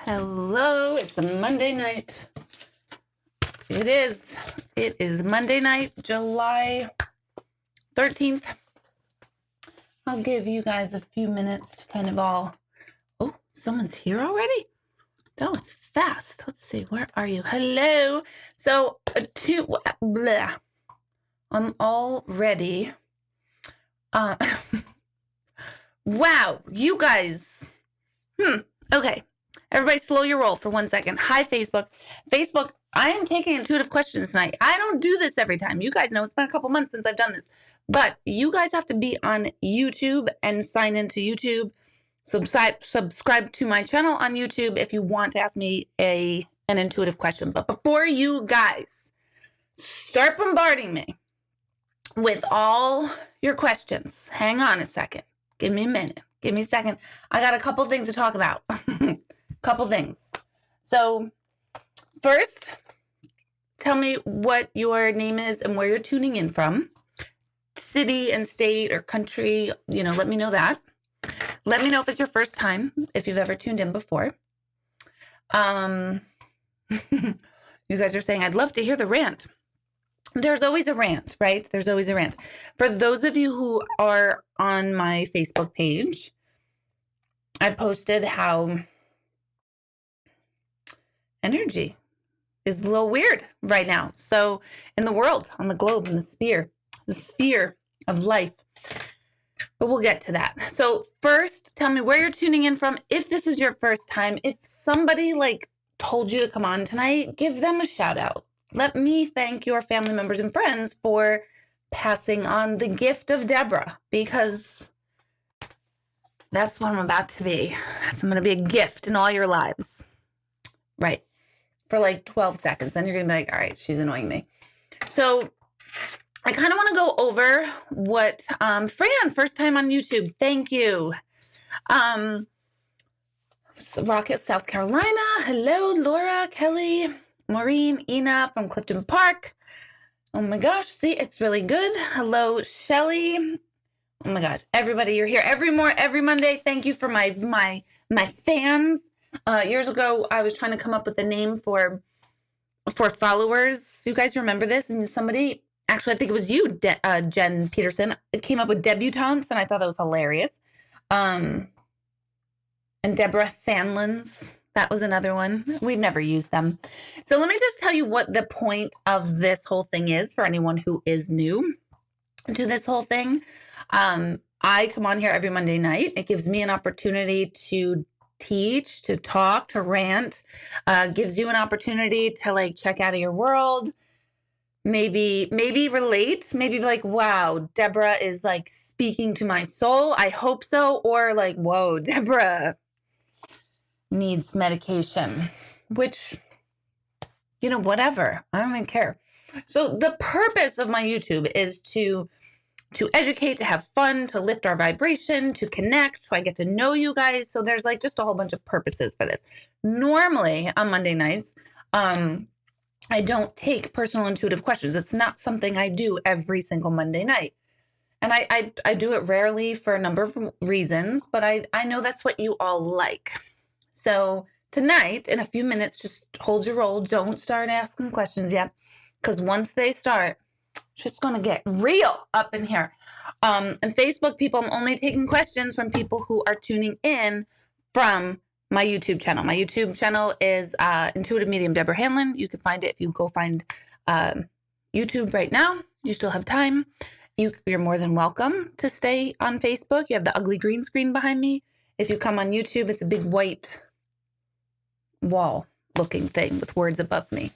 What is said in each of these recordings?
Hello, it's a Monday night. It is Monday night, July 13th. I'll give you guys a few minutes to kind of all... Oh, someone's here already? That was fast. Let's see, where are you? Hello. So, I'm all ready. Wow, you guys. Okay. Everybody slow your roll for 1 second. Hi, Facebook. Facebook, I am taking intuitive questions tonight. I don't do this every time. You guys know it's been a couple months since I've done this. But you guys have to be on YouTube and sign into YouTube. Subscribe to my channel on YouTube if you want to ask me an intuitive question. But before you guys start bombarding me with all your questions, hang on a second. Give me a minute. Give me a second. I got a couple things to talk about. Couple things. So first, tell me what your name is and where you're tuning in from. City and state or country, let me know that. Let me know if it's your first time, if you've ever tuned in before. You guys are saying, I'd love to hear the rant. There's always a rant, right? There's always a rant. For those of you who are on my Facebook page, I posted how energy is a little weird right now. So in the world, on the globe, in the sphere of life. But we'll get to that. So first, tell me where you're tuning in from. If this is your first time, if somebody told you to come on tonight, give them a shout out. Let me thank your family members and friends for passing on the gift of Deborah, because that's what I'm about to be. I'm going to be a gift in all your lives. Right. For 12 seconds. Then you're going to be like, all right, she's annoying me. So I kind of want to go over what, Fran, first time on YouTube. Thank you. Rocket, South Carolina. Hello, Laura, Kelly, Maureen, Ina from Clifton Park. Oh my gosh. See, it's really good. Hello, Shelly. Oh my God. Everybody, you're here every Monday. Thank you for my fans. Years ago, I was trying to come up with a name for followers. You guys remember this? And somebody, actually, I think it was you, Jen Peterson, came up with debutantes, and I thought that was hilarious. And Deborah Hanlon's, that was another one. We've never used them. So let me just tell you what the point of this whole thing is for anyone who is new to this whole thing. I come on here every Monday night. It gives me an opportunity to teach, to talk, to rant, gives you an opportunity to check out of your world, maybe relate, maybe be like, wow, Deborah is speaking to my soul. I hope so. Or whoa, Deborah needs medication, which, whatever. I don't even care. So the purpose of my YouTube is to educate, to have fun, to lift our vibration, to connect, so I get to know you guys. So there's just a whole bunch of purposes for this. Normally on Monday nights, I don't take personal intuitive questions. It's not something I do every single Monday night. And I do it rarely for a number of reasons, but I know that's what you all like. So tonight, in a few minutes, just hold your roll. Don't start asking questions yet, because once they start, it's just going to get real up in here. And Facebook people, I'm only taking questions from people who are tuning in from my YouTube channel. My YouTube channel is Intuitive Medium Deborah Hanlon. You can find it if you go find YouTube right now. You still have time. You're more than welcome to stay on Facebook. You have the ugly green screen behind me. If you come on YouTube, it's a big white wall looking thing with words above me.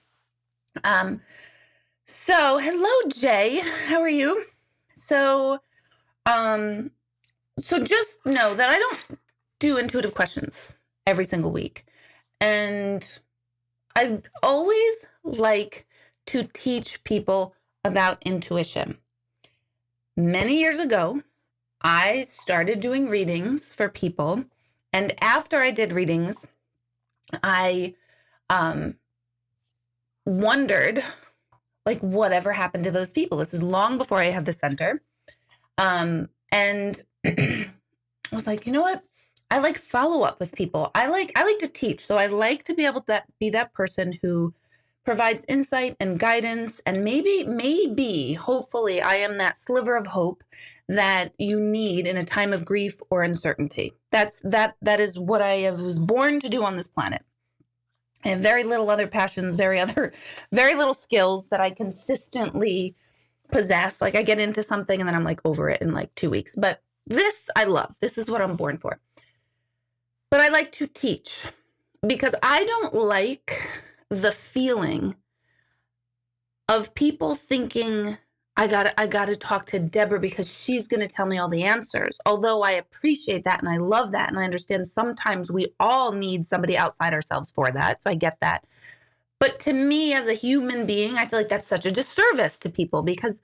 So hello, Jay. How are you? So just know that I don't do intuitive questions every single week. And I always like to teach people about intuition. Many years ago, I started doing readings for people. And after I did readings, I wondered, whatever happened to those people. This is long before I had the center. And I was like, you know what? I like follow up with people. I like to teach. So I like to be able to be that person who provides insight and guidance, and maybe hopefully I am that sliver of hope that you need in a time of grief or uncertainty. That is what I was born to do on this planet. I have very little other passions, very little skills that I consistently possess. Like I get into something and then I'm like over it in like 2 weeks. But this I love. This is what I'm born for. But I like to teach because I don't like the feeling of people thinking I got to talk to Deborah because she's going to tell me all the answers. Although I appreciate that and I love that and I understand sometimes we all need somebody outside ourselves for that. So I get that. But to me as a human being, I feel like that's such a disservice to people because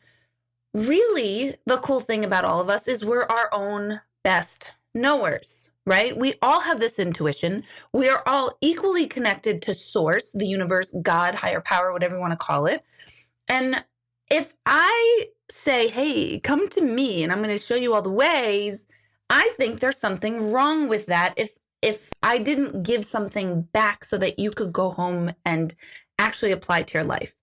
really the cool thing about all of us is we're our own best knowers, right? We all have this intuition. We are all equally connected to source, the universe, God, higher power, whatever you want to call it. And if I say, hey, come to me and I'm going to show you all the ways, I think there's something wrong with that if I didn't give something back so that you could go home and actually apply to your life.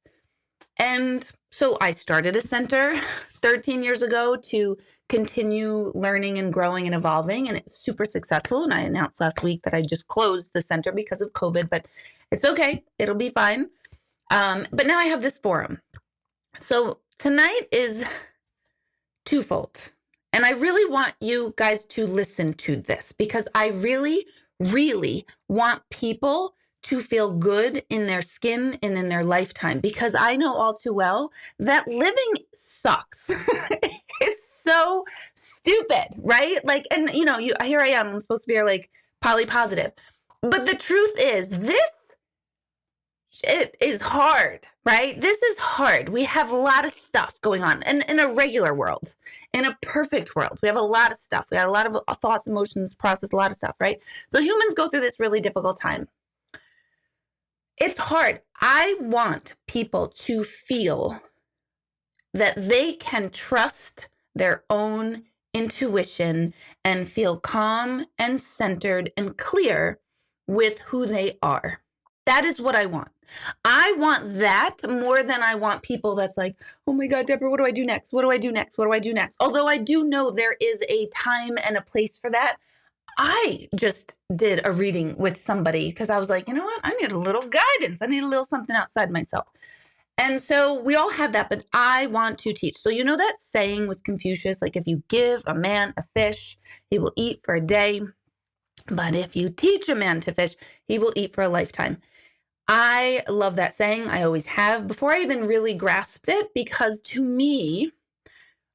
And so I started a center 13 years ago to continue learning and growing and evolving, and it's super successful. And I announced last week that I just closed the center because of COVID, but it's okay. It'll be fine. But now I have this forum. So tonight is twofold. And I really want you guys to listen to this because I really, really want people to feel good in their skin and in their lifetime because I know all too well that living sucks. It's so stupid, right? Like, and here I am, I'm supposed to be like poly positive. But the truth is it is hard, right? This is hard. We have a lot of stuff going on. And in a regular world, in a perfect world, we have a lot of stuff. We got a lot of thoughts, emotions, process, a lot of stuff, right? So humans go through this really difficult time. It's hard. I want people to feel that they can trust their own intuition and feel calm and centered and clear with who they are. That is what I want. I want that more than I want people that's like, oh my God, Deborah, what do I do next? What do I do next? What do I do next? Although I do know there is a time and a place for that. I just did a reading with somebody because I was like, you know what? I need a little guidance. I need a little something outside myself. And so we all have that, but I want to teach. So you know that saying with Confucius, like if you give a man a fish, he will eat for a day. But if you teach a man to fish, he will eat for a lifetime. I love that saying. I always have before I even really grasped it, because to me,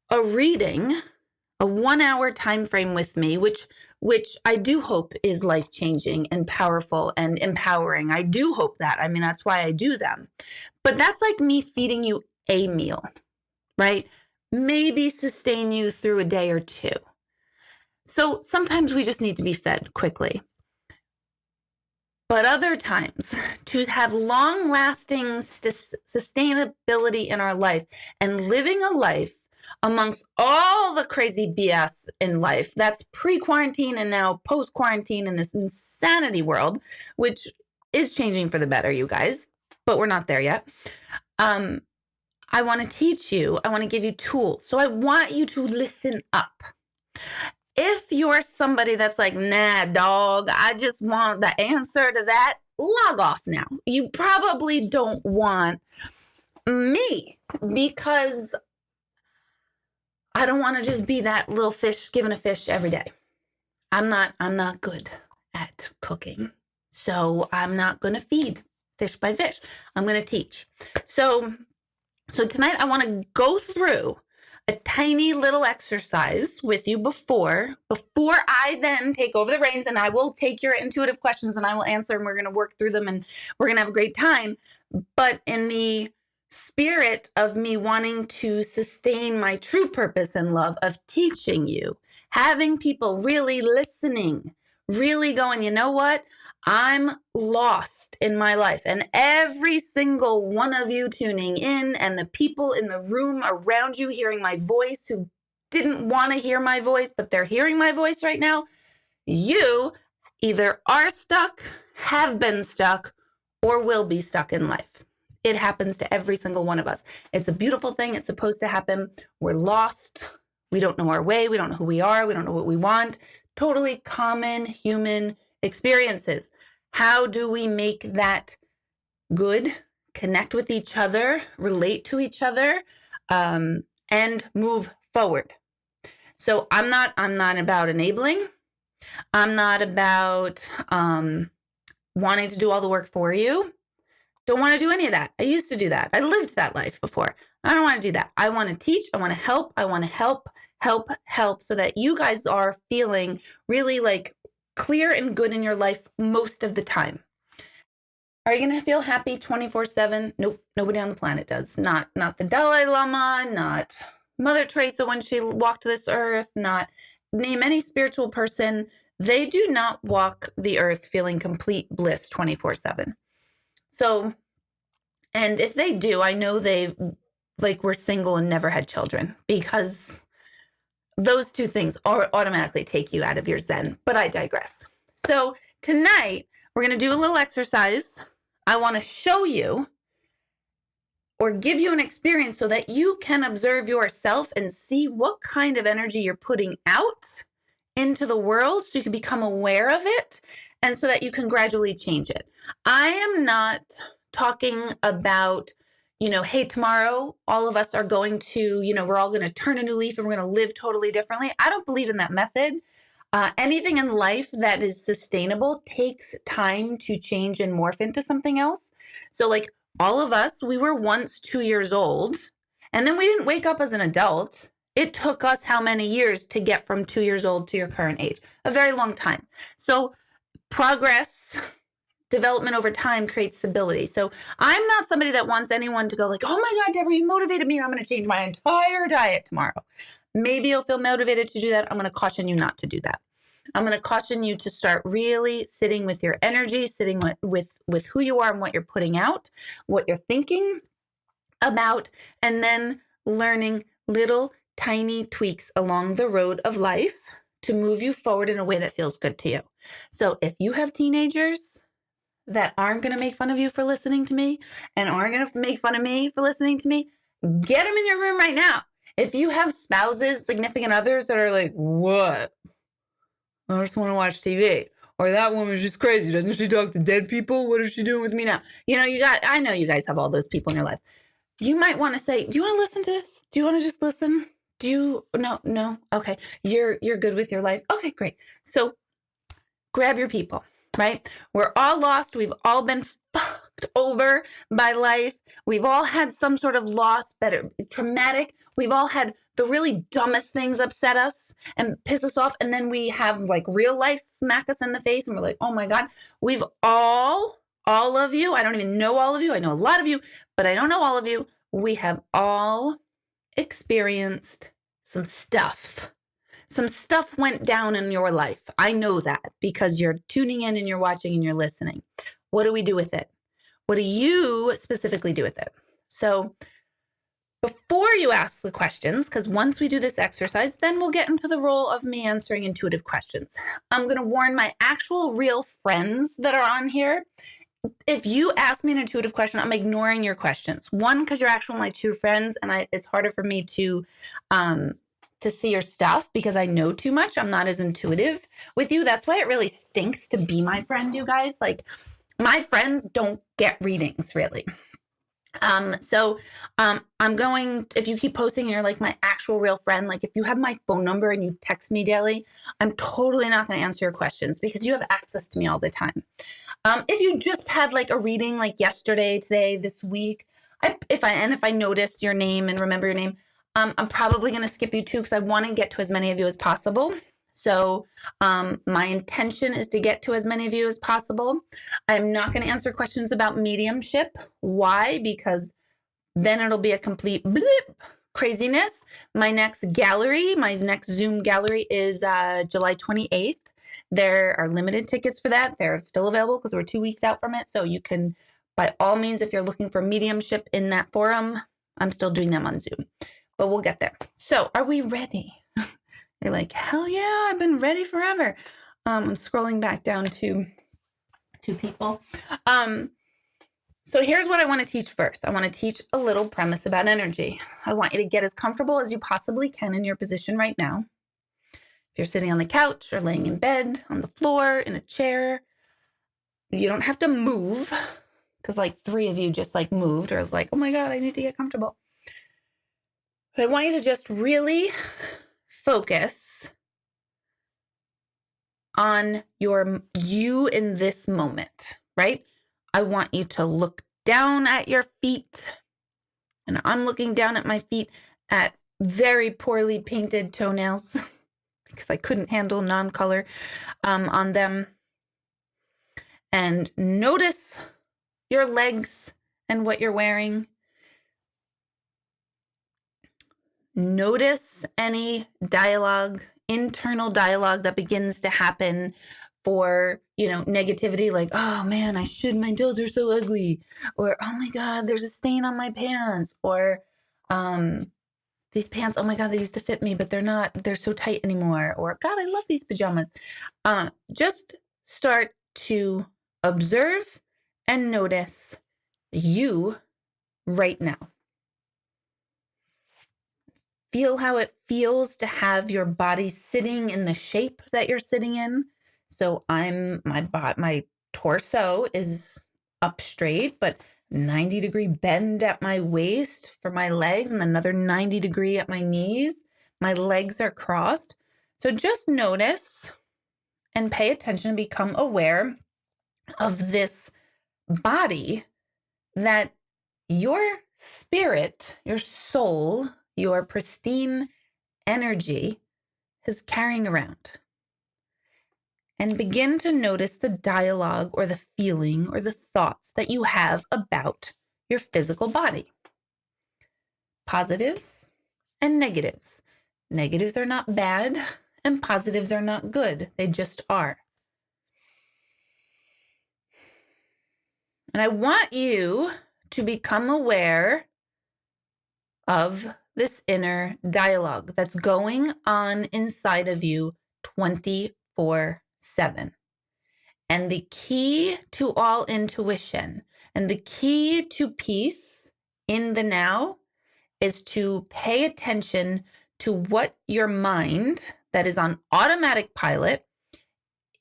a reading, a 1 hour time frame with me, which I do hope is life-changing and powerful and empowering. I do hope that. I mean, that's why I do them. But that's like me feeding you a meal, right? Maybe sustain you through a day or two. So sometimes we just need to be fed quickly. But other times, to have long-lasting sustainability in our life and living a life amongst all the crazy BS in life that's pre-quarantine and now post-quarantine in this insanity world, which is changing for the better, you guys, but we're not there yet. I want to teach you. I want to give you tools. So I want you to listen up. If you're somebody that's like, nah, dog, I just want the answer to that, log off now. You probably don't want me because I don't want to just be that little fish given a fish every day. I'm not good at cooking. So I'm not going to feed fish by fish. I'm going to teach. So tonight I want to go through a tiny little exercise with you before I then take over the reins, and I will take your intuitive questions and I will answer, and we're going to work through them and we're going to have a great time. But in the spirit of me wanting to sustain my true purpose and love of teaching you, having people really listening, really going, you know what? I'm lost in my life. And every single one of you tuning in and the people in the room around you hearing my voice who didn't want to hear my voice, but they're hearing my voice right now, You either are stuck, have been stuck, or will be stuck in life. It happens to every single one of us. It's a beautiful thing. It's supposed to happen. We're lost. We don't know our way. We don't know who we are. We don't know what we want. Totally common human experiences. How do we make that good, connect with each other, relate to each other, and move forward? So I'm not about enabling. I'm not about wanting to do all the work for you. Don't want to do any of that. I used to do that. I lived that life before. I don't want to do that. I want to teach. I want to help. I want to help so that you guys are feeling really like clear and good in your life most of the time. Are you going to feel happy 24/7? Nope. Nobody on the planet does. Not the Dalai Lama, not Mother Teresa when she walked this earth, not name any spiritual person. They do not walk the earth feeling complete bliss 24/7. So, and if they do, I know they like were single and never had children, because those two things automatically take you out of your Zen, but I digress. So tonight we're going to do a little exercise. I want to show you or give you an experience so that you can observe yourself and see what kind of energy you're putting out into the world, so you can become aware of it and so that you can gradually change it. I am not talking about, hey, tomorrow all of us are going to, we're all going to turn a new leaf and we're going to live totally differently. I don't believe in that method. Anything in life that is sustainable takes time to change and morph into something else. So like all of us, we were once 2 years old, and then we didn't wake up as an adult. It took us how many years to get from 2 years old to your current age? A very long time. So progress, development over time creates stability. So I'm not somebody that wants anyone to go like, oh my God, Deborah, you motivated me and I'm going to change my entire diet tomorrow. Maybe you'll feel motivated to do that. I'm going to caution you not to do that. I'm going to caution you to start really sitting with your energy, sitting with who you are and what you're putting out, what you're thinking about, and then learning little tiny tweaks along the road of life to move you forward in a way that feels good to you. So if you have teenagers that aren't going to make fun of you for listening to me and aren't going to make fun of me for listening to me, get them in your room right now. If you have spouses, significant others that are like, what? I just want to watch TV. Or that woman's just crazy. Doesn't she talk to dead people? What is she doing with me now? I know you guys have all those people in your life. You might want to say, do you want to listen to this? Do you want to just listen? No. Okay. You're good with your life. Okay, great. So grab your people, right? We're all lost. We've all been fucked over by life. We've all had some sort of loss, traumatic. We've all had the really dumbest things upset us and piss us off. And then we have like real life smack us in the face and we're like, oh my God, we've all of you, I don't even know all of you. I know a lot of you, but I don't know all of you. We have all experienced some stuff. Some stuff went down in your life. I know that because you're tuning in and you're watching and you're listening. What do we do with it? What do you specifically do with it? So before you ask the questions, because once we do this exercise, then we'll get into the role of me answering intuitive questions. I'm going to warn my actual real friends that are on here. If you ask me an intuitive question, I'm ignoring your questions. One, because you're actually my true friends, and it's harder for me to see your stuff because I know too much. I'm not as intuitive with you. That's why it really stinks to be my friend, you guys. Like, my friends don't get readings, really. I'm going, if you keep posting and you're like my actual real friend, like if you have my phone number and you text me daily, I'm totally not going to answer your questions because you have access to me all the time. If you just had like a reading like yesterday, today, this week, if I notice your name and remember your name, I'm probably going to skip you too because I want to get to as many of you as possible. So my intention is to get to as many of you as possible. I'm not going to answer questions about mediumship. Why? Because then it'll be a complete blip craziness. My next Zoom gallery is July 28th. There are limited tickets for that. They're still available because we're 2 weeks out from it. So you can, by all means, if you're looking for mediumship in that forum, I'm still doing them on Zoom. But we'll get there. So are we ready? You're like, hell yeah, I've been ready forever. I'm scrolling back down to two people. So here's what I want to teach first. I want to teach a little premise about energy. I want you to get as comfortable as you possibly can in your position right now. If you're sitting on the couch or laying in bed, on the floor, in a chair, you don't have to move, because like 3 of you just like moved or was like, oh my God, I need to get comfortable. But I want you to just really focus on you in this moment, right? I want you to look down at your feet, and I'm looking down at my feet at very poorly painted toenails because I couldn't handle non-color on them. And notice your legs and what you're wearing. Notice any dialogue, internal dialogue that begins to happen for, negativity, like, oh man, my toes are so ugly, or oh my God, there's a stain on my pants, or these pants, oh my God, they used to fit me, but they're so tight anymore, or God, I love these pajamas. Just start to observe and notice you right now. Feel how it feels to have your body sitting in the shape that you're sitting in. So my torso is up straight, but 90-degree bend at my waist for my legs and another 90-degree at my knees. My legs are crossed. So just notice and pay attention and become aware of this body that your spirit, your soul, your pristine energy is carrying around. And begin to notice the dialogue or the feeling or the thoughts that you have about your physical body. Positives and negatives. Negatives are not bad and positives are not good. They just are. And I want you to become aware of this inner dialogue that's going on inside of you 24/7. And the key to all intuition and the key to peace in the now is to pay attention to what your mind that is on automatic pilot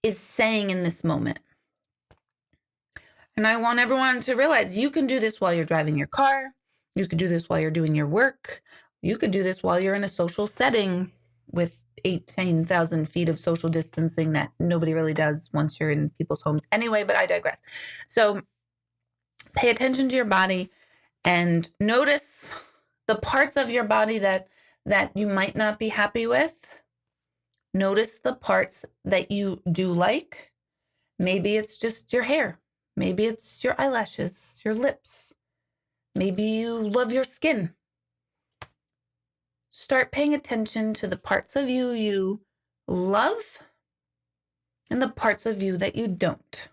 is saying in this moment. And I want everyone to realize you can do this while you're driving your car. You could do this while you're doing your work. You could do this while you're in a social setting with 18,000 feet of social distancing that nobody really does once you're in people's homes anyway, but I digress. So pay attention to your body and notice the parts of your body that you might not be happy with. Notice the parts that you do like. Maybe it's just your hair. Maybe it's your eyelashes, your lips. Maybe you love your skin. Start paying attention to the parts of you love and the parts of you that you don't.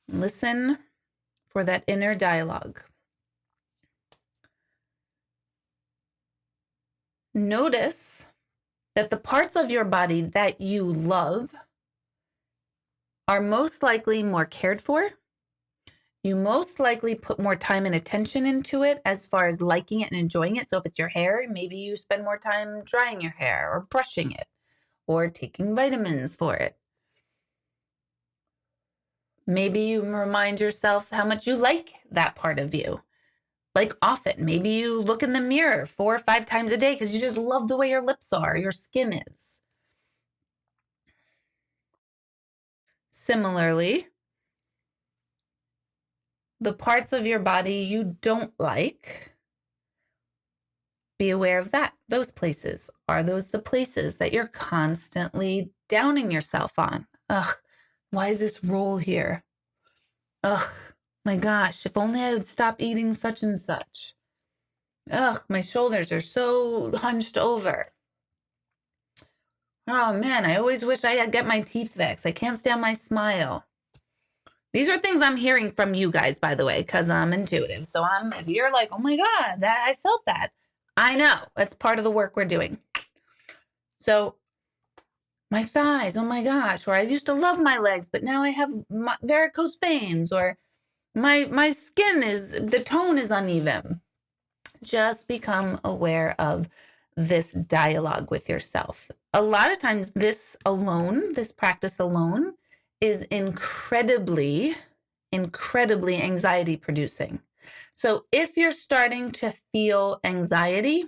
Listen for that inner dialogue. Notice that the parts of your body that you love are most likely more cared for. You most likely put more time and attention into it as far as liking it and enjoying it. So if it's your hair, maybe you spend more time drying your hair or brushing it or taking vitamins for it. Maybe you remind yourself how much you like that part of you. Like often, maybe you look in the mirror 4 or 5 times a day because you just love the way your lips are, your skin is. Similarly, the parts of your body you don't like, be aware of that. Those places. Are those the places that you're constantly downing yourself on? Ugh, why is this roll here? Ugh, my gosh, if only I would stop eating such and such. Ugh, my shoulders are so hunched over. Oh man, I always wish I had get my teeth fixed. I can't stand my smile. These are things I'm hearing from you guys, by the way, because I'm intuitive. So if you're like, oh my God, that I felt that. I know. That's part of the work we're doing. So my thighs, oh my gosh, or I used to love my legs, but now I have varicose veins, or my skin the tone is uneven. Just become aware of this dialogue with yourself. A lot of times this practice alone is incredibly anxiety producing. So if you're starting to feel anxiety,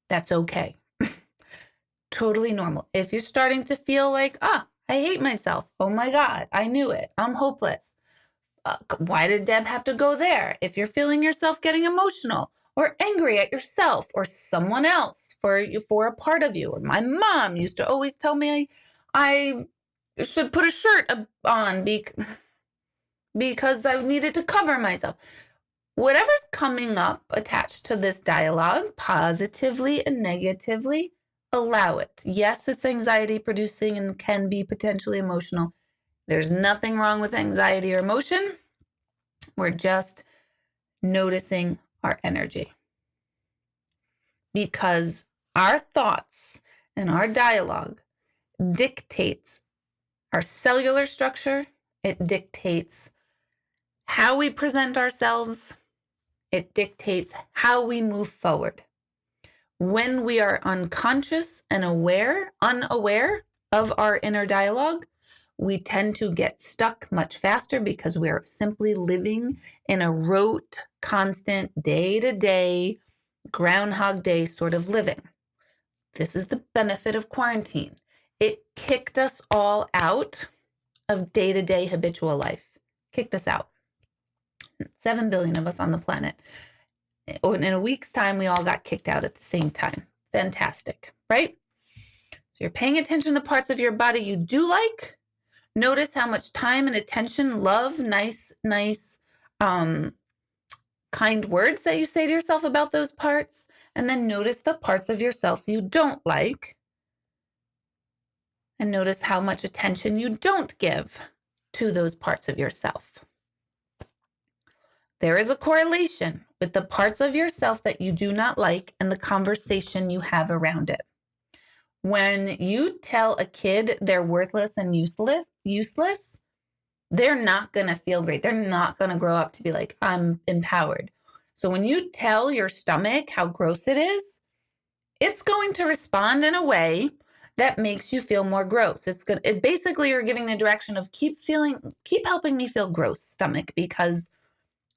that's okay. Totally normal. If you're starting to feel like, I hate myself. Oh my God, I knew it. I'm hopeless. Why did Deb have to go there? If you're feeling yourself getting emotional or angry at yourself or someone else for a part of you, or my mom used to always tell me I should put a shirt on because I needed to cover myself. Whatever's coming up attached to this dialogue, positively and negatively, allow it. Yes, it's anxiety producing and can be potentially emotional. There's nothing wrong with anxiety or emotion. We're just noticing our energy. Because our thoughts and our dialogue dictates our cellular structure. It dictates how we present ourselves. It dictates how we move forward. When we are unconscious and unaware of our inner dialogue, we tend to get stuck much faster because we're simply living in a rote, constant, day-to-day, Groundhog Day sort of living. This is the benefit of quarantine. It kicked us all out of day-to-day habitual life. Kicked us out. 7 billion of us on the planet. In a week's time, we all got kicked out at the same time. Fantastic, right? So you're paying attention to the parts of your body you do like. Notice how much time and attention, love, nice, kind words that you say to yourself about those parts. And then notice the parts of yourself you don't like. And notice how much attention you don't give to those parts of yourself. There is a correlation with the parts of yourself that you do not like and the conversation you have around it. When you tell a kid they're worthless and useless, they're not going to feel great. They're not going to grow up to be like, I'm empowered. So when you tell your stomach how gross it is, it's going to respond in a way that makes you feel more gross. Basically you're giving the direction of keep helping me feel gross, stomach, because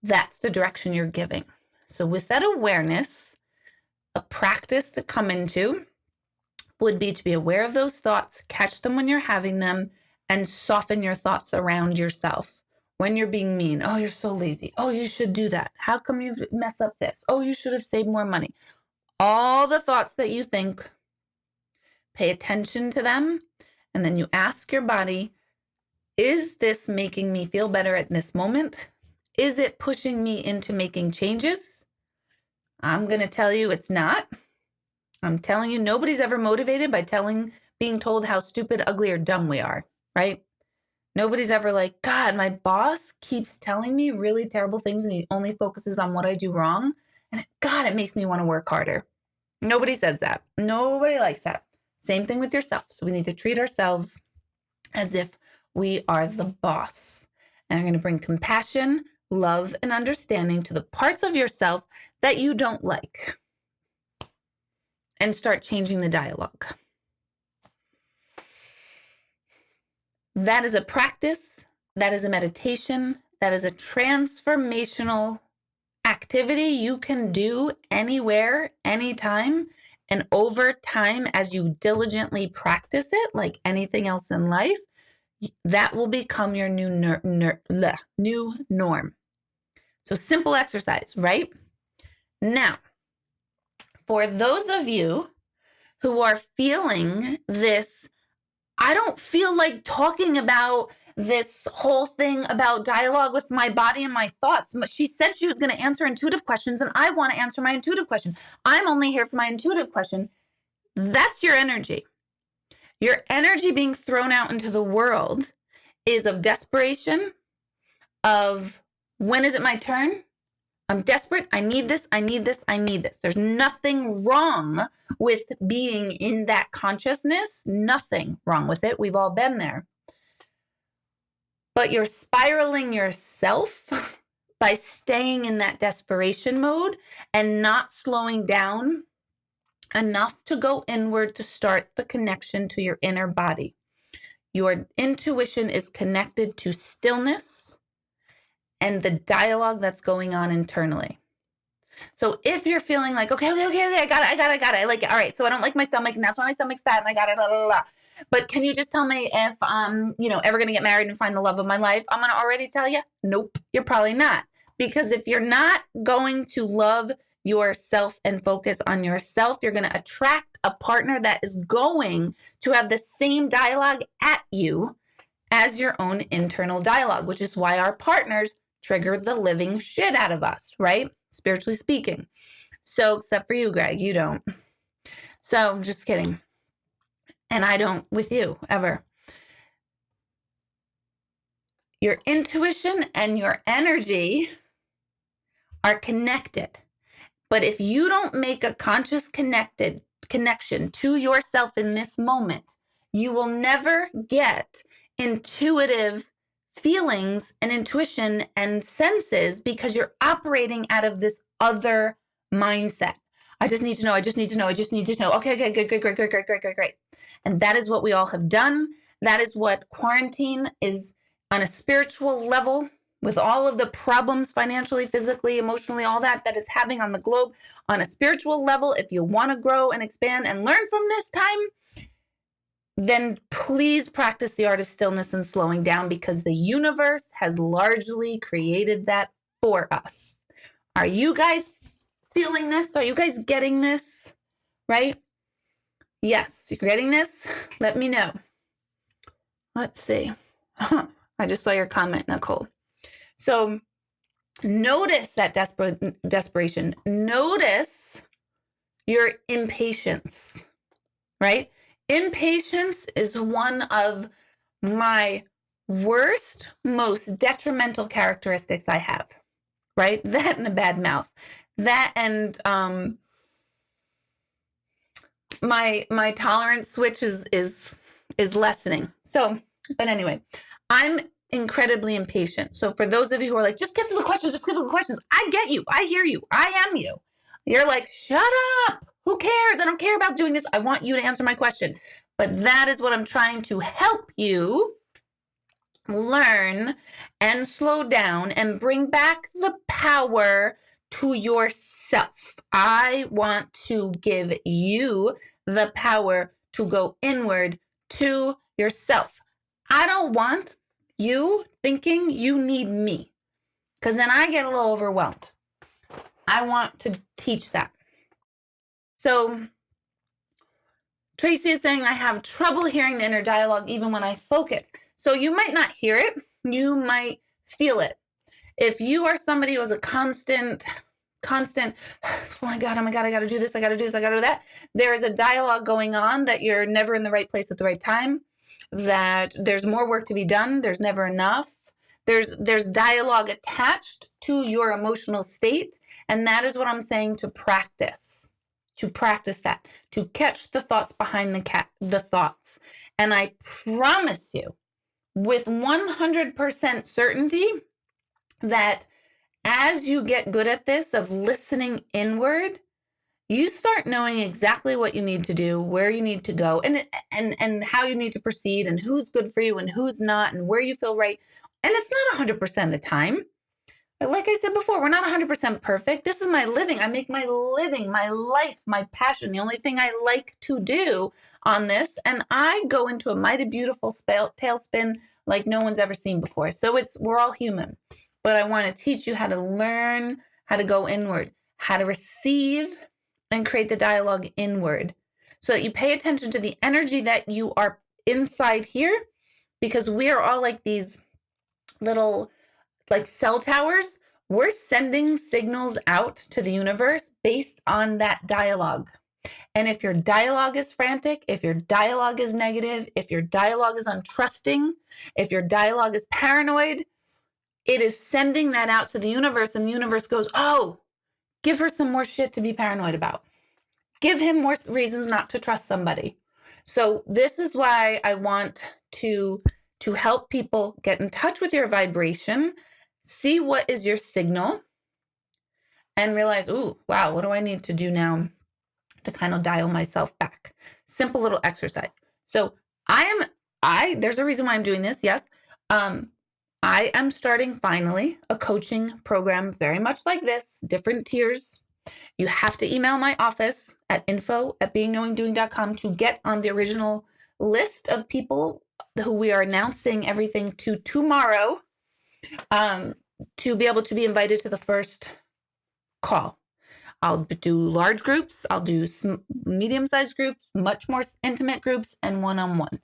that's the direction you're giving. So with that awareness, a practice to come into would be to be aware of those thoughts, catch them when you're having them, and soften your thoughts around yourself. When you're being mean, oh, you're so lazy. Oh, you should do that. How come you mess up this? Oh, you should have saved more money. All the thoughts that you think, pay attention to them, and then you ask your body, is this making me feel better at this moment? Is it pushing me into making changes? I'm going to tell you it's not. I'm telling you, nobody's ever motivated by being told how stupid, ugly, or dumb we are, right? Nobody's ever like, God, my boss keeps telling me really terrible things and he only focuses on what I do wrong. And God, it makes me want to work harder. Nobody says that. Nobody likes that. Same thing with yourself. So we need to treat ourselves as if we are the boss. And I'm going to bring compassion, love, and understanding to the parts of yourself that you don't like and start changing the dialogue. That is a practice. That is a meditation. That is a transformational activity you can do anywhere, anytime. And over time, as you diligently practice it, like anything else in life, that will become your new norm. So simple exercise, right? Now, for those of you who are feeling this, I don't feel like talking about this whole thing about dialogue with my body and my thoughts. She said she was going to answer intuitive questions, and I want to answer my intuitive question. I'm only here for my intuitive question. That's your energy. Your energy being thrown out into the world is of desperation, of when is it my turn? I'm desperate. I need this. I need this. I need this. There's nothing wrong with being in that consciousness. Nothing wrong with it. We've all been there. But you're spiraling yourself by staying in that desperation mode and not slowing down enough to go inward to start the connection to your inner body. Your intuition is connected to stillness and the dialogue that's going on internally. So if you're feeling like, okay, I got it. I like it. All right. So I don't like my stomach and that's why my stomach's fat and I got it, blah, blah, blah. But can you just tell me if I'm, ever going to get married and find the love of my life? I'm going to already tell you, nope, you're probably not. Because if you're not going to love yourself and focus on yourself, you're going to attract a partner that is going to have the same dialogue at you as your own internal dialogue, which is why our partners trigger the living shit out of us, right? Spiritually speaking. So, except for you, Greg, you don't. So, just kidding. And I don't with you ever. Your intuition and your energy are connected. But if you don't make a conscious connection to yourself in this moment, you will never get intuitive feelings and intuition and senses because you're operating out of this other mindset. I just need to know. I just need to know. I just need to know. Okay, great. And that is what we all have done. That is what quarantine is on a spiritual level, with all of the problems financially, physically, emotionally, all that it's having on the globe. On a spiritual level, if you want to grow and expand and learn from this time, then please practice the art of stillness and slowing down, because the universe has largely created that for us. Are you guys feeling this? Are you guys getting this? Right? Yes, you're getting this? Let me know. Let's see. I just saw your comment, Nicole. So notice that desperation. Notice your impatience, right? Impatience is one of my worst, most detrimental characteristics I have, right? That and a bad mouth. That and my tolerance switch is lessening. So, but anyway, I'm incredibly impatient. So for those of you who are like, just get to the questions, I get you. I hear you. I am you. You're like, shut up. Who cares? I don't care about doing this. I want you to answer my question. But that is what I'm trying to help you learn and slow down and bring back the power to yourself. I want to give you the power to go inward to yourself. I don't want you thinking you need me, because then I get a little overwhelmed. I want to teach that. So Tracy is saying, I have trouble hearing the inner dialogue even when I focus. So you might not hear it. You might feel it. If you are somebody who has a constant, oh my God, I got to do this. I got to do that. There is a dialogue going on that you're never in the right place at the right time, that there's more work to be done. There's never enough. There's dialogue attached to your emotional state. And that is what I'm saying to practice that, to catch the thoughts behind the thoughts. And I promise you with 100% certainty that as you get good at this of listening inward, you start knowing exactly what you need to do, where you need to go, and how you need to proceed, and who's good for you and who's not, and where you feel right. And it's not 100% of the time. Like I said before, we're not 100% perfect. This is my living. I make my living, my life, my passion, the only thing I like to do on this. And I go into a mighty beautiful tailspin like no one's ever seen before. So we're all human. But I want to teach you how to learn, how to go inward, how to receive and create the dialogue inward, so that you pay attention to the energy that you are inside here, because we are all like these little like cell towers. We're sending signals out to the universe based on that dialogue. And if your dialogue is frantic, if your dialogue is negative, if your dialogue is untrusting, if your dialogue is paranoid, it is sending that out to the universe, and the universe goes, oh, give her some more shit to be paranoid about. Give him more reasons not to trust somebody. So this is why I want to help people get in touch with your vibration, see what is your signal, and realize, ooh, wow, what do I need to do now to kind of dial myself back? Simple little exercise. So there's a reason why I'm doing this. Yes. I am starting finally a coaching program very much like this, different tiers. You have to email my office at info@beingknowingdoing.com to get on the original list of people who we are announcing everything to tomorrow, to be able to be invited to the first call. I'll do large groups, I'll do medium-sized groups, much more intimate groups, and one-on-one.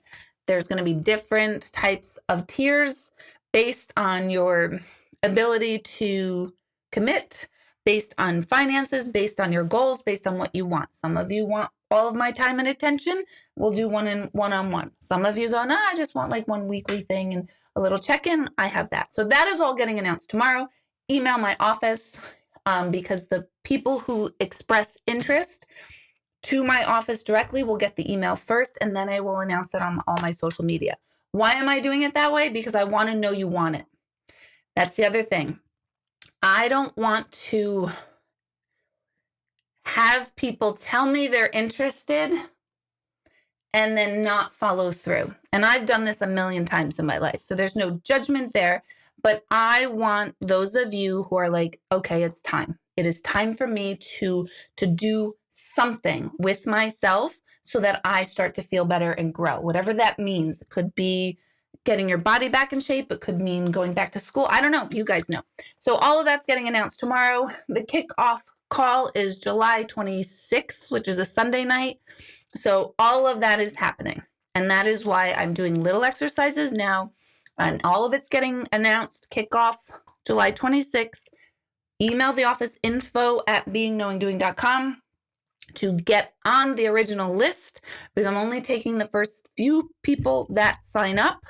There's going to be different types of tiers based on your ability to commit, based on finances, based on your goals, based on what you want. Some of you want all of my time and attention. We'll do one-on-one. Some of you go, no, I just want like one weekly thing and a little check-in. I have that. So that is all getting announced tomorrow. Email my office, because the people who express interest to my office directly will get the email first, and then I will announce it on all my social media. Why am I doing it that way? Because I want to know you want it. That's the other thing. I don't want to have people tell me they're interested and then not follow through. And I've done this a million times in my life, so there's no judgment there. But I want those of you who are like, okay, it's time. It is time for me to do something with myself so that I start to feel better and grow. Whatever that means. It could be getting your body back in shape. It could mean going back to school. I don't know. You guys know. So all of that's getting announced tomorrow. The kickoff call is July 26th, which is a Sunday night. So all of that is happening. And that is why I'm doing little exercises now. And all of it's getting announced. Kickoff July 26th. Email the office info@beingknowingdoing.com to get on the original list, because I'm only taking the first few people that sign up.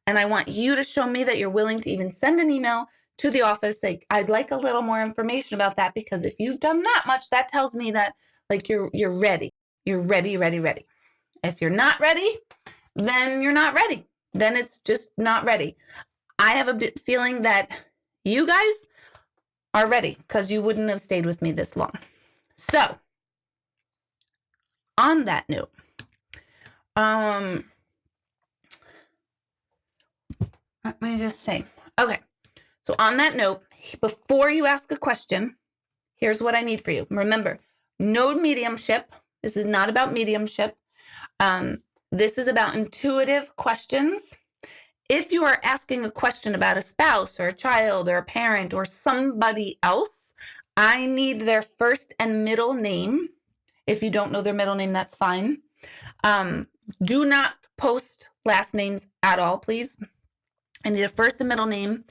And I want you to show me that you're willing to even send an email to the office. Like, I'd like a little more information about that, because if you've done that much, that tells me that like you're ready. You're ready. If you're not ready, then you're not ready. Then it's just not ready. I have a feeling that you guys are ready, because you wouldn't have stayed with me this long. So, on that note, let me just say, okay. So on that note, before you ask a question, here's what I need for you. Remember, no mediumship. This is not about mediumship. This is about intuitive questions. If you are asking a question about a spouse or a child or a parent or somebody else, I need their first and middle name. If you don't know their middle name, that's fine. Do not post last names at all, please. I need a first and middle name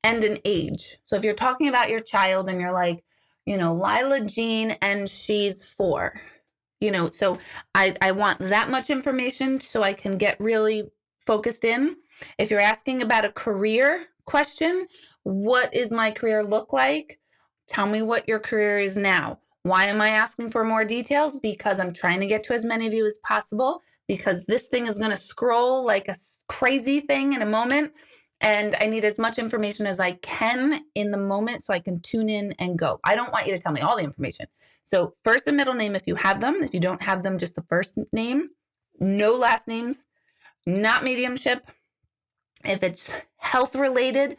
and an age. So if you're talking about your child and you're like, Lila Jean and she's 4, so I want that much information so I can get really focused in. If you're asking about a career question, what is my career look like? Tell me what your career is now. Why am I asking for more details? Because I'm trying to get to as many of you as possible, because this thing is going to scroll like a crazy thing in a moment. And I need as much information as I can in the moment so I can tune in and go. I don't want you to tell me all the information. So first and middle name, if you have them. If you don't have them, just the first name. No last names. Not mediumship. If it's health related,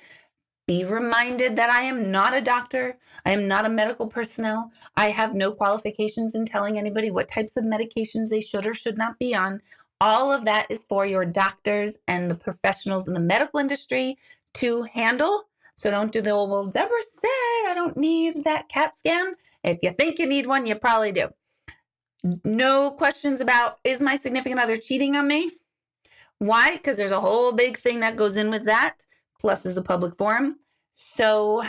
be reminded that I am not a doctor. I am not a medical personnel. I have no qualifications in telling anybody what types of medications they should or should not be on. All of that is for your doctors and the professionals in the medical industry to handle. So don't do the old, well, Deborah said I don't need that CAT scan. If you think you need one, you probably do. No questions about, is my significant other cheating on me? Why? Because there's a whole big thing that goes in with that. Plus is a public forum. So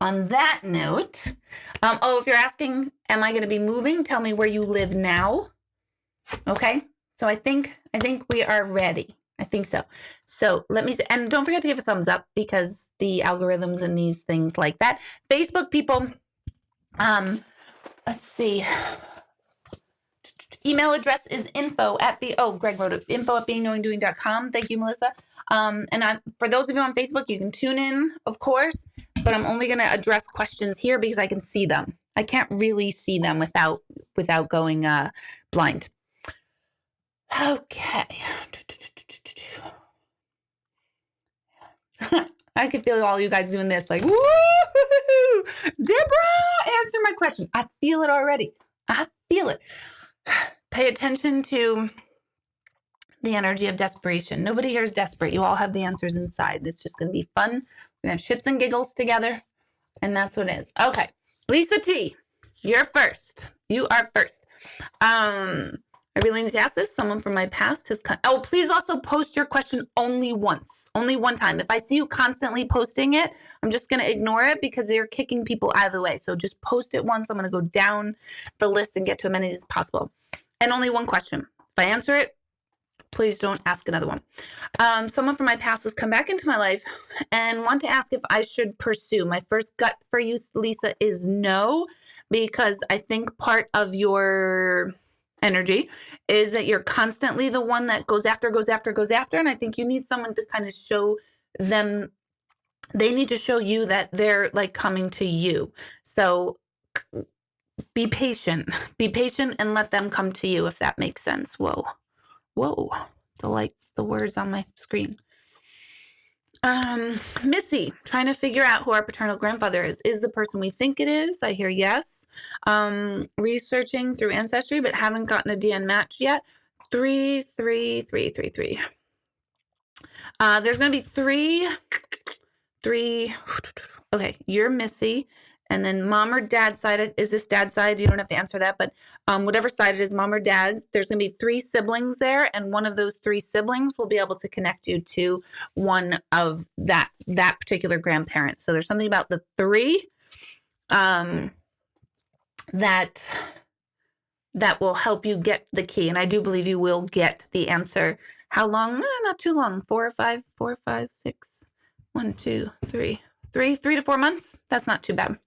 on that note, if you're asking, am I going to be moving? Tell me where you live now. Okay. So I think we are ready. I think so. So let me, and don't forget to give a thumbs up because the algorithms and these things like that. Facebook people, let's see. Email address is Greg wrote it, info@beingknowingdoing.com. Thank you, Melissa. And for those of you on Facebook, you can tune in, of course, but I'm only going to address questions here because I can see them. I can't really see them without going blind. Okay. I can feel all you guys doing this, like, woo! Deborah, answer my question. I feel it already. I feel it. Pay attention to the energy of desperation. Nobody here is desperate. You all have the answers inside. It's just going to be fun. We're going to have shits and giggles together. And that's what it is. Okay. Lisa T, you're first. You are first. I really need to ask this. Someone from my past has come. Oh, please also post your question only once. Only one time. If I see you constantly posting it, I'm just going to ignore it because you're kicking people out of the way. So just post it once. I'm going to go down the list and get to as many as possible. And only one question. If I answer it, please don't ask another one. Someone from my past has come back into my life and want to ask if I should pursue. My first gut for you, Lisa, is no, because I think part of your energy is that you're constantly the one that goes after. And I think you need someone to kind of show them, they need to show you that they're like coming to you. So be patient and let them come to you, if that makes sense. Whoa, the lights, the words on my screen. Missy, trying to figure out who our paternal grandfather is the person we think it is. I hear yes. Researching through Ancestry, but haven't gotten a DN match yet. 33333. There's going to be three. Okay, you're Missy. And then mom or dad side, is this dad's side? You don't have to answer that, but whatever side it is, mom or dad's, there's going to be 3 siblings there, and one of those 3 siblings will be able to connect you to one of that particular grandparent. So there's something about the 3 that will help you get the key, and I do believe you will get the answer. How long? Not too long. 4 or 5, 4, 5, 6, 1, 2, 3, 3 to 4 months. That's not too bad.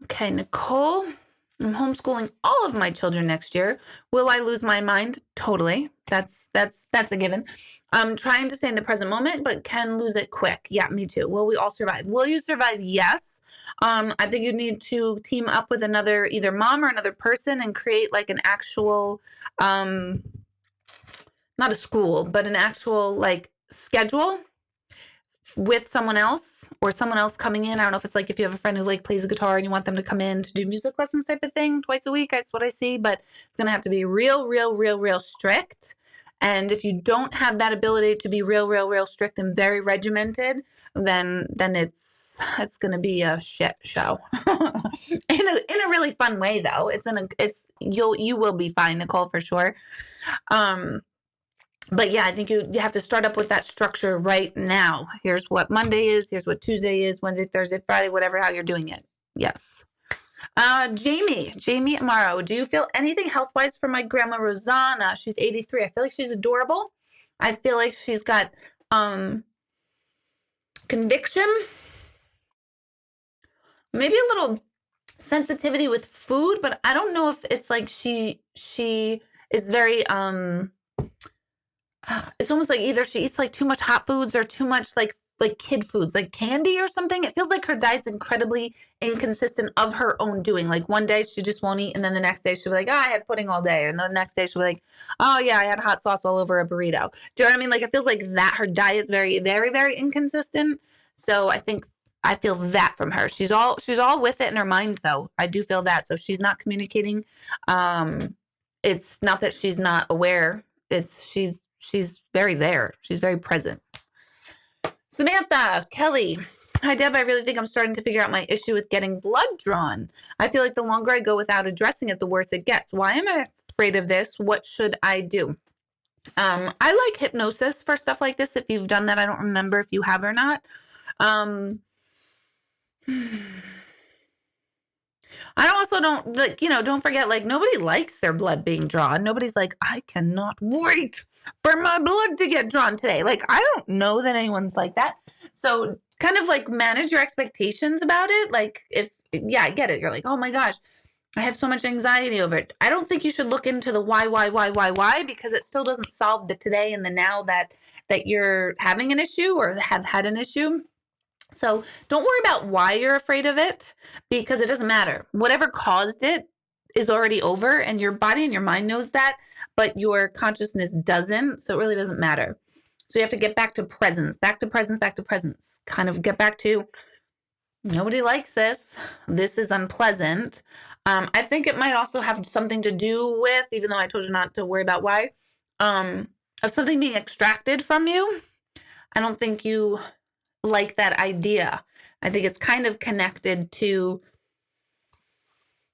Okay, Nicole, I'm homeschooling all of my children next year. Will I lose my mind? Totally. That's a given. I'm trying to stay in the present moment, but can lose it quick. Yeah, me too. Will we all survive? Will you survive? Yes. I think you need to team up with another, either mom or another person, and create like an actual, not a school, but an actual like schedule with someone else, or someone else coming in. I don't know if it's like if you have a friend who like plays a guitar and you want them to come in to do music lessons type of thing twice a week. That's what I see, but it's going to have to be real strict. And if you don't have that ability to be real strict and very regimented, then it's going to be a shit show. in a really fun way though. You will be fine, Nicole, for sure. But yeah, I think you have to start up with that structure right now. Here's what Monday is. Here's what Tuesday is. Wednesday, Thursday, Friday, whatever, how you're doing it. Yes. Jamie Amaro, do you feel anything health-wise for my grandma Rosanna? She's 83. I feel like she's adorable. I feel like she's got conviction. Maybe a little sensitivity with food, but I don't know if it's like she is very it's almost like either she eats like too much hot foods or too much like kid foods, like candy or something. It feels like her diet's incredibly inconsistent of her own doing. Like one day she just won't eat, and then the next day she'll be like, I had pudding all day. And the next day she'll be like, oh yeah, I had hot sauce all over a burrito. Do you know what I mean? Like it feels like that her diet's very inconsistent. So I feel that from her. She's all with it in her mind though. I do feel that. So she's not communicating. It's not that she's not aware. She's very there. She's very present. Samantha, Kelly. Hi, Deb. I really think I'm starting to figure out my issue with getting blood drawn. I feel like the longer I go without addressing it, the worse it gets. Why am I afraid of this? What should I do? I like hypnosis for stuff like this. If you've done that, I don't remember if you have or not. Um, I also don't like, don't forget, like, nobody likes their blood being drawn. Nobody's like, I cannot wait for my blood to get drawn today. Like, I don't know that anyone's like that. So kind of like manage your expectations about it. Like, yeah, I get it. You're like, oh my gosh, I have so much anxiety over it. I don't think you should look into the why, because it still doesn't solve the today and the now that you're having an issue or have had an issue. So don't worry about why you're afraid of it, because it doesn't matter. Whatever caused it is already over, and your body and your mind knows that, but your consciousness doesn't. So it really doesn't matter. So you have to get back to presence, back to presence, back to presence. Kind of get back to, nobody likes this. This is unpleasant. I think it might also have something to do with, even though I told you not to worry about why, of something being extracted from you. I don't think you like that idea. I think it's kind of connected to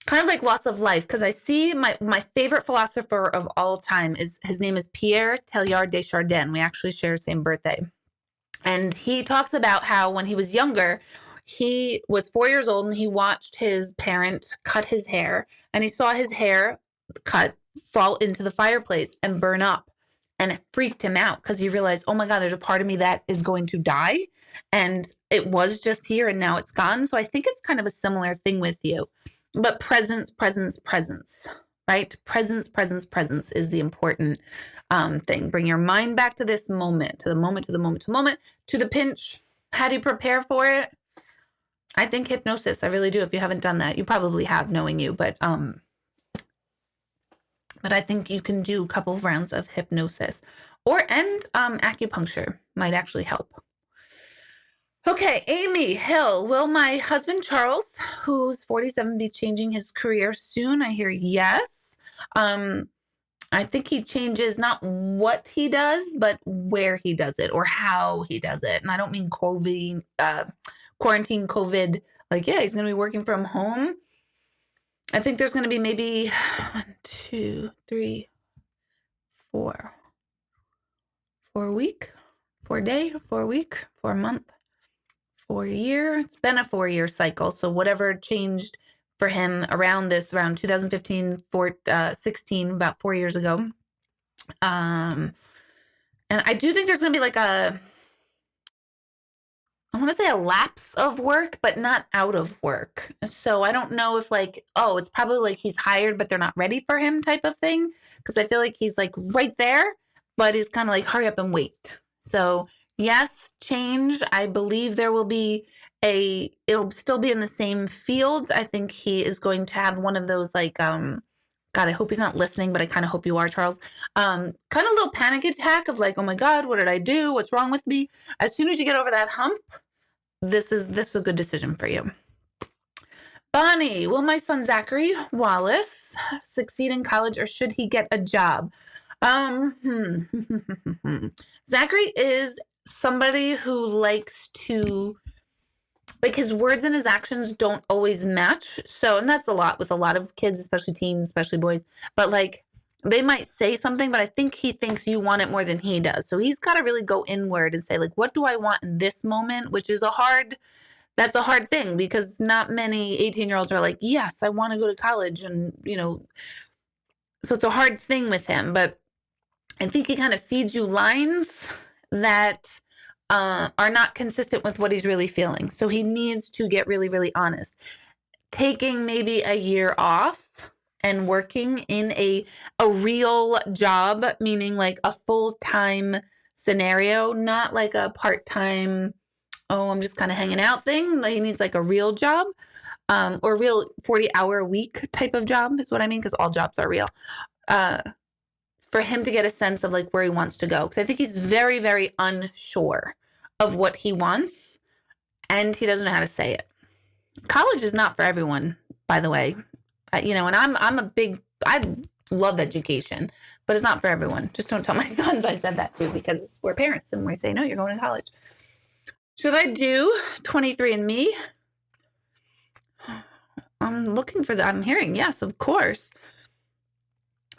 kind of like loss of life, because I see my favorite philosopher of all time his name is Pierre Teilhard de Chardin. We actually share the same birthday. And he talks about how when he was younger, he was 4 years old and he watched his parent cut his hair, and he saw his hair cut fall into the fireplace and burn up. And it freaked him out because he realized, oh my God, there's a part of me that is going to die. And it was just here and now it's gone. So I think it's kind of a similar thing with you. But presence, presence, presence, right? Presence, presence, presence is the important thing. Bring your mind back to this moment, to the moment, to the moment, to the moment, to the pinch. How do you prepare for it? I think hypnosis. I really do. If you haven't done that, you probably have, knowing you, but I think you can do a couple of rounds of hypnosis, and acupuncture might actually help. Okay, Amy Hill. Will my husband Charles, who's 47, be changing his career soon? I hear yes. I think he changes not what he does, but where he does it or how he does it. And I don't mean quarantine COVID. Like, yeah, he's going to be working from home. I think there's going to be maybe 1, 2, 3, 4 week, 4 day, 4 week, 4 month, 4 year. It's been a 4-year cycle. So whatever changed for him around 2015, 16, about 4 years ago. And I do think there's going to be like I want to say a lapse of work, but not out of work. So I don't know if it's probably like he's hired, but they're not ready for him type of thing. Because I feel like he's like right there, but he's kind of like, hurry up and wait. So yes, change. I believe there will be it'll still be in the same field. I think he is going to have one of those God, I hope he's not listening, but I kind of hope you are, Charles. Kind of a little panic attack of like, oh my God, what did I do? What's wrong with me? As soon as you get over that hump, this is a good decision for you. Bonnie, will my son Zachary Wallace succeed in college, or should he get a job? Zachary is somebody who likes to, like, his words and his actions don't always match. So, and that's a lot with a lot of kids, especially teens, especially boys. But like, they might say something, but I think he thinks you want it more than he does. So he's got to really go inward and say, like, what do I want in this moment? Which is that's a hard thing, because not many 18-year-olds are like, yes, I want to go to college. And, so it's a hard thing with him. But I think he kind of feeds you lines that are not consistent with what he's really feeling. So he needs to get really, really honest. Taking maybe a year off and working in a real job, meaning like a full-time scenario, not like a part-time, oh, I'm just kind of hanging out thing. Like, he needs like a real job, or a real 40-hour week type of job is what I mean, because all jobs are real. For him to get a sense of like where he wants to go. Because I think he's very, very unsure of what he wants, and he doesn't know how to say it. College is not for everyone, by the way. And I love education, but it's not for everyone. Just don't tell my sons I said that too, because we're parents and we say, no, you're going to college. Should I do 23andMe? I'm looking for that. I'm hearing yes, of course.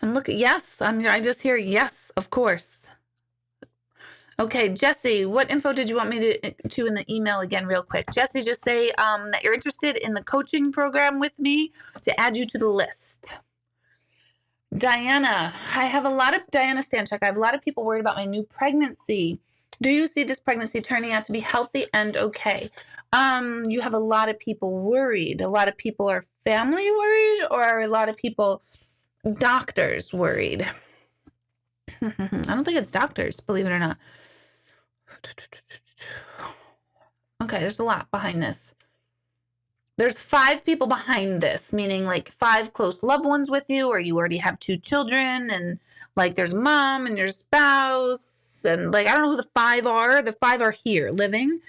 And look, yes, I just hear yes, of course. Okay, Jesse, what info did you want me to in the email again real quick? Jesse, just say that you're interested in the coaching program with me to add you to the list. Diana, Diana Stanchuk, I have a lot of people worried about my new pregnancy. Do you see this pregnancy turning out to be healthy and okay? You have a lot of people worried. A lot of people are family worried, or are a lot of people doctors worried? I don't think it's doctors, believe it or not. Okay, there's a lot behind this. There's 5 people behind this, meaning like 5 close loved ones with you, or you already have 2 children, and like there's mom and your spouse, and like I don't know who the 5 are. The 5 are here living.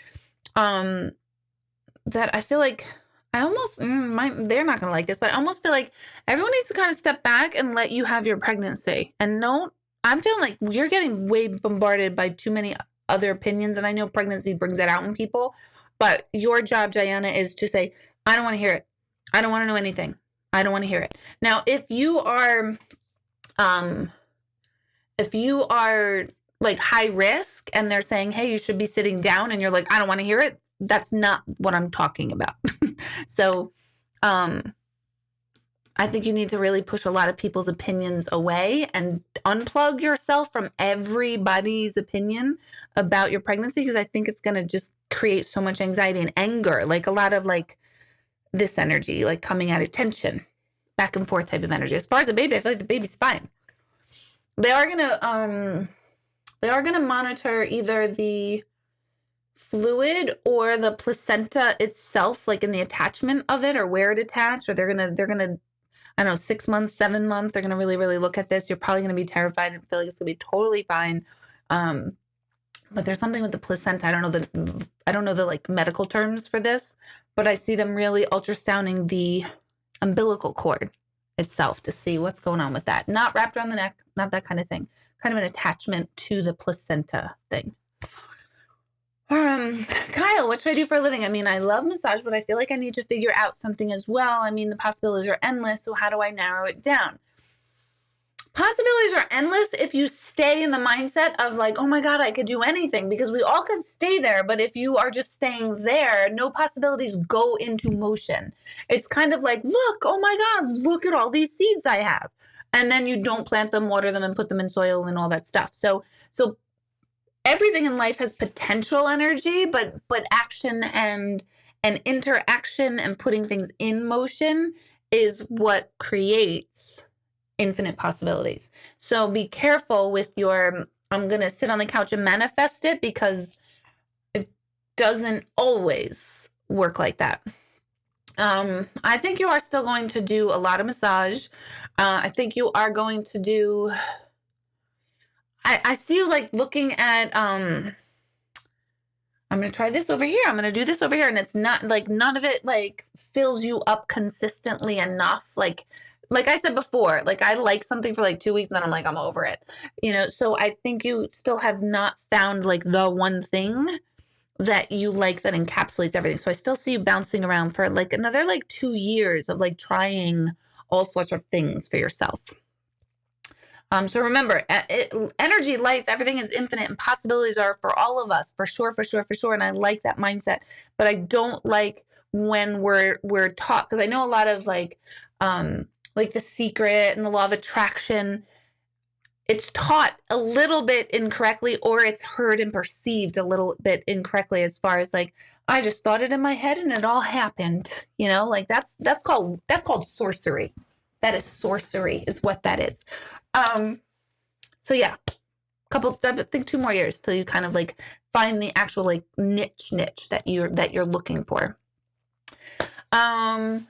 That I feel like I almost they're not gonna like this, but I almost feel like everyone needs to kind of step back and let you have your pregnancy. And no, I'm feeling like you're getting way bombarded by too many other opinions, and I know pregnancy brings that out in people, but your job, Diana, is to say, I don't want to hear it. I don't want to know anything. I don't want to hear it. Now, if you are like high risk and they're saying, hey, you should be sitting down, and you're like, I don't want to hear it, that's not what I'm talking about. So I think you need to really push a lot of people's opinions away and unplug yourself from everybody's opinion about your pregnancy, because I think it's going to just create so much anxiety and anger, like a lot of like this energy, like coming out of tension, back and forth type of energy. As far as the baby, I feel like the baby's fine. They are gonna monitor either the fluid or the placenta itself, like in the attachment of it or where it attached, or they're gonna I don't know, 6 months, 7 months, they're gonna really, really look at this. You're probably gonna be terrified and feel like it's gonna be totally fine. But there's something with the placenta. I don't know the like medical terms for this, but I see them really ultrasounding the umbilical cord itself to see what's going on with that. Not wrapped around the neck, not that kind of thing. Kind of an attachment to the placenta thing. Kyle, what should I do for a living? I mean, I love massage, but I feel like I need to figure out something as well. I mean, the possibilities are endless, so how do I narrow it down? Possibilities are endless if you stay in the mindset of like, oh my God, I could do anything, because we all could stay there. But if you are just staying there, no possibilities go into motion. It's kind of like, look, oh my God, look at all these seeds I have. And then you don't plant them, water them, and put them in soil and all that stuff. So everything in life has potential energy, but action and interaction and putting things in motion is what creates infinite possibilities. So be careful with your, I'm going to sit on the couch and manifest it, because it doesn't always work like that. I think you are still going to do a lot of massage. I think you are going to do, I see you like looking at, I'm going to try this over here. I'm going to do this over here. And it's not like, none of it like fills you up consistently enough. Like I said before, like I like something for like 2 weeks and then I'm like, I'm over it, So I think you still have not found like the one thing that you like that encapsulates everything. So I still see you bouncing around for like another like 2 years of like trying all sorts of things for yourself. So remember, energy, life, everything is infinite, and possibilities are for all of us, for sure. And I like that mindset, but I don't like when we're taught, because I know a lot of like The Secret and the law of attraction, it's taught a little bit incorrectly, or it's heard and perceived a little bit incorrectly, as far as like, I just thought it in my head and it all happened, like that's called sorcery. That is sorcery, is what that is. So yeah, I think 2 more years till you kind of like find the actual like niche that you're looking for. Oh,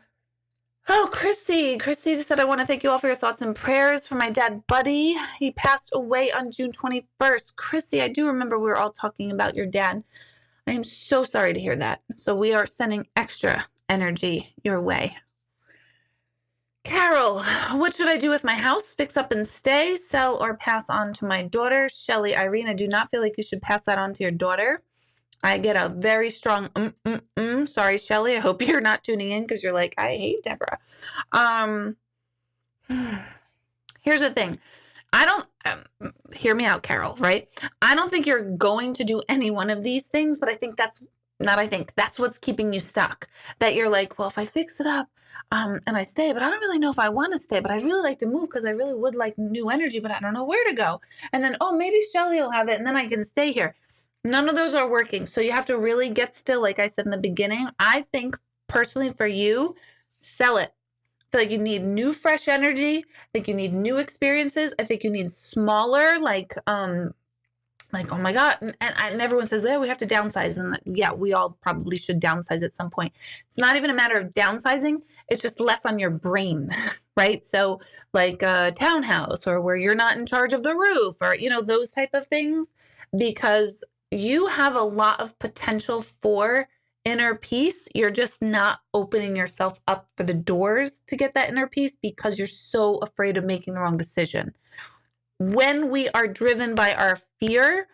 Chrissy just said, I want to thank you all for your thoughts and prayers for my dad, Buddy. He passed away on June 21st. Chrissy, I do remember we were all talking about your dad. I am so sorry to hear that. So we are sending extra energy your way. Carol, what should I do with my house? Fix up and stay, sell, or pass on to my daughter? Shelly, Irene, I do not feel like you should pass that on to your daughter. I get a very strong Sorry, Shelly. I hope you're not tuning in because you're like, I hate Deborah. Here's the thing. I don't, hear me out, Carol, right? I don't think you're going to do any one of these things, but I think that's what's keeping you stuck. That you're like, well, if I fix it up, and I stay, but I don't really know if I want to stay, but I'd really like to move because I really would like new energy, but I don't know where to go. And then, oh, maybe Shelly will have it and then I can stay here. None of those are working. So you have to really get still. Like I said in the beginning, I think personally for you, sell it. I feel like you need new, fresh energy. I think you need new experiences. I think you need smaller, like, oh my God. And everyone says, yeah, we have to downsize. And yeah, we all probably should downsize at some point. It's not even a matter of downsizing. It's just less on your brain, right? So like a townhouse or where you're not in charge of the roof or, those type of things, because you have a lot of potential for inner peace. You're just not opening yourself up for the doors to get that inner peace because you're so afraid of making the wrong decision. When we are driven by our fear,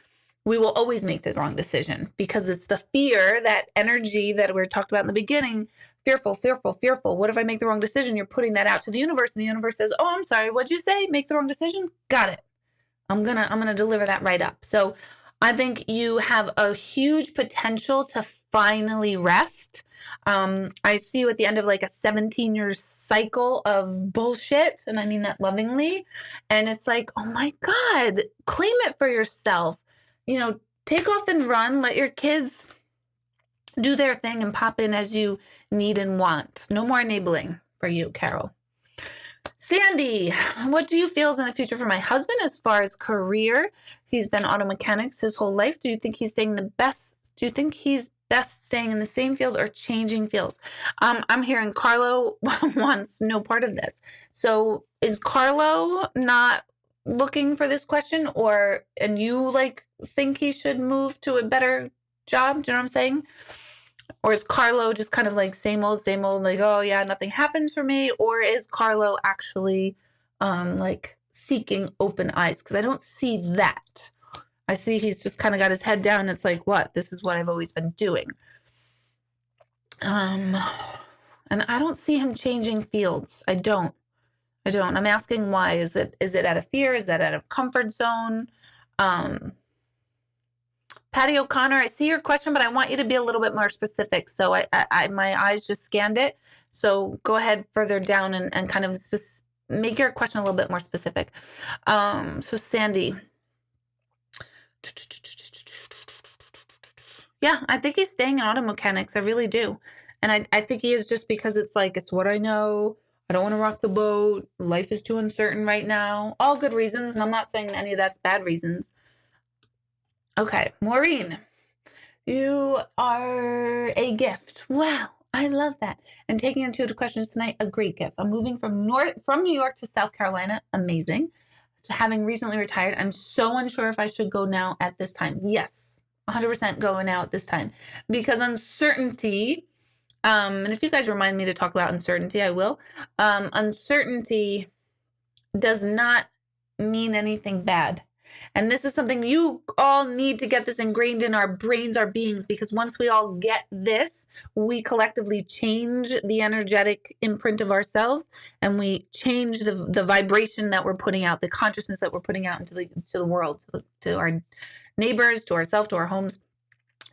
we will always make the wrong decision because it's the fear, that energy that we talked about in the beginning, fearful, fearful, fearful. What if I make the wrong decision? You're putting that out to the universe and the universe says, oh, I'm sorry. What'd you say? Make the wrong decision? Got it. I'm going to deliver that right up. So I think you have a huge potential to finally rest. I see you at the end of like a 17-year cycle of bullshit, and I mean that lovingly. And it's like, oh my God, claim it for yourself. Take off and run. Let your kids do their thing and pop in as you need and want. No more enabling for you, Carol. Sandy, what do you feel is in the future for my husband as far as career? He's been auto mechanics his whole life. Do you think he's best staying in the same field or changing fields? I'm hearing Carlo wants no part of this. So is Carlo not looking for this question, and you think he should move to a better job? Do you know what I'm saying? Or is Carlo just kind of like same old, like, oh yeah, nothing happens for me? Or is Carlo actually seeking open eyes? Because I don't see that. I see he's just kind of got his head down. It's like, what? This is what I've always been doing. And I don't see him changing fields. I don't. I'm asking why. Is it out of fear? Is that out of comfort zone? Patty O'Connor, I see your question, but I want you to be a little bit more specific. So I my eyes just scanned it. So go ahead further down and kind of make your question a little bit more specific. So Sandy. Yeah, I think he's staying in auto mechanics. I really do. And I think he is just because it's what I know. I don't want to rock the boat. Life is too uncertain right now. All good reasons. And I'm not saying any of that's bad reasons. Okay, Maureen, you are a gift. Wow, I love that. And taking intuitive questions tonight, a great gift. I'm moving from New York to South Carolina. Amazing. To having recently retired, I'm so unsure if I should go now at this time. Yes, 100% go now at this time because uncertainty. And if you guys remind me to talk about uncertainty, I will. Uncertainty does not mean anything bad. And this is something you all need to get this ingrained in our brains, our beings, because once we all get this, we collectively change the energetic imprint of ourselves and we change the vibration that we're putting out, the consciousness that we're putting out into the world, to our neighbors, to ourselves, to our homes.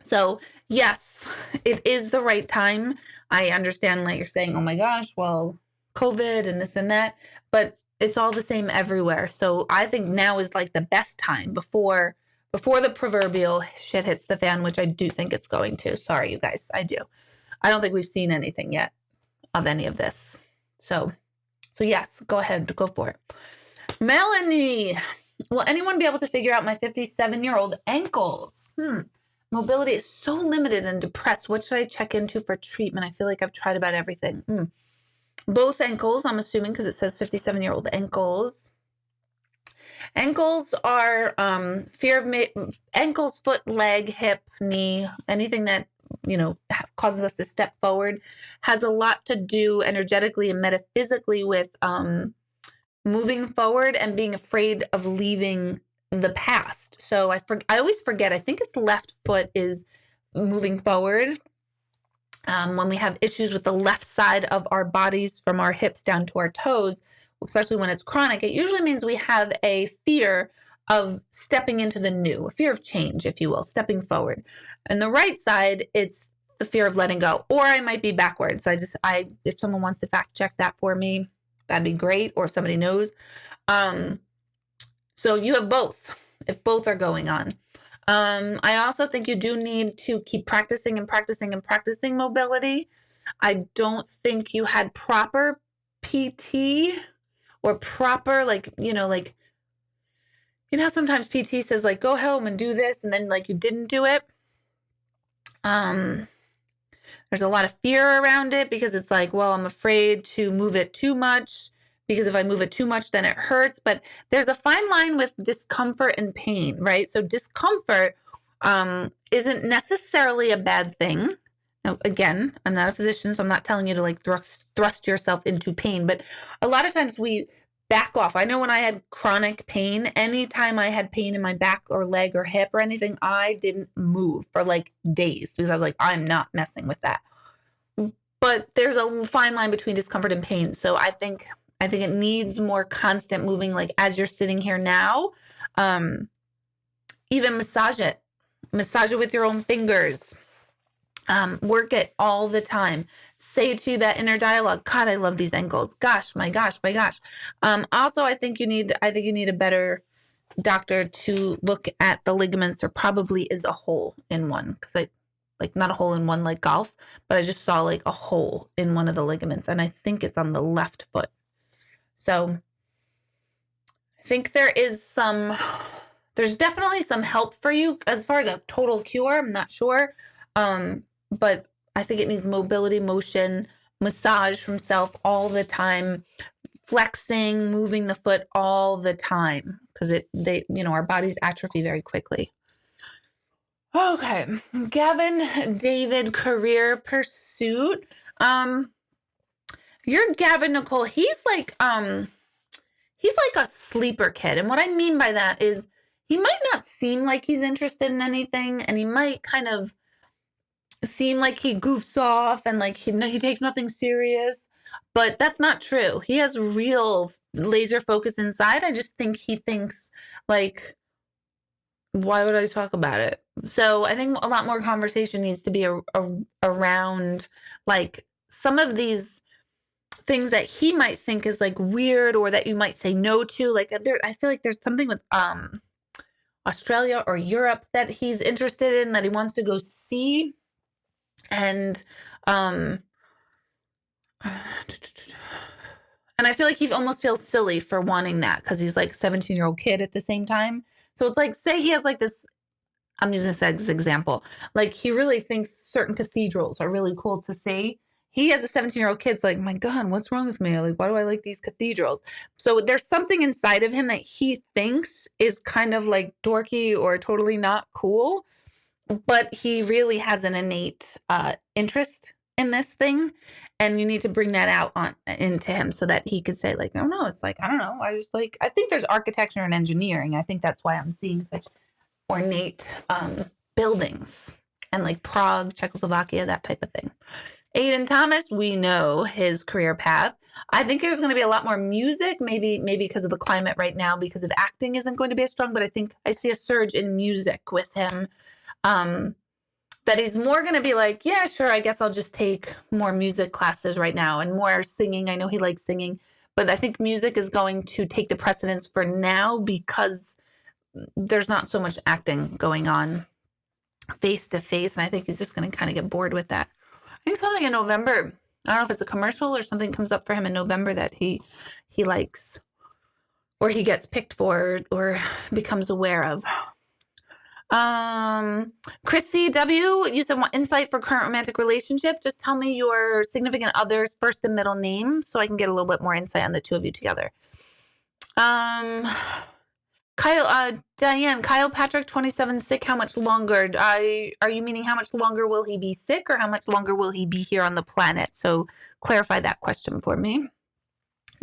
So yes, it is the right time. I understand that you're saying, oh my gosh, well, COVID and this and that, but it's all the same everywhere. So I think now is like the best time before the proverbial shit hits the fan, which I do think it's going to. Sorry, you guys. I do. I don't think we've seen anything yet of any of this. So yes, go ahead. Go for it. Melanie, will anyone be able to figure out my 57-year-old ankles? Mobility is so limited and depressed. What should I check into for treatment? I feel like I've tried about everything. Both ankles, I'm assuming, because it says 57-year-old ankles. Ankles are fear of ankles, foot, leg, hip, knee, anything that causes us to step forward has a lot to do energetically and metaphysically with moving forward and being afraid of leaving the past. So I always forget. I think it's left foot is moving forward. When we have issues with the left side of our bodies from our hips down to our toes, especially when it's chronic, it usually means we have a fear of stepping into the new, a fear of change, if you will, stepping forward. And the right side, it's the fear of letting go. Or I might be backwards. If someone wants to fact check that for me, that'd be great. Or if somebody knows. So you have both, if both are going on. I also think you do need to keep practicing and practicing and practicing mobility. I don't think you had proper PT or proper, sometimes PT says like, go home and do this. And then like you didn't do it. There's a lot of fear around it because it's like, well, I'm afraid to move it too much because if I move it too much, then it hurts. But there's a fine line with discomfort and pain, right? So discomfort isn't necessarily a bad thing. Now, again, I'm not a physician, so I'm not telling you to like thrust yourself into pain. But a lot of times we back off. I know when I had chronic pain, anytime I had pain in my back or leg or hip or anything, I didn't move for like days because I was like, I'm not messing with that. But there's a fine line between discomfort and pain. So I think it needs more constant moving, like as you're sitting here now. Even massage it with your own fingers. Work it all the time. Say to that inner dialogue, God, I love these ankles. Gosh, my gosh. Also, I think you need a better doctor to look at the ligaments. There probably is a hole in one because not a hole in one like golf, but I just saw like a hole in one of the ligaments, and I think it's on the left foot. So I think there's definitely some help for you as far as a total cure. I'm not sure. But I think it needs mobility, motion, massage from self all the time, flexing, moving the foot all the time because our bodies atrophy very quickly. Okay, Gavin, David, career pursuit. You're Gavin, Nicole. He's like a sleeper kid, and what I mean by that is he might not seem like he's interested in anything, and he might kind of seem like he goofs off and like he takes nothing serious, but that's not true. He has real laser focus inside. I just think he thinks like, why would I talk about it? So I think a lot more conversation needs to be around like some of these things that he might think is like weird or that you might say no to. Like I feel like there's something with Australia or Europe that he's interested in, that he wants to go see. And I feel like he almost feels silly for wanting that because he's like a 17-year-old kid at the same time. So it's like, say he has like this, I'm using this as an example, like he really thinks certain cathedrals are really cool to see. He as a 17-year-old kid's like, my God, what's wrong with me? Like, why do I like these cathedrals? So there's something inside of him that he thinks is kind of like dorky or totally not cool. But he really has an innate interest in this thing, and you need to bring that out into him so that he could say like, oh no, it's like, I don't know. I think there's architecture and engineering. I think that's why I'm seeing such ornate buildings and like Prague, Czechoslovakia, that type of thing. Aiden Thomas, we know his career path. I think there's going to be a lot more music, maybe because of the climate right now, because of acting isn't going to be as strong, but I think I see a surge in music with him. That he's more going to be like, yeah, sure, I guess I'll just take more music classes right now and more singing. I know he likes singing, but I think music is going to take the precedence for now because there's not so much acting going on face to face. And I think he's just going to kind of get bored with that. I think something in November, I don't know if it's a commercial or something comes up for him in November that he likes or he gets picked for or becomes aware of. Chris CW, you said, want insight for current romantic relationship. Just tell me your significant other's first and middle name so I can get a little bit more insight on the two of you together. Kyle Patrick, 27, sick. How much longer? Are you meaning how much longer will he be sick or how much longer will he be here on the planet? So clarify that question for me.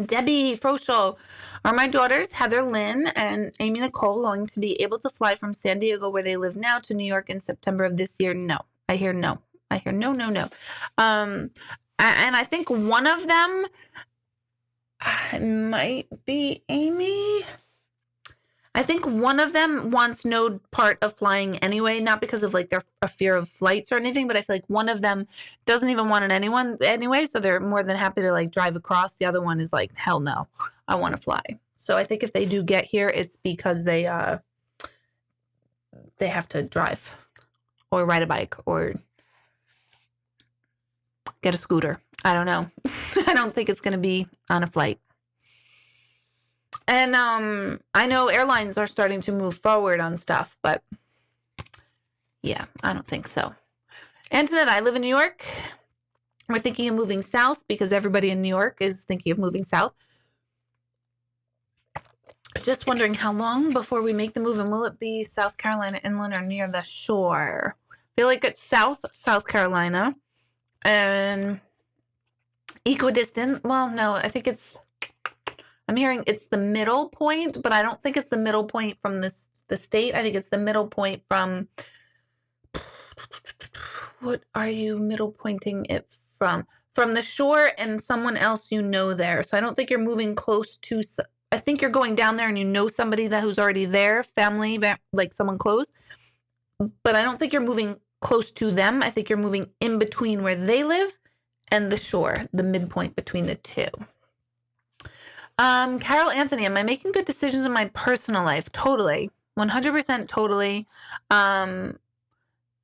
Debbie Froschel, are my daughters Heather Lynn and Amy Nicole going to be able to fly from San Diego, where they live now, to New York in September of this year? No. I hear no. And I think one of them, It might be Amy. I think one of them wants no part of flying anyway, not because of like a fear of flights or anything, but I feel like one of them doesn't even want it anyone anyway, so they're more than happy to like drive across. The other one is like, hell no, I want to fly. So I think if they do get here, it's because they have to drive or ride a bike or get a scooter. I don't know. I don't think it's going to be on a flight. And I know airlines are starting to move forward on stuff, but yeah, I don't think so. Antoinette, I live in New York. We're thinking of moving south because everybody in New York is thinking of moving south. Just wondering how long before we make the move, and will it be South Carolina inland or near the shore? I feel like it's South Carolina and equidistant. Well, no, I think I'm hearing it's the middle point, but I don't think it's the middle point from the state. I think it's the middle point from, what are you middle pointing it from? From the shore and someone else there. So I don't think you're moving close to, I think you're going down there and you know somebody who's already there, family, like someone close. But I don't think you're moving close to them. I think you're moving in between where they live and the shore, the midpoint between the two. Carol Anthony, am I making good decisions in my personal life? Totally. 100% totally. And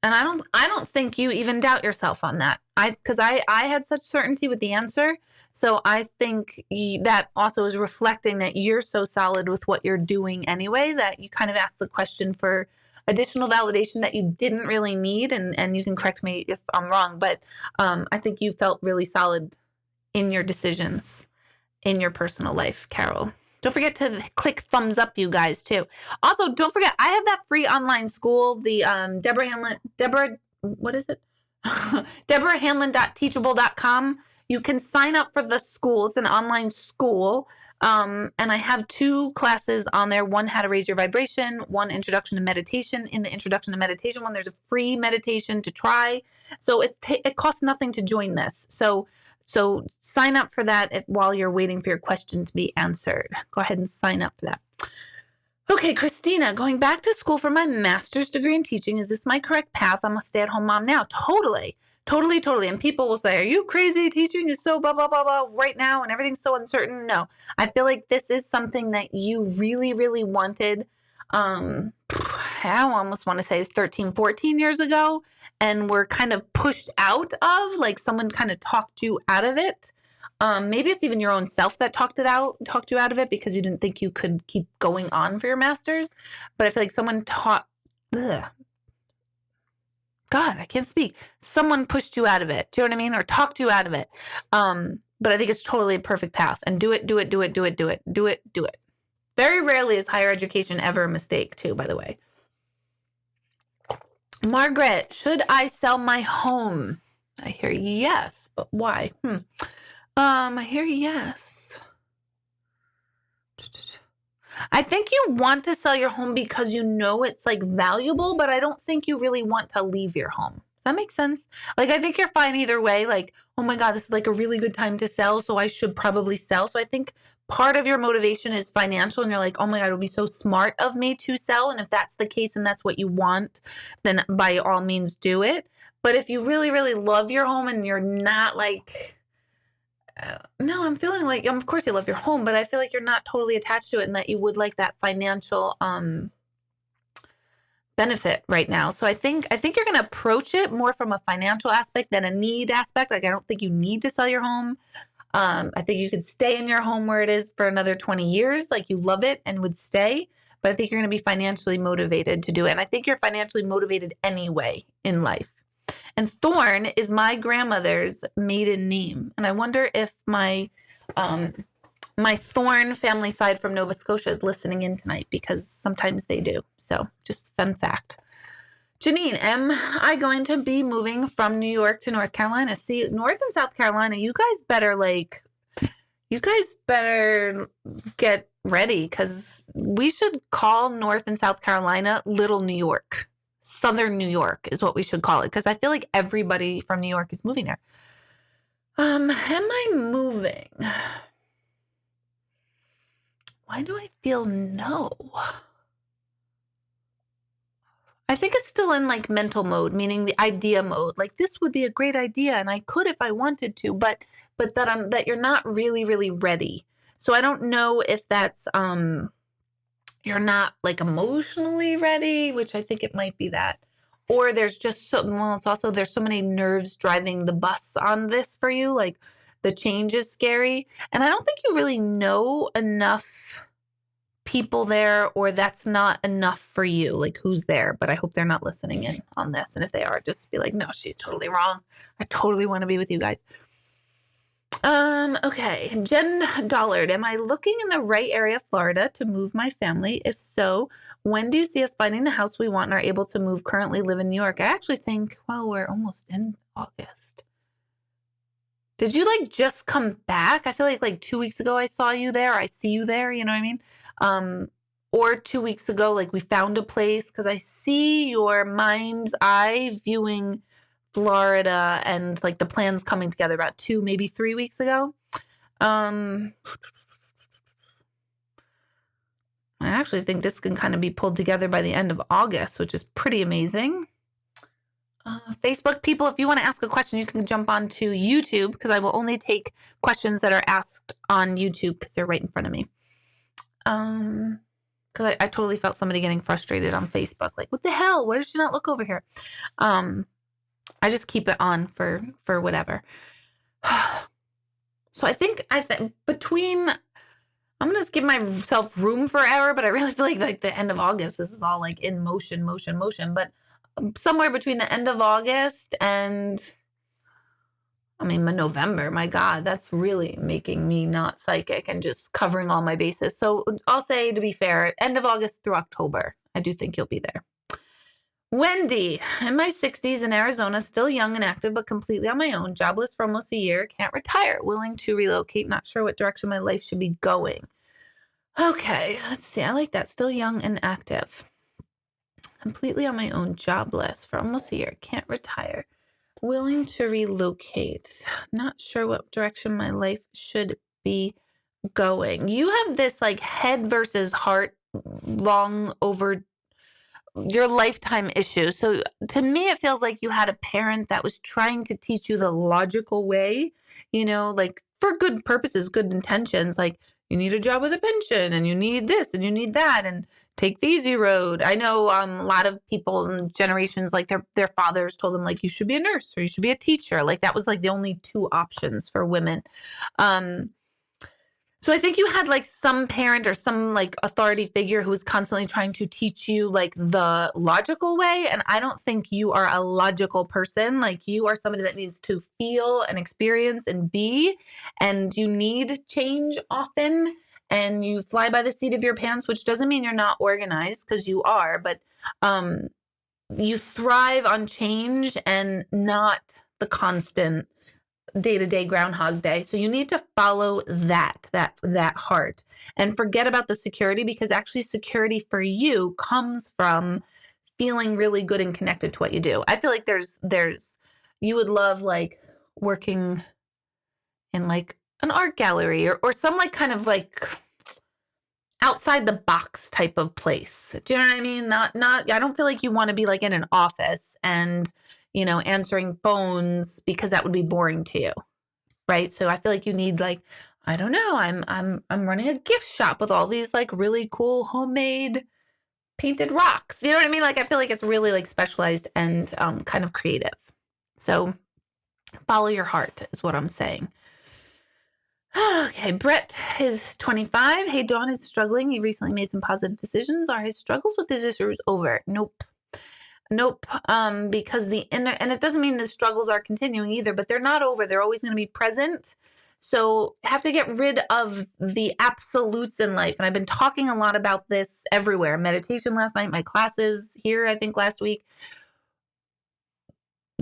I don't think you even doubt yourself on that. Because I had such certainty with the answer. So I think that also is reflecting that you're so solid with what you're doing anyway, that you kind of asked the question for additional validation that you didn't really need. And you can correct me if I'm wrong, but I think you felt really solid in your decisions in your personal life, Carol. Don't forget to click thumbs up, you guys, too. Also, don't forget, I have that free online school, the what is it? DeborahHanlon.teachable.com. You can sign up for the school. It's an online school. And I have 2 classes on there. One, how to raise your vibration. One, introduction to meditation. In the introduction to meditation one, there's a free meditation to try. So it costs nothing to join this. So sign up for that while you're waiting for your question to be answered. Go ahead and sign up for that. Okay, Christina, going back to school for my master's degree in teaching, is this my correct path? I'm a stay-at-home mom now. Totally. And people will say, are you crazy? Teaching is so blah, blah, blah, blah right now and everything's so uncertain. No, I feel like this is something that you really, really wanted. I almost want to say 13, 14 years ago, and were kind of pushed out of, like someone kind of talked you out of it. Maybe it's even your own self that talked you out of it because you didn't think you could keep going on for your master's. But I feel like someone God, I can't speak. Someone pushed you out of it. Do you know what I mean? Or talked you out of it. But I think it's totally a perfect path. And do it. Very rarely is higher education ever a mistake, too, by the way. Margaret, should I sell my home? I hear yes, but why? I hear yes. I think you want to sell your home because you know it's like valuable, but I don't think you really want to leave your home. Does that make sense? Like, I think you're fine either way. Like, oh my God, this is like a really good time to sell, so I should probably sell. So I think part of your motivation is financial, and you're like, oh my God, it would be so smart of me to sell. And if that's the case and that's what you want, then by all means do it. But if you really, really love your home and you're not like, no, I'm feeling like, of course you love your home, but I feel like you're not totally attached to it and that you would like that financial benefit right now. So I think you're going to approach it more from a financial aspect than a need aspect. Like, I don't think you need to sell your home. I think you could stay in your home where it is for another 20 years. Like, you love it and would stay, but I think you're going to be financially motivated to do it. And I think you're financially motivated anyway in life. And Thorne is my grandmother's maiden name. And I wonder if my Thorne family side from Nova Scotia is listening in tonight, because sometimes they do. So just fun fact. Janine, am I going to be moving from New York to North Carolina? See, North and South Carolina, you guys better get ready, because we should call North and South Carolina Little New York. Southern New York is what we should call it, because I feel like everybody from New York is moving there. Am I moving? Why do I feel no? I think it's still in like mental mode, meaning the idea mode. Like this would be a great idea and I could if I wanted to, but that you're not really ready. So I don't know if that's you're not like emotionally ready, which I think it might be that. Or there's just it's also there's so many nerves driving the bus on this for you, like the change is scary. And I don't think you really know enough people there, or that's not enough for you, like who's there. But I hope they're not listening in on this, and if they are, just be like, no, she's totally wrong. I totally want to be with you guys. Okay, Jen Dollard, am I looking in the right area of Florida to move my family? If so, when do you see us finding the house we want and are able to move? Currently live in New York. I actually think, well, we're almost in August. Did you like just come back? I feel like 2 weeks ago I saw you there. I see you there, you know what I mean? Or 2 weeks ago, like we found a place, because I see your mind's eye viewing Florida and like the plans coming together about 2, maybe 3 weeks ago. I actually think this can kind of be pulled together by the end of August, which is pretty amazing. Facebook people, if you want to ask a question, you can jump onto YouTube, because I will only take questions that are asked on YouTube because they're right in front of me. Because I totally felt somebody getting frustrated on Facebook, like, what the hell? Why does she not look over here? I just keep it on for whatever. So I think between, I'm gonna just give myself room for error, but I really feel like the end of August, this is all like in motion. But somewhere between the end of August and, I mean, November, my God, that's really making me not psychic and just covering all my bases. So I'll say, to be fair, end of August through October, I do think you'll be there. Wendy, in my 60s in Arizona, still young and active, but completely on my own, jobless for almost a year, can't retire, willing to relocate, not sure what direction my life should be going. Okay, let's see. I like that. Still young and active. Completely on my own, jobless for almost a year, can't retire, willing to relocate, not sure what direction my life should be going. You have this like head versus heart long over your lifetime issue. So to me, it feels like you had a parent that was trying to teach you the logical way, like for good purposes, good intentions, like you need a job with a pension and you need this and you need that and take the easy road. I know a lot of people in generations, like their fathers told them like you should be a nurse or you should be a teacher. Like that was like the only 2 options for women. So I think you had like some parent or some like authority figure who was constantly trying to teach you like the logical way. And I don't think you are a logical person. Like you are somebody that needs to feel and experience and be, and you need change often, and you fly by the seat of your pants, which doesn't mean you're not organized, because you are, but you thrive on change and not the constant day-to-day Groundhog Day. So you need to follow that heart and forget about the security, because actually security for you comes from feeling really good and connected to what you do. I feel like there's you would love like working in like an art gallery or some like kind of like outside the box type of place. Do you know what I mean? Not I don't feel like you want to be like in an office and, answering phones, because that would be boring to you. Right? So I feel like you need like, I don't know, I'm running a gift shop with all these like really cool homemade painted rocks. You know what I mean? Like I feel like it's really like specialized and kind of creative. So follow your heart is what I'm saying. Okay, Brett is 25. Hey, Dawn is struggling. He recently made some positive decisions. Are his struggles with his issues over? Nope. Because the inner, and it doesn't mean the struggles are continuing either, but they're not over. They're always going to be present. So have to get rid of the absolutes in life. And I've been talking a lot about this everywhere. Meditation last night, my classes here, I think last week.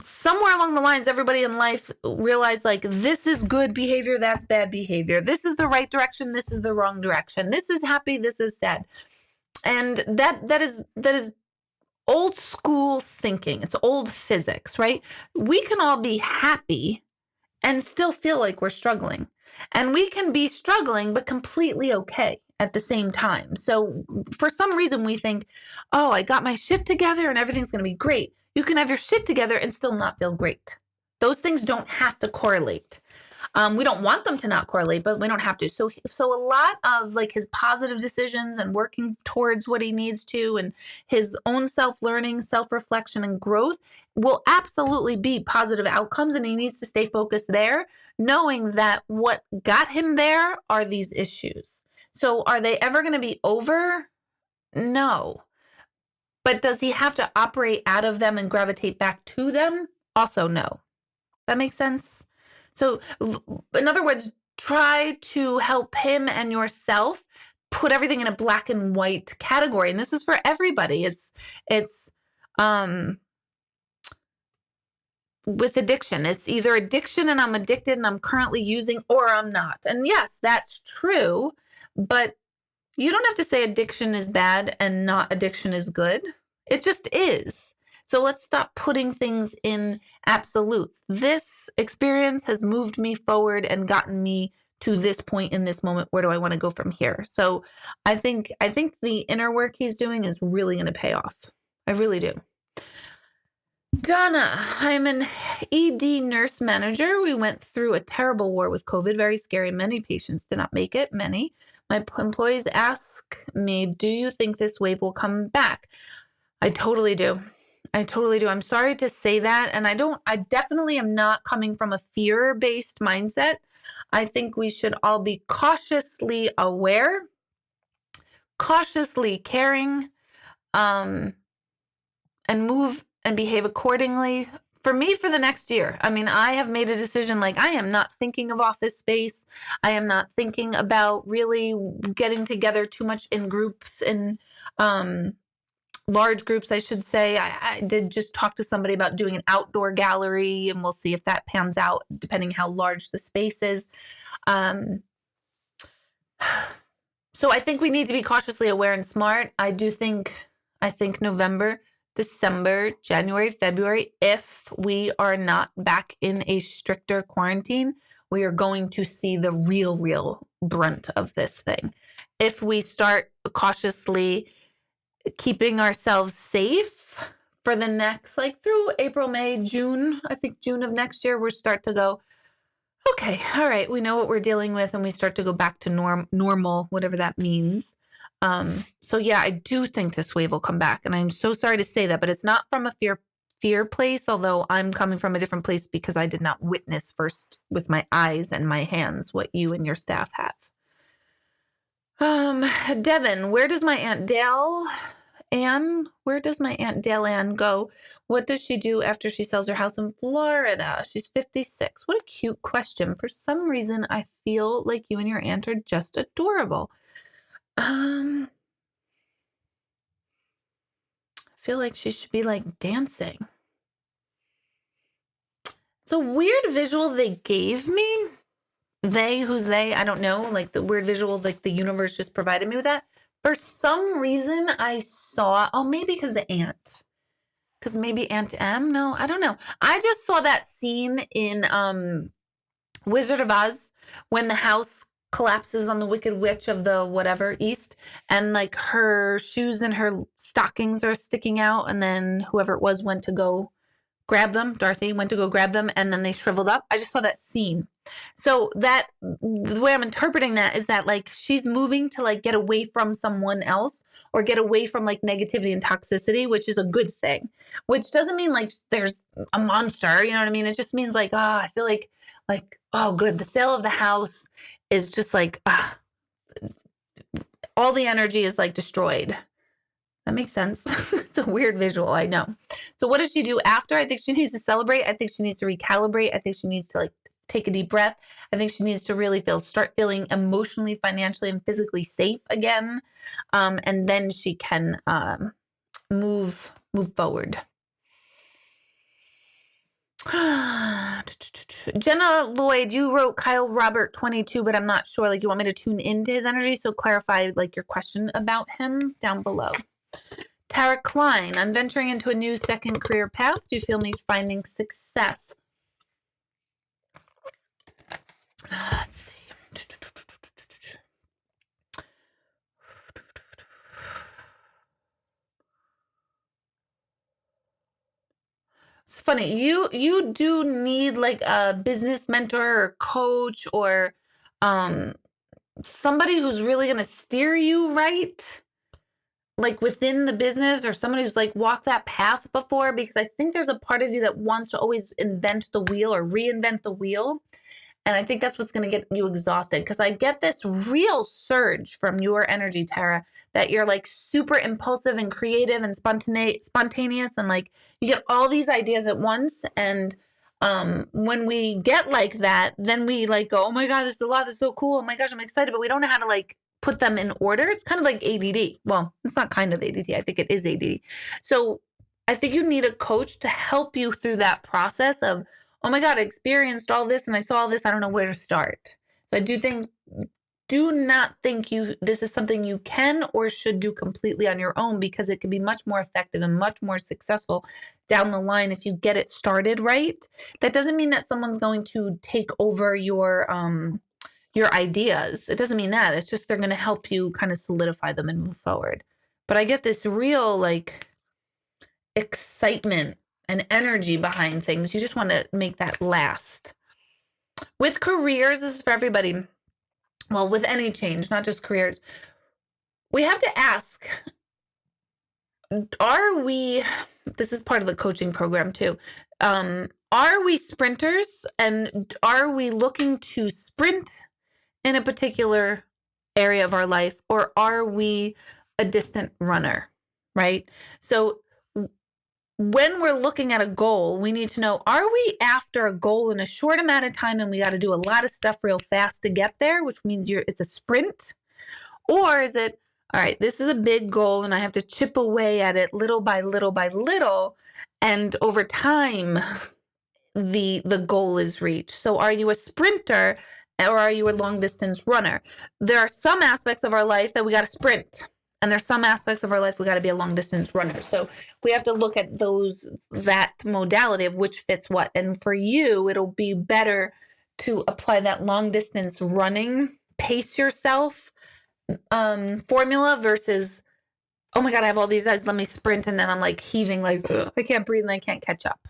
Somewhere along the lines, everybody in life realized like, this is good behavior, that's bad behavior. This is the right direction, this is the wrong direction. This is happy, this is sad. And that is old school thinking. It's old physics, right? We can all be happy and still feel like we're struggling. And we can be struggling, but completely okay. at the same time. So for some reason we think, oh, I got my shit together and everything's going to be great. You can have your shit together and still not feel great. Those things don't have to correlate. We don't want them to not correlate, but we don't have to. So a lot of like his positive decisions and working towards what he needs to, and his own self-learning, self-reflection, and growth will absolutely be positive outcomes. And he needs to stay focused there, knowing that what got him there are these issues. So are they ever going to be over? No. But does he have to operate out of them and gravitate back to them? Also, no. That makes sense? So, in other words, try to help him and yourself put everything in a black and white category. And this is for everybody. It's with addiction. It's either addiction and I'm addicted and I'm currently using, or I'm not. And yes, that's true. But you don't have to say addiction is bad and not addiction is good. It just is. So let's stop putting things in absolutes. This experience has moved me forward and gotten me to this point in this moment. Where do I want to go from here? So I think the inner work he's doing is really going to pay off. I really do. Donna, I'm an ED nurse manager. We went through a terrible war with COVID, very scary. Many patients did not make it, many. My employees ask me, do you think this wave will come back? I totally do. I totally do. I'm sorry to say that. And I definitely am not coming from a fear-based mindset. I think we should all be cautiously aware, cautiously caring, and move and behave accordingly. For me, for the next year, I mean, I have made a decision, like I am not thinking of office space. I am not thinking about really getting together too much in groups and large groups, I should say. I did just talk to somebody about doing an outdoor gallery, and we'll see if that pans out, depending how large the space is. So I think we need to be cautiously aware and smart. I think November, December, January, February, if we are not back in a stricter quarantine, we are going to see the real brunt of this thing. If we start cautiously keeping ourselves safe for the next, like through April, May, June, I think June of next year, we'll start to go, okay, all right, we know what we're dealing with, and we start to go back to normal, whatever that means. So yeah, I do think this wave will come back, and I'm so sorry to say that, but it's not from a fear place, although I'm coming from a different place because I did not witness first with my eyes and my hands what you and your staff have. Devin, where does my Aunt Dale Ann go? What does she do after she sells her house in Florida? She's 56. What a cute question. For some reason, I feel like you and your aunt are just adorable. I feel like she should be like dancing. It's a weird visual they gave me. Who's they? I don't know. Like the weird visual, like the universe just provided me with that. For some reason, I saw, maybe because the aunt. Because maybe Aunt M? No, I don't know. I just saw that scene in Wizard of Oz when the house collapses on the Wicked Witch of the whatever East, and like her shoes and her stockings are sticking out, and then whoever it was went to go grab them. Dorothy went to go grab them, and then they shriveled up. I just saw that scene. So that the way I'm interpreting that is that like she's moving to like get away from someone else or get away from like negativity and toxicity, which is a good thing, which doesn't mean like there's a monster, you know what I mean? It just means like, I feel like, oh, good. The sale of the house is just like, all the energy is like destroyed. That makes sense. It's a weird visual, I know. So what does she do after? I think she needs to celebrate. I think she needs to recalibrate. I think she needs to like take a deep breath. I think she needs to really start feeling emotionally, financially, and physically safe again. And then she can move forward. Jenna Lloyd, you wrote Kyle Robert 22, but I'm not sure. Like, you want me to tune into his energy? So clarify like your question about him down below. Tara Klein, I'm venturing into a new second career path. Do you feel me finding success? Let's see. funny. You do need like a business mentor or coach or um somebody who's really going to steer you right, like within the business, or somebody who's like walked that path before, because I think there's a part of you that wants to always invent the wheel or reinvent the wheel. And I think that's what's going to get you exhausted, because I get this real surge from your energy, Tara, that you're like super impulsive and creative and spontaneous, and like you get all these ideas at once. And when we get like that, then we like go, oh my God, this is a lot. This is so cool. Oh my gosh, I'm excited. But we don't know how to like put them in order. It's kind of like ADD. Well, it's not kind of ADD. I think it is ADD. So I think you need a coach to help you through that process of, oh my God, I experienced all this and I saw all this. I don't know where to start. So I do not think this is something you can or should do completely on your own, because it can be much more effective and much more successful down the line if you get it started right. That doesn't mean that someone's going to take over your ideas. It doesn't mean that. It's just they're going to help you kind of solidify them and move forward. But I get this real like excitement and energy behind things. You just want to make that last. With careers, this is for everybody. Well, with any change, not just careers, we have to ask, this is part of the coaching program too, are we sprinters, and are we looking to sprint in a particular area of our life, or are we a distant runner, right? So when we're looking at a goal, we need to know, are we after a goal in a short amount of time and we got to do a lot of stuff real fast to get there, which means it's a sprint? Or is it, all right, this is a big goal and I have to chip away at it little by little by little, and over time the goal is reached? So are you a sprinter or are you a long distance runner? There are some aspects of our life that we got to sprint, and there's some aspects of our life we got to be a long distance runner. So we have to look at that modality of which fits what. And for you, it'll be better to apply that long distance running, pace yourself formula versus, oh my God, I have all these eyes, let me sprint. And then I'm like heaving, like, I can't breathe and I can't catch up.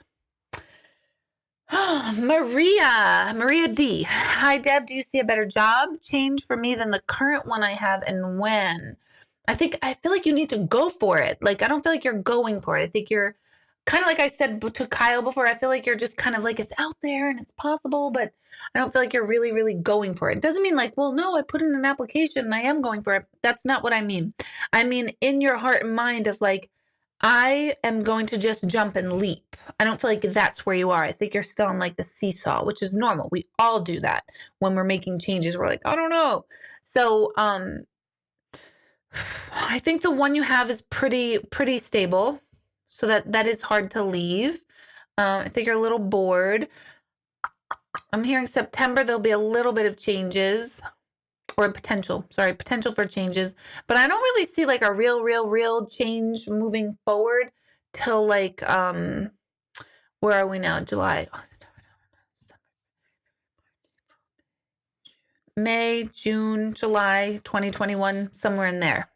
Maria D. Hi, Deb. Do you see a better job change for me than the current one I have, and when? I feel like you need to go for it. Like, I don't feel like you're going for it. I think you're kind of like I said to Kyle before. I feel like you're just kind of like, it's out there and it's possible, but I don't feel like you're really, really going for it. It doesn't mean like, well, no, I put in an application and I am going for it. That's not what I mean. I mean, in your heart and mind of like, I am going to just jump and leap. I don't feel like that's where you are. I think you're still on like the seesaw, which is normal. We all do that when we're making changes. We're like, I don't know. So, I think the one you have is pretty stable. So that is hard to leave. I think you're a little bored. I'm hearing September, there'll be a little bit of changes. Or potential for changes, but I don't really see like a real change moving forward till like, where are we now? July, May, June, July, 2021, somewhere in there.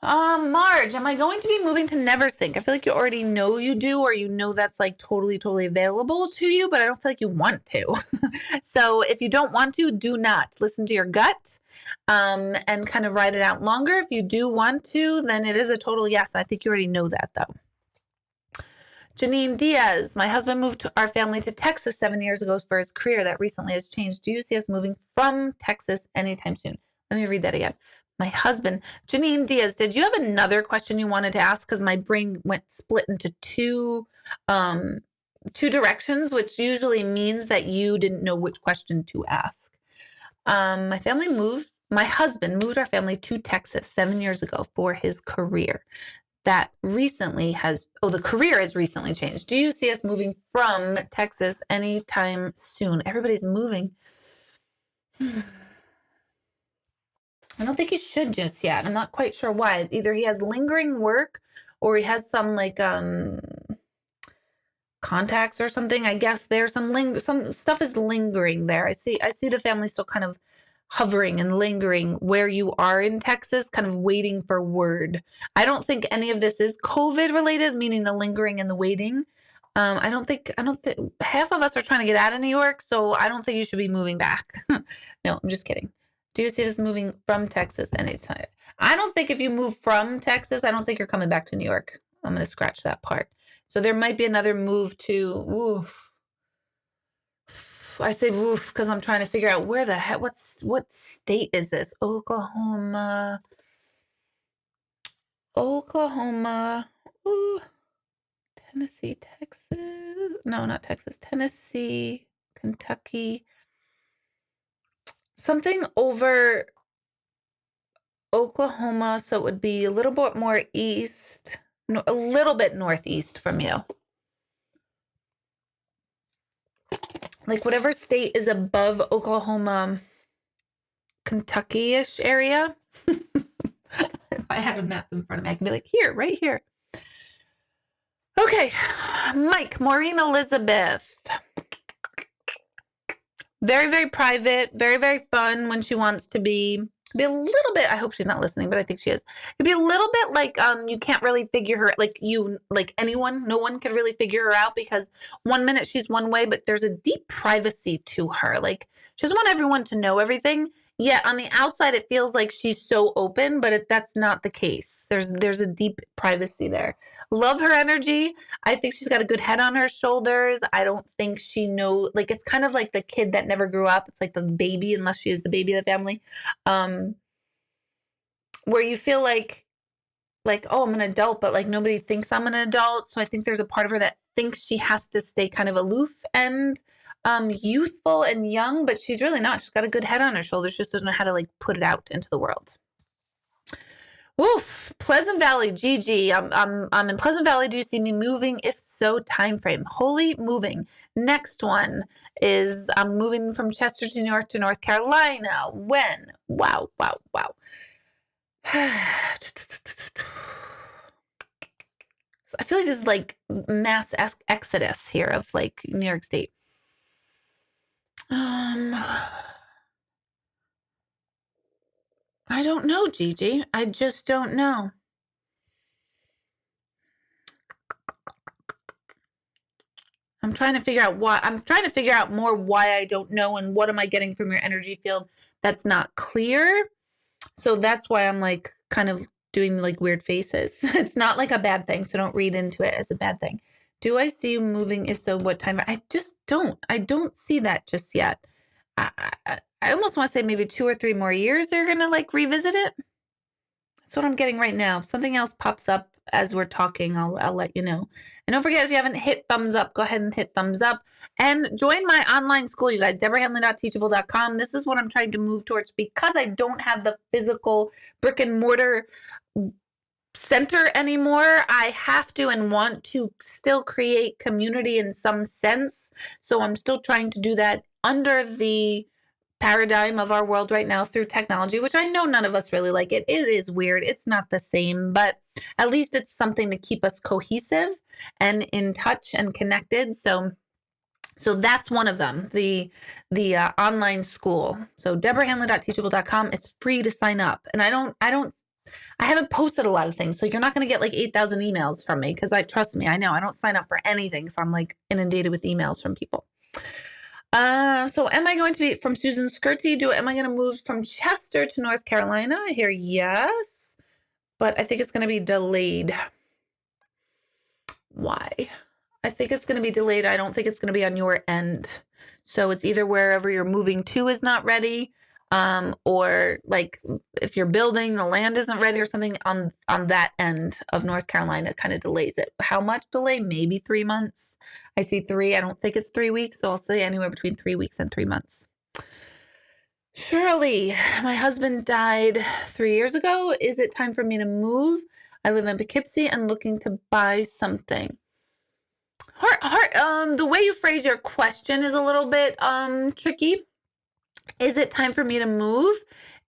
Marge, am I going to be moving to Neversink? I feel like you already know you do, or you know that's like totally available to you, but I don't feel like you want to. So if you don't want to, do not. Listen to your gut, and kind of ride it out longer. If you do want to, then it is a total yes. I think you already know that though. Janine Diaz, my husband moved our family to Texas 7 years ago for his career. That recently has changed. Do you see us moving from Texas anytime soon? Let me read that again. My husband, Janine Diaz, did you have another question you wanted to ask? Because my brain went split into two directions, which usually means that you didn't know which question to ask. My husband moved our family to Texas 7 years ago for his career. The career has recently changed. Do you see us moving from Texas anytime soon? Everybody's moving. I don't think you should just yet. I'm not quite sure why. Either he has lingering work, or he has some like contacts or something. I guess there's some stuff is lingering there. I see the family still kind of hovering and lingering where you are in Texas, kind of waiting for word. I don't think any of this is COVID related, meaning the lingering and the waiting. I don't think half of us are trying to get out of New York, so I don't think you should be moving back. No, I'm just kidding. Do you see this moving from Texas anytime? I don't think if you move from Texas, I don't think you're coming back to New York. I'm going to scratch that part. So there might be another move to, oof. I say oof because I'm trying to figure out where the heck, what state is this? Oklahoma. Ooh, Tennessee, Texas. No, not Texas. Tennessee, Kentucky. Something over Oklahoma, so it would be a little bit more east, no, a little bit northeast from you. Like whatever state is above Oklahoma, Kentucky-ish area. If I had a map in front of me, I could be like, here, right here. Okay, Mike, Maureen Elizabeth. Very, very private, very, very fun when she wants to be a little bit, I hope she's not listening, but I think she is. It'd be a little bit like you can't really figure her, like anyone, no one can really figure her out because 1 minute she's one way, but there's a deep privacy to her. Like she doesn't want everyone to know everything. Yet on the outside, it feels like she's so open, but that's not the case. There's a deep privacy there. Love her energy. I think she's got a good head on her shoulders. I don't think she knows, like, it's kind of like the kid that never grew up. It's like the baby, unless she is the baby of the family, where you feel like, oh, I'm an adult, but like nobody thinks I'm an adult. So I think there's a part of her that thinks she has to stay kind of aloof and youthful and young, but she's really not. She's got a good head on her shoulders. She just doesn't know how to like put it out into the world. Woof, Pleasant Valley, Gigi. I'm in Pleasant Valley. Do you see me moving? If so, time frame. Holy moving. Next one is I'm moving from Chester to New York to North Carolina. When? Wow. I feel like this is like mass exodus here of like New York State. I don't know, Gigi. I just don't know. I'm trying to figure out more why I don't know and what am I getting from your energy field that's not clear. So that's why I'm like kind of doing like weird faces. It's not like a bad thing, so don't read into it as a bad thing. Do I see you moving? If so, what time? I just don't. I don't see that just yet. I almost want to say maybe 2 or 3 more years they're going to like revisit it. That's what I'm getting right now. If something else pops up as we're talking, I'll let you know. And don't forget, if you haven't hit thumbs up, go ahead and hit thumbs up. And join my online school, you guys, deborahhanlon.teachable.com. This is what I'm trying to move towards because I don't have the physical brick and mortar center anymore. I have to and want to still create community in some sense. So I'm still trying to do that under the paradigm of our world right now through technology, which I know none of us really like it. It is weird. It's not the same, but at least it's something to keep us cohesive and in touch and connected. So that's one of them, the online school. So deborahhanlon.teachable.com. It's free to sign up. And I haven't posted a lot of things, so you're not going to get like 8,000 emails from me because trust me, I know I don't sign up for anything. So I'm like inundated with emails from people. So am I going to be from Susan Skirty? Am I going to move from Chester to North Carolina? I hear yes, but I think it's going to be delayed. Why? I think it's going to be delayed. I don't think it's going to be on your end. So it's either wherever you're moving to is not ready, or like if you're building, the land isn't ready or something on that end of North Carolina kind of delays it. How much delay? Maybe 3 months. I see 3. I don't think it's 3 weeks. So I'll say anywhere between 3 weeks and 3 months. Shirley, my husband died 3 years ago. Is it time for me to move? I live in Poughkeepsie and looking to buy something. The way you phrase your question is a little bit tricky. Is it time for me to move?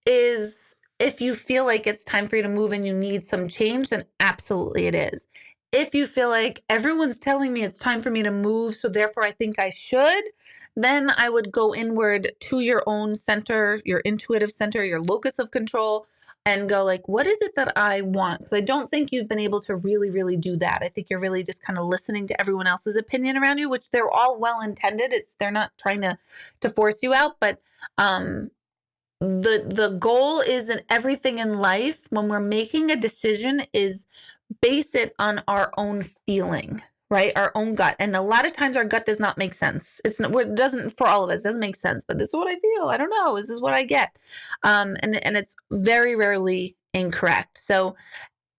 Is if you feel like it's time for you to move and you need some change, then absolutely it is. If you feel like everyone's telling me it's time for me to move, so therefore I think I should, Then I would go inward to your own center, your intuitive center, your locus of control, and go like, what is it that I want? Because I don't think you've been able to really, really do that. I think you're really just kind of listening to everyone else's opinion around you, which they're all well intended. They're not trying to force you out, but the goal is in everything in life when we're making a decision is base it on our own feeling, right? Our own gut. And a lot of times our gut does not make sense. It doesn't, for all of us, doesn't make sense, but this is what I feel. I don't know. This is what I get. And it's very rarely incorrect. So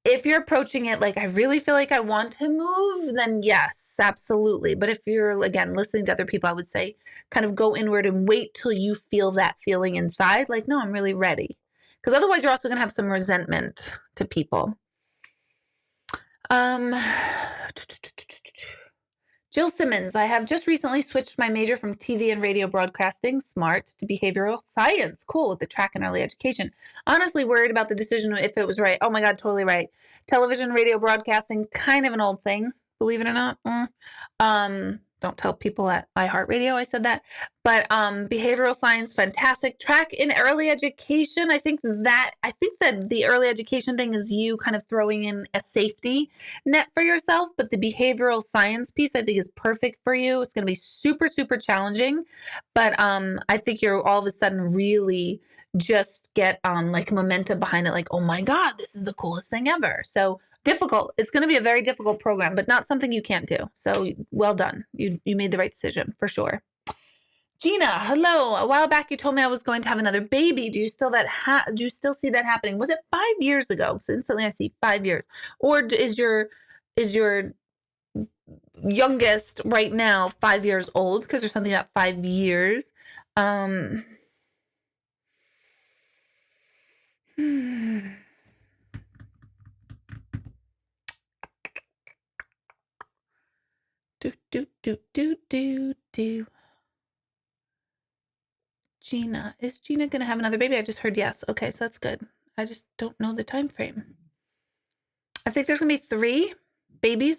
if you're approaching it like, I really feel like I want to move, then yes, absolutely. But if you're, again, listening to other people, I would say kind of go inward and wait till you feel that feeling inside. Like, no, I'm really ready. Because otherwise you're also going to have some resentment to people. Jill Simmons, I have just recently switched my major from TV and radio broadcasting, smart, to behavioral science. Cool, with the track in early education. Honestly worried about the decision if it was right. Oh my God, totally right. Television, radio broadcasting, kind of an old thing, believe it or not. Don't tell people at iHeartRadio I said that. But behavioral science, fantastic. Track in early education. I think that the early education thing is you kind of throwing in a safety net for yourself, but the behavioral science piece I think is perfect for you. It's going to be super, super challenging, but I think you're all of a sudden really just get like momentum behind it, like, oh my God, this is the coolest thing ever. So difficult. It's going to be a very difficult program, but not something you can't do. So well done. You made the right decision for sure. Gina, hello. A while back, you told me I was going to have another baby. Do you still see that happening? Was it 5 years ago? So instantly I see 5 years. Or is your youngest right now 5 years old? Because there's something about 5 years. Do. Gina, is Gina going to have another baby? I just heard yes. Okay, so that's good. I just don't know the time frame. I think there's going to be 3 babies.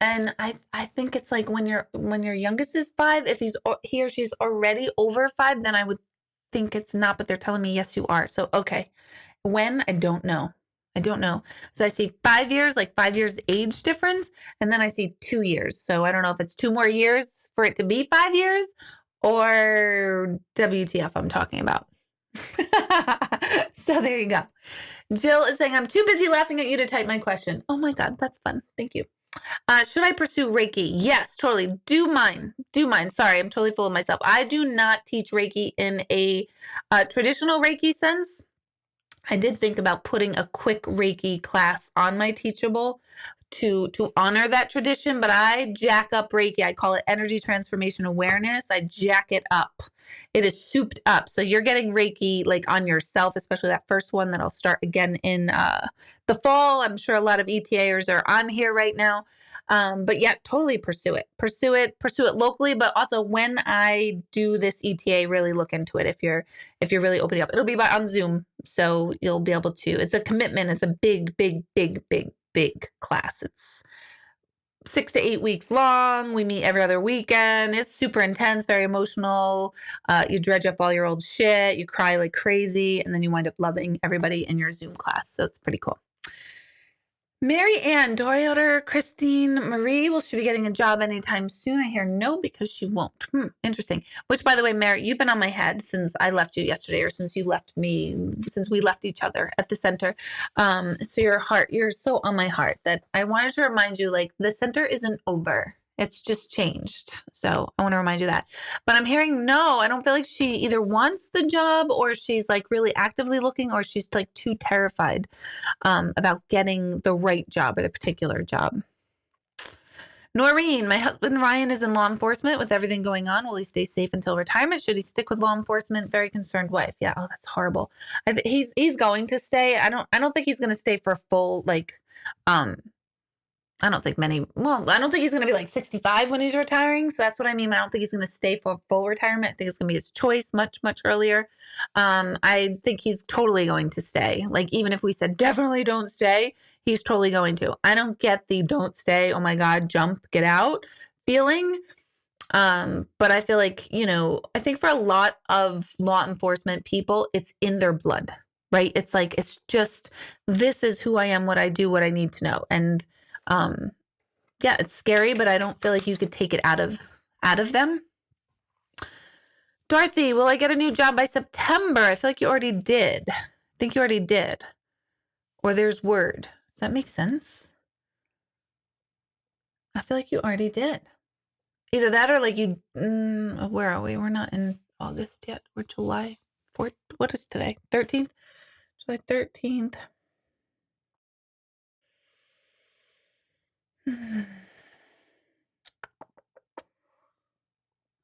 And I think it's like when your youngest is 5, if he or she's already over 5, then I would think it's not, but they're telling me yes, you are. So, okay. When? I don't know. So I see 5 years, like 5 years age difference, and then I see 2 years. So I don't know if it's 2 more years for it to be 5 years or WTF I'm talking about. So there you go. Jill is saying, I'm too busy laughing at you to type my question. Oh my God, that's fun. Thank you. Should I pursue Reiki? Yes, totally. Do mine. Sorry, I'm totally full of myself. I do not teach Reiki in a traditional Reiki sense. I did think about putting a quick Reiki class on my Teachable to honor that tradition, but I jack up Reiki. I call it energy transformation awareness. I jack it up. It is souped up. So you're getting Reiki like on yourself, especially that first one that I'll start again in the fall. I'm sure a lot of ETAers are on here right now. But yeah, totally pursue it locally, but also when I do this ETA, really look into it. If you're really opening up, it'll be on Zoom. So you'll be able to, it's a commitment. It's a big class. It's 6 to 8 weeks long. We meet every other weekend. It's super intense, very emotional. You dredge up all your old shit. You cry like crazy. And then you wind up loving everybody in your Zoom class. So it's pretty cool. Mary Ann, daughter Christine Marie, will she be getting a job anytime soon? I hear no, because she won't. Interesting. Which, by the way, Mary, you've been on my head since I left you yesterday, or since you left me, since we left each other at the center. So you're so on my heart that I wanted to remind you, like, the center isn't over. It's just changed. So I want to remind you that. But I'm hearing no. I don't feel like she either wants the job, or she's like really actively looking, or she's like too terrified about getting the right job or the particular job. Noreen, my husband Ryan is in law enforcement. With everything going on, will he stay safe until retirement? Should he stick with law enforcement? Very concerned wife. Yeah. Oh, that's horrible. He's going to stay. I don't think he's going to stay for full, like, I don't think he's going to be like 65 when he's retiring. So that's what I mean. I don't think he's going to stay for full retirement. I think it's going to be his choice much, much earlier. I think he's totally going to stay. Like, even if we said definitely don't stay, he's totally going to. I don't get the don't stay, oh my God, jump, get out feeling. But I feel like, I think for a lot of law enforcement people, it's in their blood, right? It's like, it's just, this is who I am, what I do, what I need to know. And, yeah, it's scary, but I don't feel like you could take it out of them. Dorothy, will I get a new job by September? I feel like you already did. I think you already did. Or there's word. Does that make sense? I feel like you already did. Either that or like you, where are we? We're not in August yet. We're July 4th. What is today? 13th? July 13th.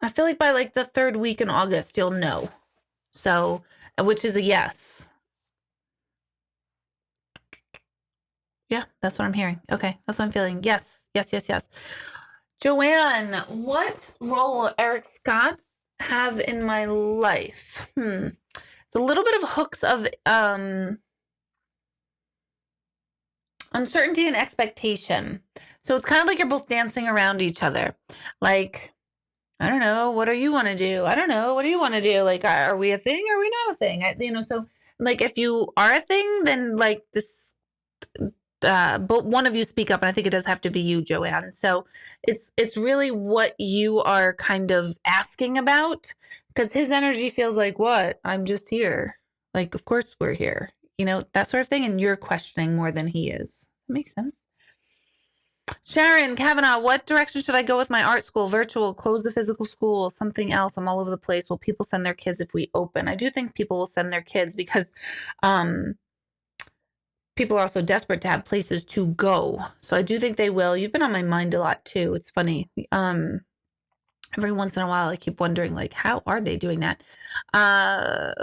I feel like by like the third week in August, you'll know. So, which is a yes. Yeah, that's what I'm hearing. Okay, that's what I'm feeling. Yes, yes, yes, yes. Joanne, what role will Eric Scott have in my life? It's a little bit of hooks of uncertainty and expectation. So it's kind of like you're both dancing around each other. Like, I don't know, what do you want to do? I don't know, what do you want to do? Like, are we a thing or are we not a thing? So like if you are a thing, then like this but one of you speak up, and I think it does have to be you, Joanne. So it's really what you are kind of asking about, because his energy feels like, what? I'm just here. Like, of course we're here. That sort of thing, and you're questioning more than he is. That makes sense. Sharon Kavanaugh, what direction should I go with my art school? Virtual, close the physical school, something else? I'm all over the place. Will people send their kids if we open? I do think people will send their kids because people are also desperate to have places to go. So I do think they will. You've been on my mind a lot too. It's funny. Every once in a while I keep wondering, like, how are they doing that? I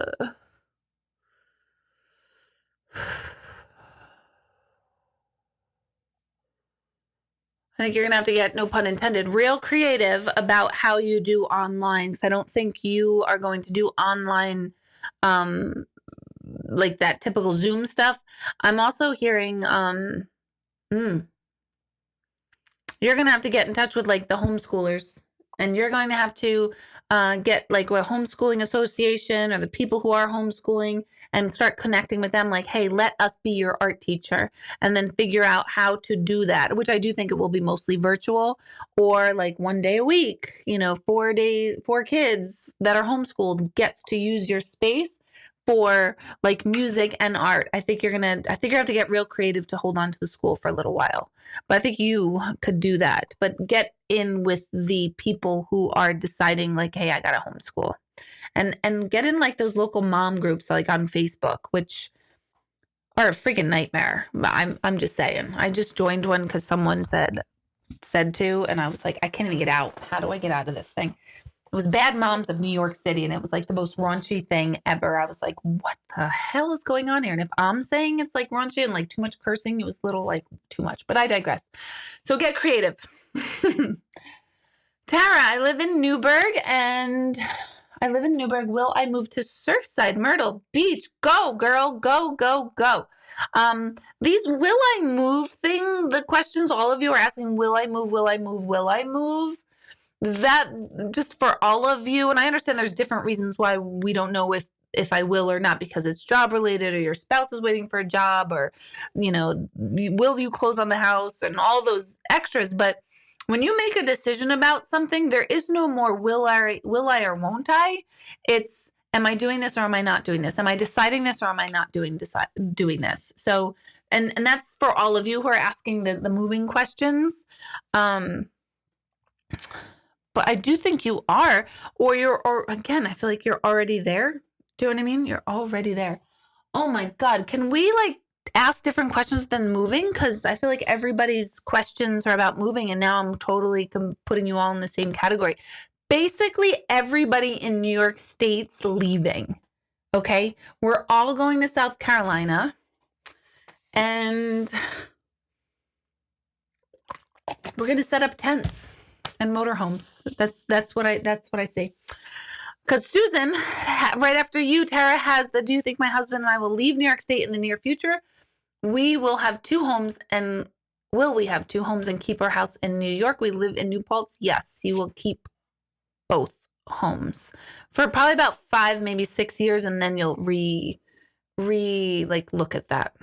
think you're gonna have to get, no pun intended, real creative about how you do online, because I don't think you are going to do online like that typical Zoom stuff. I'm also hearing you're going to have to get in touch with like the homeschoolers, and you're going to have to get like a homeschooling association or the people who are homeschooling and start connecting with them, like, hey, let us be your art teacher, and then figure out how to do that, which I do think it will be mostly virtual, or like 1 day a week, 4 kids that are homeschooled gets to use your space for like music and art. I think you have to get real creative to hold on to the school for a little while. But I think you could do that. But get in with the people who are deciding, like, hey, I got to homeschool. And get in like those local mom groups like on Facebook, which are a freaking nightmare. But I'm just saying. I just joined one because someone said to, and I was like, I can't even get out. How do I get out of this thing? It was Bad Moms of New York City, and it was like the most raunchy thing ever. I was like, what the hell is going on here? And if I'm saying it's like raunchy and like too much cursing, it was a little like too much, but I digress. So get creative. Tara, I live in Newburgh. Will I move to Surfside, Myrtle Beach? Go, girl. Go, go, go. These will I move thing, the questions all of you are asking, will I move, will I move, will I move? That just for all of you, and I understand there's different reasons why we don't know if I will or not, because it's job related, or your spouse is waiting for a job, or will you close on the house and all those extras. But when you make a decision about something, there is no more will I or won't I. It's, am I doing this or am I not doing this? Am I deciding this or am I not doing this? So and that's for all of you who are asking the moving questions. But I do think you are, or again, I feel like you're already there. Do you know what I mean? You're already there. Oh my God. Can we like ask different questions than moving? Because I feel like everybody's questions are about moving, and now I'm totally putting you all in the same category. Basically, everybody in New York State's leaving. Okay. We're all going to South Carolina, and we're going to set up tents and motorhomes. That's what I see. Because Susan, right after you, Tara, has the, do you think my husband and I will leave New York State in the near future? We will have 2 homes, and will we have 2 homes and keep our house in New York? We live in New Paltz. Yes, you will keep both homes for probably about 5, maybe 6 years, and then you'll like look at that.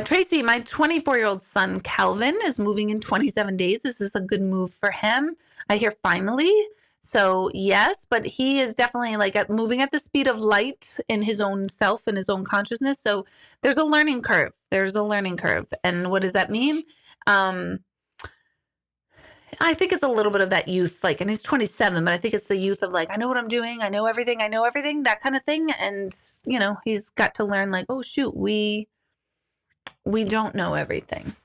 Tracy, my 24-year-old son Calvin is moving in 27 days. This is a good move for him. I hear finally. So yes, but he is definitely like moving at the speed of light in his own self and his own consciousness. So there's a learning curve. And what does that mean? I think it's a little bit of that youth, like, and he's 27, but I think it's the youth of like, I know what I'm doing. I know everything, that kind of thing. And, he's got to learn like, oh shoot, we don't know everything.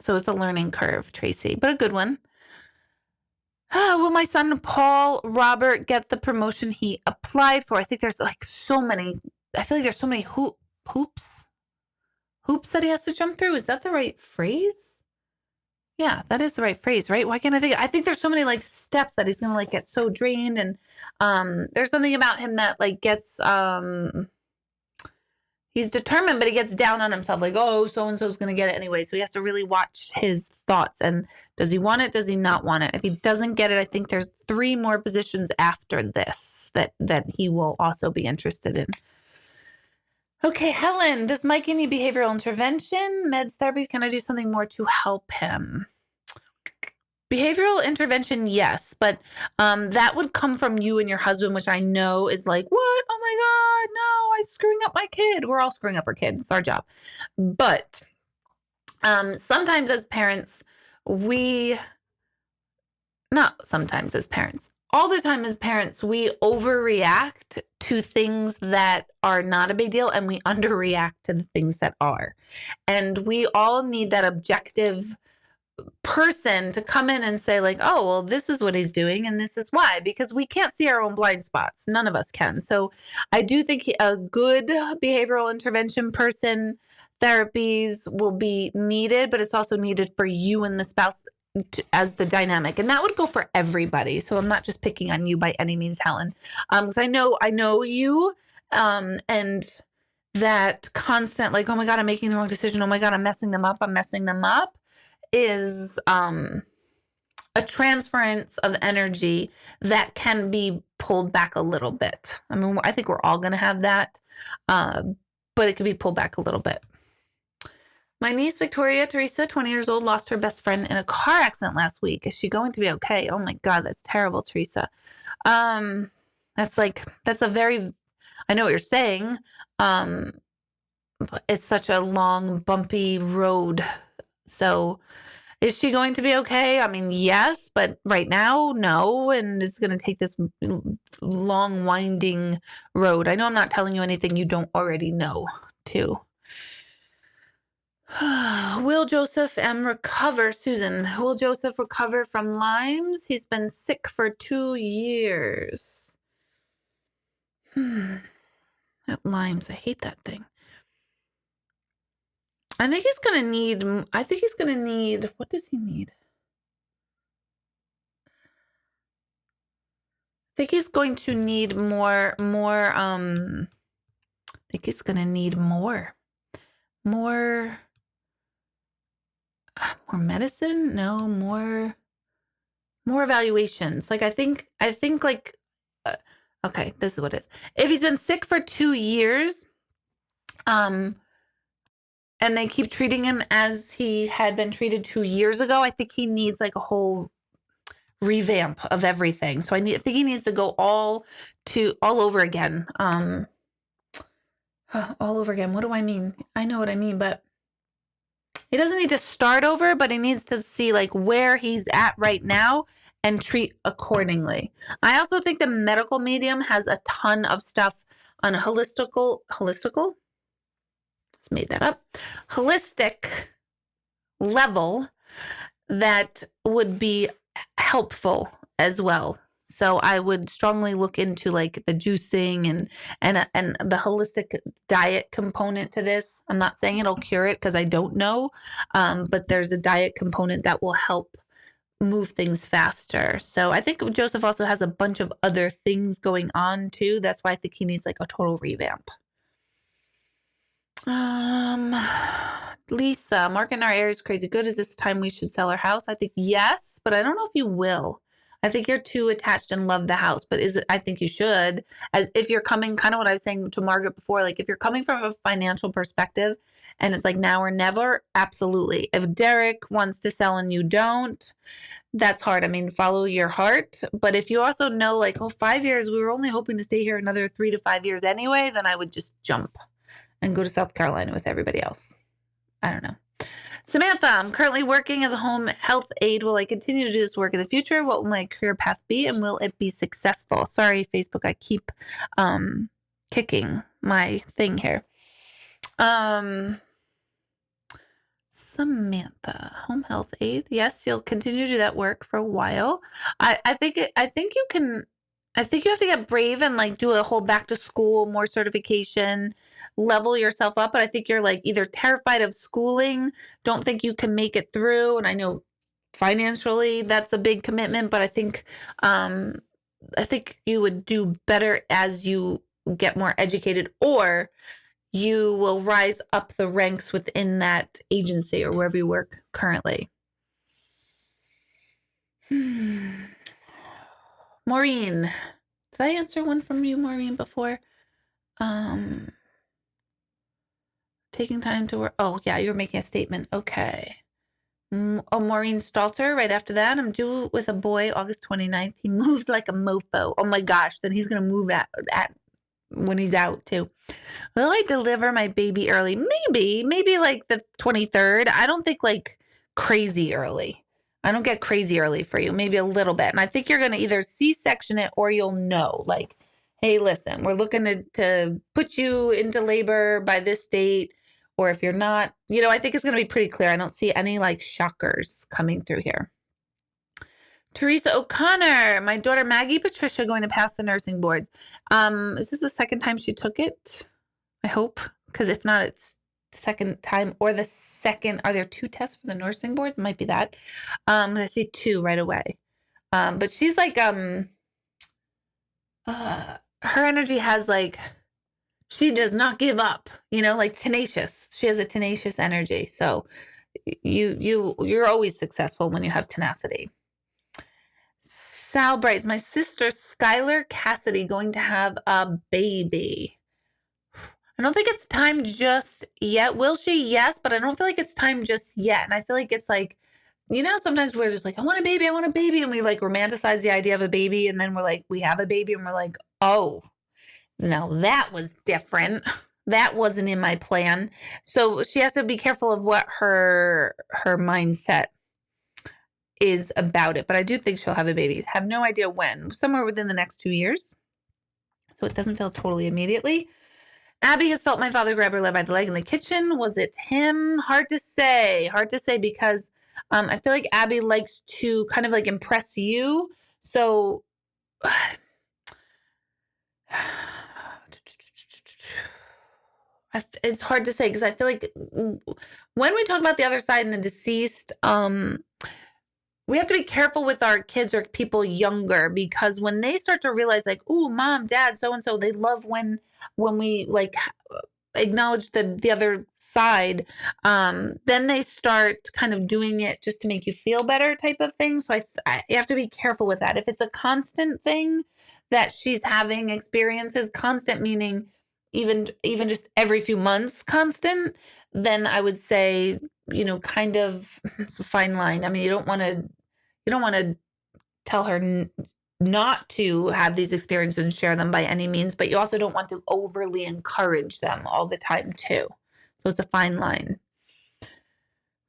So it's a learning curve, Tracy, but a good one. Will my son, Paul Robert, get the promotion he applied for? I think there's like so many, I feel like there's so many hoops that he has to jump through. Is that the right phrase? Yeah, that is the right phrase, right? Why can't I think there's so many like steps that he's going to like get so drained. And there's something about him that like gets, he's determined, but he gets down on himself like, oh, so-and-so is going to get it anyway. So he has to really watch his thoughts. And does he want it? Does he not want it? If he doesn't get it, I think there's 3 more positions after this that he will also be interested in. Okay, Helen, does Mike need behavioral intervention, meds, therapies? Can I do something more to help him? Behavioral intervention, yes, but that would come from you and your husband, which I know is like, what? Oh my God, no, I'm screwing up my kid. We're all screwing up our kids. It's our job. But sometimes as parents, not sometimes as parents, all the time as parents, we overreact to things that are not a big deal and we underreact to the things that are. And we all need that objective person to come in and say like, oh, well, this is what he's doing and this is why, because we can't see our own blind spots. None of us can. So I do think a good behavioral intervention person, therapies will be needed, but it's also needed for you and the spouse as the dynamic. And that would go for everybody. So I'm not just picking on you by any means, Helen. Because I know you, and that constant like, oh my God, I'm making the wrong decision. Oh my God, I'm messing them up is a transference of energy that can be pulled back a little bit. I mean, I think we're all going to have that, but it can be pulled back a little bit. My niece, Victoria Teresa, 20 years old, lost her best friend in a car accident last week. Is she going to be okay? Oh my God, that's terrible, Teresa. That's a very, I know what you're saying. It's such a long, bumpy road. So is she going to be okay? I mean, yes, but right now, no. And it's going to take this long, winding road. I know I'm not telling you anything you don't already know, too. Will Joseph recover, Susan? Will Joseph recover from Lyme's? He's been sick for 2 years. That Lyme's, I hate that thing. I think he's going to need, what does he need? I think he's going to need more, I think he's going to need more medicine? No, more evaluations. Like, I think like, okay, this is what it is. If he's been sick for 2 years, and they keep treating him as he had been treated 2 years ago, I think he needs like a whole revamp of everything. So I think he needs to go all over again. All over again. What do I mean? I know what I mean, but he doesn't need to start over, but he needs to see like where he's at right now and treat accordingly. I also think the medical medium has a ton of stuff on a holistical, let's made that up, holistic level that would be helpful as well. So I would strongly look into like the juicing and the holistic diet component to this. I'm not saying it'll cure it because I don't know, but there's a diet component that will help move things faster. So I think Joseph also has a bunch of other things going on too. That's why I think he needs like a total revamp. Lisa, market in our area is crazy good. Is this time we should sell our house? I think yes, but I don't know if you will. I think you're too attached and love the house, but I think you should, as if you're coming, kind of what I was saying to Margaret before, like if you're coming from a financial perspective and it's like now or never, absolutely. If Derek wants to sell and you don't, that's hard. I mean, follow your heart. But if you also know like, oh, 5 years, we were only hoping to stay here another 3 to 5 years anyway, then I would just jump and go to South Carolina with everybody else. I don't know. Samantha, I'm currently working as a home health aide. Will I continue to do this work in the future? What will my career path be, and will it be successful? Sorry, Facebook, I keep kicking my thing here. Samantha, home health aide. Yes, you'll continue to do that work for a while. I think you have to get brave and like do a whole back to school, more certification, level yourself up. But I think you're like either terrified of schooling, don't think you can make it through. And I know financially that's a big commitment, but I think you would do better as you get more educated, or you will rise up the ranks within that agency or wherever you work currently. Maureen, did I answer one from you, Maureen, before? Taking time to work. Oh, yeah, you're making a statement. Okay. Oh, Maureen Stalter, right after that. I'm due with a boy August 29th. He moves like a mofo. Oh my gosh, then he's going to move at when he's out too. Will I deliver my baby early? Maybe like the 23rd. I don't think like crazy early. I don't get crazy early for you. Maybe a little bit. And I think you're going to either C-section it or you'll know like, hey, listen, we're looking to put you into labor by this date. Or if you're not, I think it's going to be pretty clear. I don't see any like shockers coming through here. Teresa O'Connor, my daughter Maggie Patricia going to pass the nursing boards. Is this the second time she took it? I hope, because if not, it's the second time or the second. Are there 2 tests for the nursing boards? It might be that. I see 2 right away. But she's like, her energy has like, she does not give up, like tenacious. She has a tenacious energy. So you're always successful when you have tenacity. Sal Brights, my sister Skylar Cassidy going to have a baby. I don't think it's time just yet. Will she? Yes, but I don't feel like it's time just yet. And I feel like it's like, sometimes we're just like, I want a baby. And we like romanticize the idea of a baby. And then we're like, we have a baby and we're like, oh, now that was different. That wasn't in my plan. So she has to be careful of what her mindset is about it. But I do think she'll have a baby. Have no idea when. Somewhere within the next 2 years. So it doesn't feel totally immediately. Abby has felt my father grab her leg by the leg in the kitchen. Was it him? Hard to say because I feel like Abby likes to kind of like impress you. So it's hard to say because I feel like when we talk about the other side and the deceased, we have to be careful with our kids or people younger, because when they start to realize like, oh, mom, dad, so-and-so, they love when we like acknowledge the other side, then they start kind of doing it just to make you feel better type of thing. So you have to be careful with that. If it's a constant thing that she's having experiences, constant meaning even just every few months constant, then I would say, kind of, it's a fine line. I mean, you don't want to tell her not to have these experiences and share them by any means, but you also don't want to overly encourage them all the time too. So it's a fine line.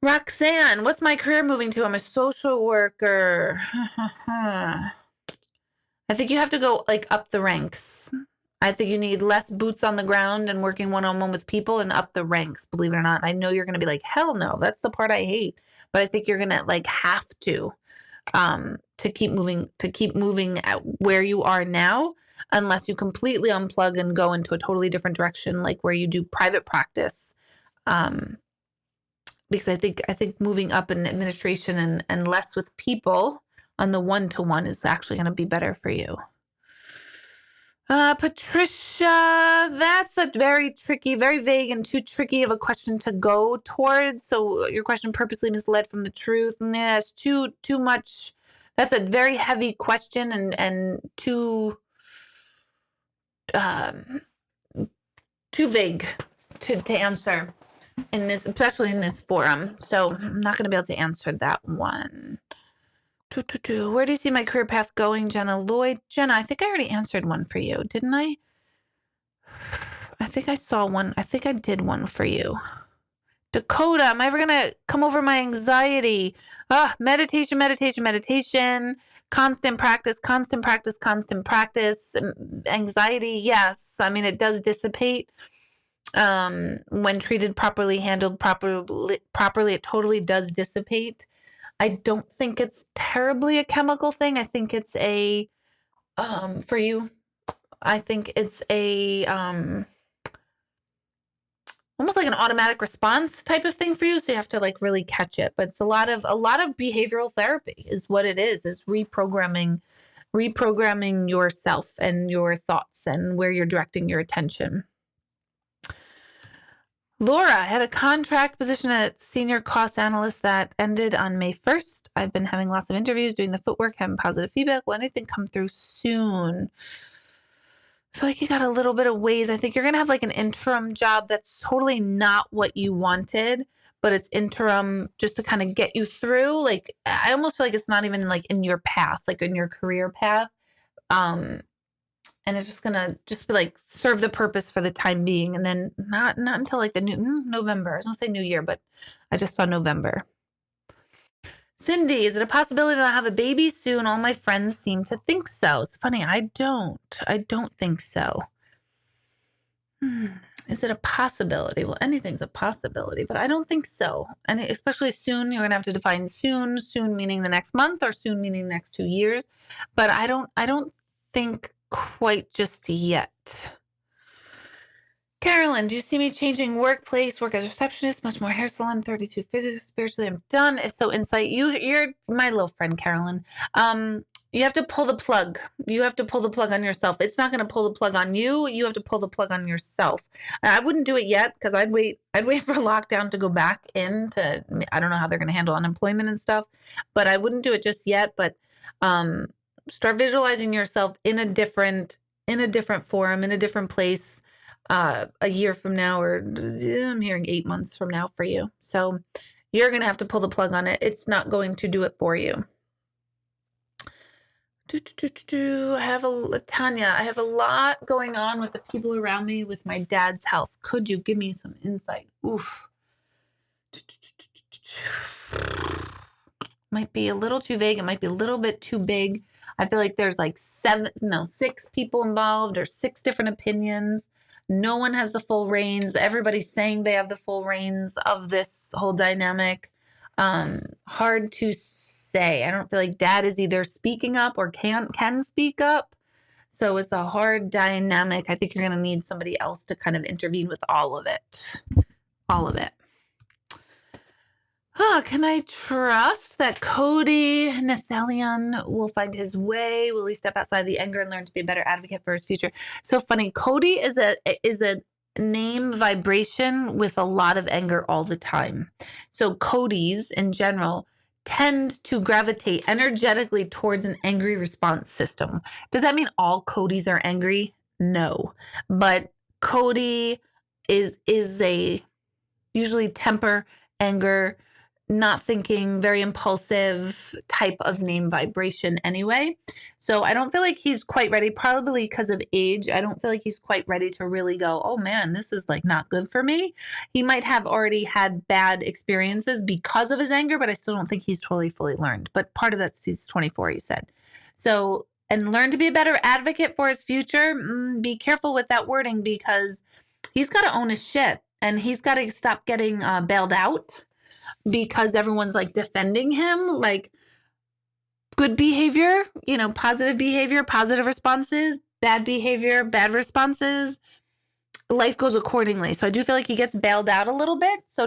Roxanne, what's my career moving to? I'm a social worker. I think you have to go like up the ranks. I think you need less boots on the ground and working one-on-one with people and up the ranks, believe it or not. I know you're going to be like, hell no, that's the part I hate. But I think you're going to like have to keep moving at where you are now, unless you completely unplug and go into a totally different direction, like where you do private practice. Because I think moving up in administration and less with people on the one-to-one is actually going to be better for you. Patricia, that's a very tricky, very vague and too tricky of a question to go towards. So your question purposely misled from the truth. And there's too much That's a very heavy question and too vague to answer in this, especially in this forum. So I'm not going to be able to answer that one. Where do you see my career path going, Jenna Lloyd? Jenna, I think I already answered one for you, didn't I? I think I saw one. I think I did one for you. Dakota, am I ever going to come over my anxiety? Meditation, meditation, meditation. Constant practice, constant practice, constant practice. Anxiety, yes. I mean, it does dissipate when treated properly, handled properly, it totally does dissipate. I don't think it's terribly a chemical thing. I think it's a, for you, I think it's a, almost like an automatic response type of thing for you. So you have to like really catch it. But it's a lot of behavioral therapy is what it is reprogramming yourself and your thoughts and where you're directing your attention. Laura had a contract position at senior cost analyst that ended on May 1st. I've been having lots of interviews, doing the footwork, having positive feedback. Will anything come through soon? I feel like you got a little bit of ways. I think you're going to have like an interim job that's totally not what you wanted, but it's interim just to kind of get you through. Like, I almost feel like it's not even like in your path, like in your career path. And it's just gonna just be like serve the purpose for the time being, and then not until like the new November. I was gonna say New Year, but I just saw November. Cindy, is it a possibility that I'll have a baby soon? All my friends seem to think so. It's funny, I don't think so. Is it a possibility? Well, anything's a possibility, but I don't think so. And especially soon, you're gonna have to define soon meaning the next month, or soon meaning the next 2 years. But I don't think quite just yet. Carolyn, do you see me changing workplace, work as a receptionist, much more hair salon, 32 physically, spiritually, I'm done. If so, insight, you're my little friend, Carolyn. You have to pull the plug. You have to pull the plug on yourself. It's not going to pull the plug on you. You have to pull the plug on yourself. I wouldn't do it yet because I'd wait for lockdown to go back into, I don't know how they're going to handle unemployment and stuff, but I wouldn't do it just yet. But start visualizing yourself in a different forum, in a different place, a year from now, or I'm hearing 8 months from now for you. So you're going to have to pull the plug on it. It's not going to do it for you. Tanya, I have a lot going on with the people around me with my dad's health. Could you give me some insight? Oof. Might be a little too vague. It might be a little bit too big. I feel like there's like 6 people involved, or 6 different opinions. No one has the full reins. Everybody's saying they have the full reins of this whole dynamic. Hard to say. I don't feel like dad is either speaking up or can speak up. So it's a hard dynamic. I think you're going to need somebody else to kind of intervene with all of it. All of it. Can I trust that Cody Nathalion will find his way? Will he step outside the anger and learn to be a better advocate for his future? So funny. Cody is a name vibration with a lot of anger all the time. So Codys in general tend to gravitate energetically towards an angry response system. Does that mean all Codys are angry? No. But Cody is a usually temper, anger, not thinking, very impulsive type of name vibration anyway. So I don't feel like he's quite ready, probably because of age. I don't feel like he's quite ready to really go, oh man, this is like not good for me. He might have already had bad experiences because of his anger, but I still don't think he's totally fully learned. But part of that's he's 24, you said. So, and learn to be a better advocate for his future. Be careful with that wording, because he's got to own his shit, and he's got to stop getting bailed out because everyone's like defending him. Like, good behavior, positive behavior, positive responses, bad behavior, bad responses. Life goes accordingly. So I do feel like he gets bailed out a little bit. So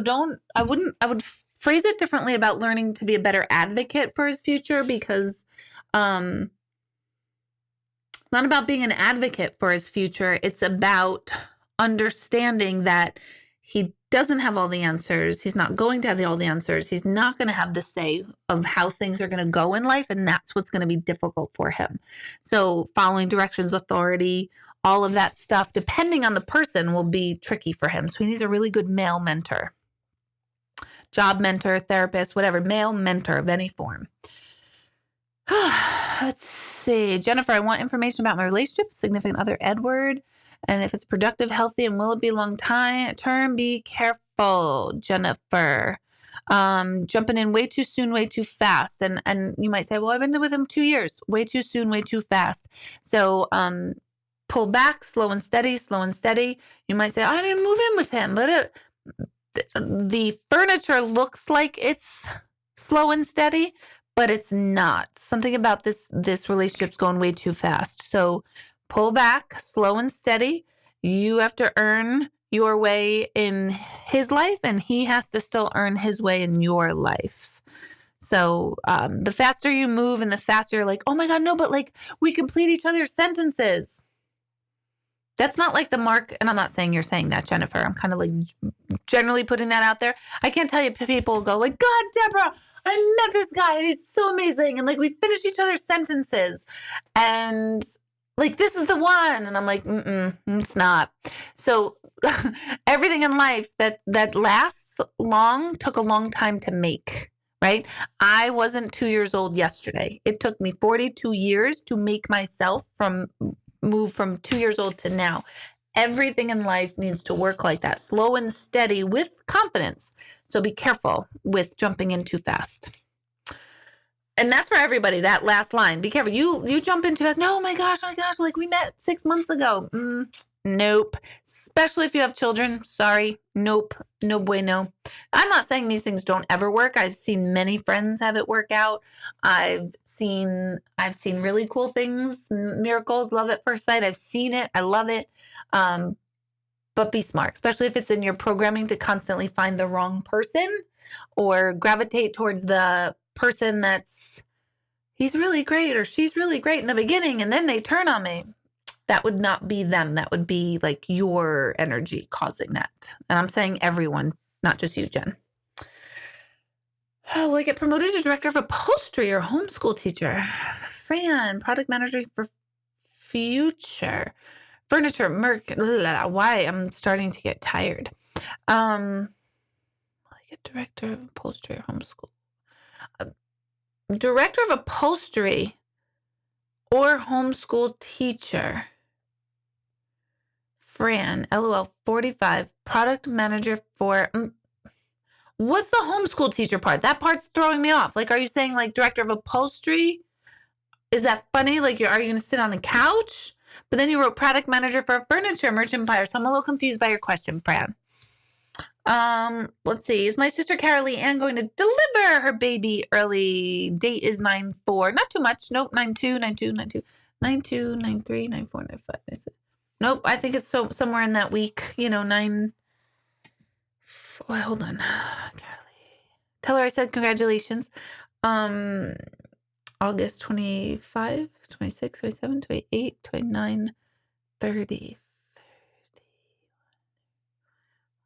I would phrase it differently about learning to be a better advocate for his future, because it's not about being an advocate for his future. It's about understanding that he doesn't have all the answers. He's not going to have all the answers. He's not going to have the say of how things are going to go in life. And that's what's going to be difficult for him. So following directions, authority, all of that stuff, depending on the person, will be tricky for him. So he needs a really good male mentor, job mentor, therapist, whatever, male mentor of any form. Let's see. Jennifer, I want information about my relationship, significant other, Edward. And if it's productive, healthy, and will it be long term? Be careful, Jennifer. Jumping in way too soon, way too fast. And you might say, well, I've been with him 2 years. Way too soon, way too fast. So pull back, slow and steady, slow and steady. You might say, I didn't move in with him, but the furniture looks like it's slow and steady, but it's not. Something about this relationship's going way too fast. So pull back, slow and steady. You have to earn your way in his life, and he has to still earn his way in your life. So the faster you move and the faster you're like, oh my God, no, but like we complete each other's sentences. That's not like the mark. And I'm not saying you're saying that, Jennifer. I'm kind of like generally putting that out there. I can't tell you, people go like, God, Deborah, I met this guy and he's so amazing. And like we finished each other's sentences. And like, this is the one. And I'm like, it's not. So everything in life that lasts long took a long time to make, right? I wasn't 2 years old yesterday. It took me 42 years to make myself move from 2 years old to now. Everything in life needs to work like that, slow and steady with confidence. So be careful with jumping in too fast. And that's for everybody, that last line. Be careful. You jump into it. No, my gosh, like we met 6 months ago. Nope. Especially if you have children. Sorry. Nope. No bueno. I'm not saying these things don't ever work. I've seen many friends have it work out. I've seen really cool things, miracles, love at first sight. I've seen it. I love it. But be smart, especially if it's in your programming to constantly find the wrong person or gravitate towards the person he's really great or she's really great in the beginning and then they turn on me. That would not be them. That would be like your energy causing that. And I'm saying everyone, not just you, Jen. Oh, will I get promoted to director of upholstery or homeschool teacher? Fran, product manager for future. Furniture, why? I'm starting to get tired. Will I get director of upholstery or homeschool? Director of upholstery or homeschool teacher. Fran, LOL 45, product manager for, what's the homeschool teacher part? That part's throwing me off. Like, are you saying like director of upholstery? Is that funny? Like, are you going to sit on the couch? But then you wrote product manager for a furniture merchant buyer. So I'm a little confused by your question, Fran. Let's see. Is my sister Carolee Ann going to deliver her baby early? Date is 9/4. Not too much. Nope. 9/2, 9/2, 9/2, 9/2, 9/3, 9/4, 9/5. Nope. I think it's somewhere in that week. 9. Hold on. Carolee. Tell her I said congratulations. August 25, 26, 27, 28, 29, 30.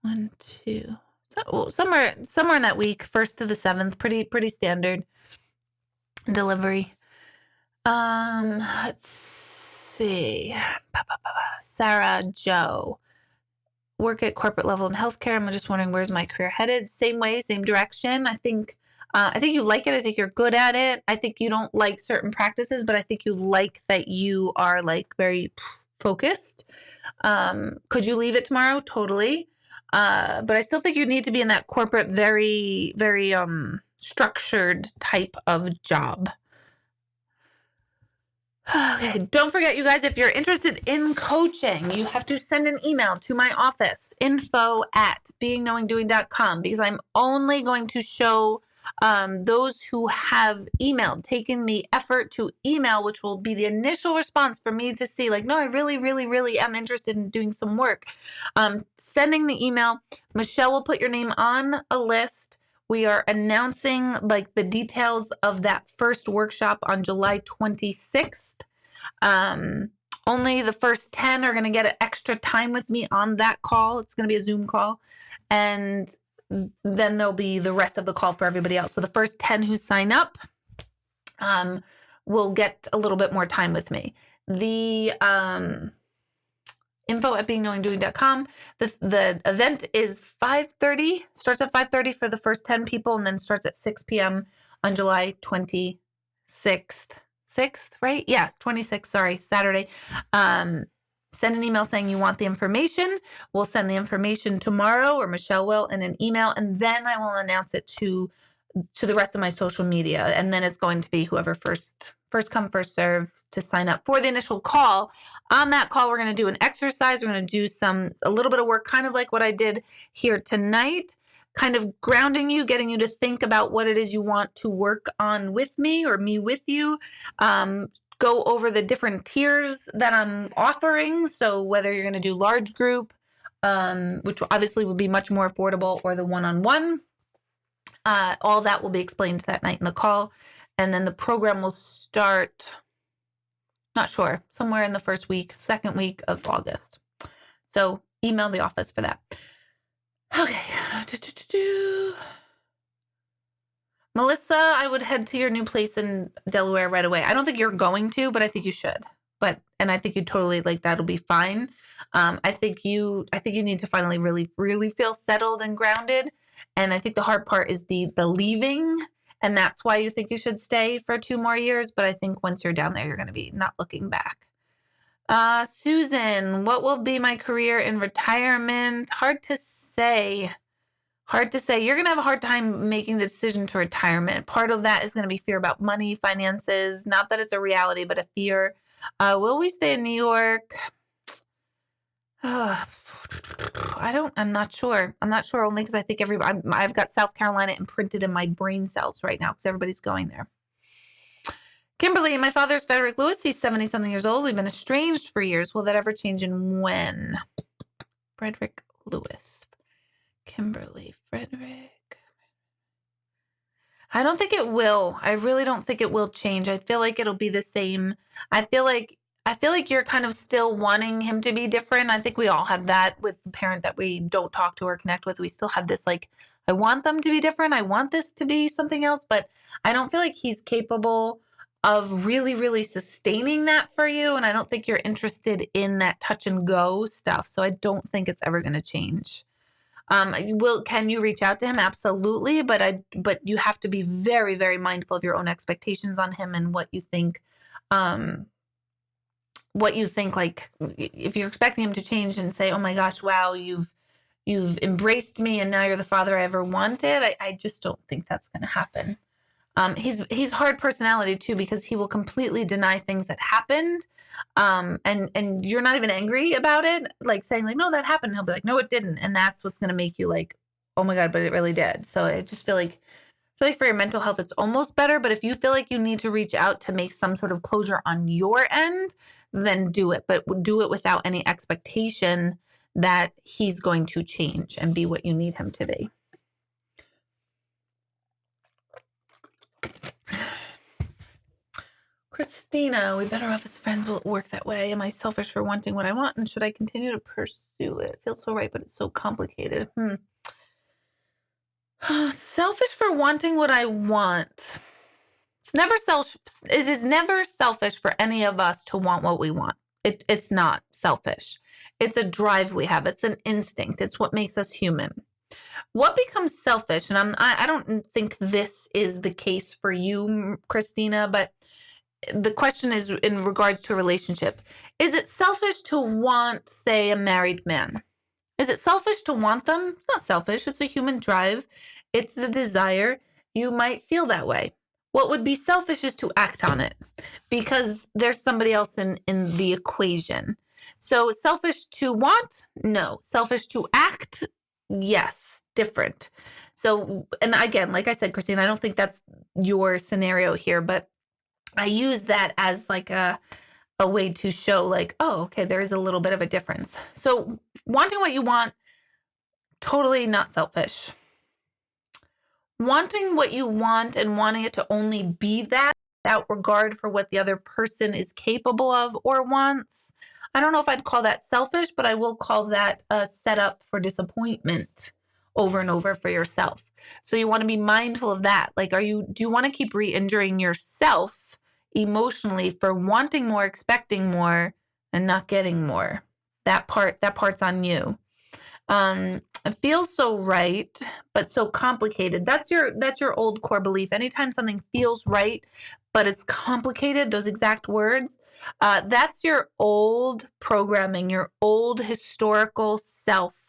1, 2. So somewhere in that week, 1st to the 7th, pretty standard delivery. Let's see. Sarah Joe. Work at corporate level in healthcare. I'm just wondering, where's my career headed? Same way, same direction. I think you like it. I think you're good at it. I think you don't like certain practices, but I think you like that you are like very focused. Could you leave it tomorrow? Totally. But I still think you need to be in that corporate, very, very structured type of job. Okay, don't forget, you guys, if you're interested in coaching, you have to send an email to my office, info@beingknowingdoing.com, because I'm only going to show those who have emailed, taken the effort to email, which will be the initial response for me to see like, no, I really, really, really am interested in doing some work. Sending the email, Michelle will put your name on a list. We are announcing like the details of that first workshop on July 26th. Only the first 10 are going to get an extra time with me on that call. It's going to be a Zoom call. And then there'll be the rest of the call for everybody else. So the first 10 who sign up will get a little bit more time with me. The info at beingknowingdoing.com. The event is 5:30, starts at 5:30 for the first 10 people, and then starts at 6 p.m. on July 26th. 6th, right? Yeah, 26th, sorry, Saturday. Send an email saying you want the information. We'll send the information tomorrow, or Michelle will, in an email, and then I will announce it to the rest of my social media. And then it's going to be whoever first come, first serve to sign up for the initial call. On that call, we're going to do an exercise. We're going to do a little bit of work, kind of like what I did here tonight, kind of grounding you, getting you to think about what it is you want to work on with me, or me with you. Go over the different tiers that I'm offering. So whether you're going to do large group, which obviously would be much more affordable, or the one-on-one, all that will be explained that night in the call. And then the program will start, not sure, somewhere in the second week of August. So email the office for that. Okay. Melissa, I would head to your new place in Delaware right away. I don't think you're going to, but I think you should. And I think you totally, like, that'll be fine. I think you need to finally really, really feel settled and grounded. And I think the hard part is the leaving. And that's why you think you should stay for 2 more years. But I think once you're down there, you're going to be not looking back. Susan, what will be my career in retirement? Hard to say. You're going to have a hard time making the decision to retirement. Part of that is going to be fear about money, finances. Not that it's a reality, but a fear. Will we stay in New York? I'm not sure. Only because I think I've got South Carolina imprinted in my brain cells right now because everybody's going there. Kimberly, my father's Frederick Lewis. He's 70-something years old. We've been estranged for years. Will that ever change, and when? Frederick Lewis. Kimberly, Frederick. I don't think it will. I really don't think it will change. I feel like it'll be the same. I feel like you're kind of still wanting him to be different. I think we all have that with the parent that we don't talk to or connect with. We still have this, like, I want them to be different. I want this to be something else, but I don't feel like he's capable of really, really sustaining that for you. And I don't think you're interested in that touch and go stuff. So I don't think it's ever going to change. Can you reach out to him? Absolutely. But you have to be very, very mindful of your own expectations on him and what you think, like, if you're expecting him to change and say, oh my gosh, wow, you've embraced me and now you're the father I ever wanted. I just don't think that's going to happen. He's hard personality too, because he will completely deny things that happened. And you're not even angry about it, like saying like, no, that happened. He'll be like, no, it didn't. And that's what's going to make you like, oh my God, but it really did. So I just feel like for your mental health, it's almost better. But if you feel like you need to reach out to make some sort of closure on your end, then do it. But do it without any expectation that he's going to change and be what you need him to be. Christina, we better off as friends. Will it work that way? Am I selfish for wanting what I want? And should I continue to pursue it? It feels so right, but it's so complicated. Selfish for wanting what I want. It is never selfish for any of us to want what we want. It's not selfish. It's a drive we have. It's an instinct. It's what makes us human. What becomes selfish, and I don't think this is the case for you, Christina, but the question is in regards to a relationship. Is it selfish to want, say, a married man? Is it selfish to want them? It's not selfish. It's a human drive. It's the desire. You might feel that way. What would be selfish is to act on it because there's somebody else in the equation. So selfish to want? No. Selfish to act? Yes. Different. So, and again, like I said, Christine, I don't think that's your scenario here, but I use that as like a way to show like, oh, okay, there is a little bit of a difference. So wanting what you want, totally not selfish. Wanting what you want and wanting it to only be that without regard for what the other person is capable of or wants. I don't know if I'd call that selfish, but I will call that a setup for disappointment over and over for yourself. So you want to be mindful of that. Like, do you want to keep re-injuring yourself emotionally for wanting more, expecting more, and not getting more? That part's on you. It feels so right, but so complicated. That's your old core belief. Anytime something feels right, but it's complicated, those exact words, that's your old programming, your old historical self,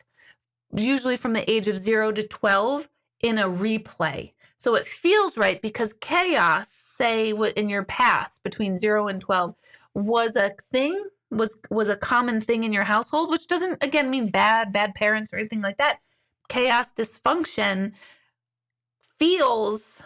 usually from the age of 0 to 12 in a replay. So it feels right because chaos, say in your past between 0 and 12, was a thing, was a common thing in your household, which doesn't, again, mean bad parents or anything like that. Chaos, dysfunction feels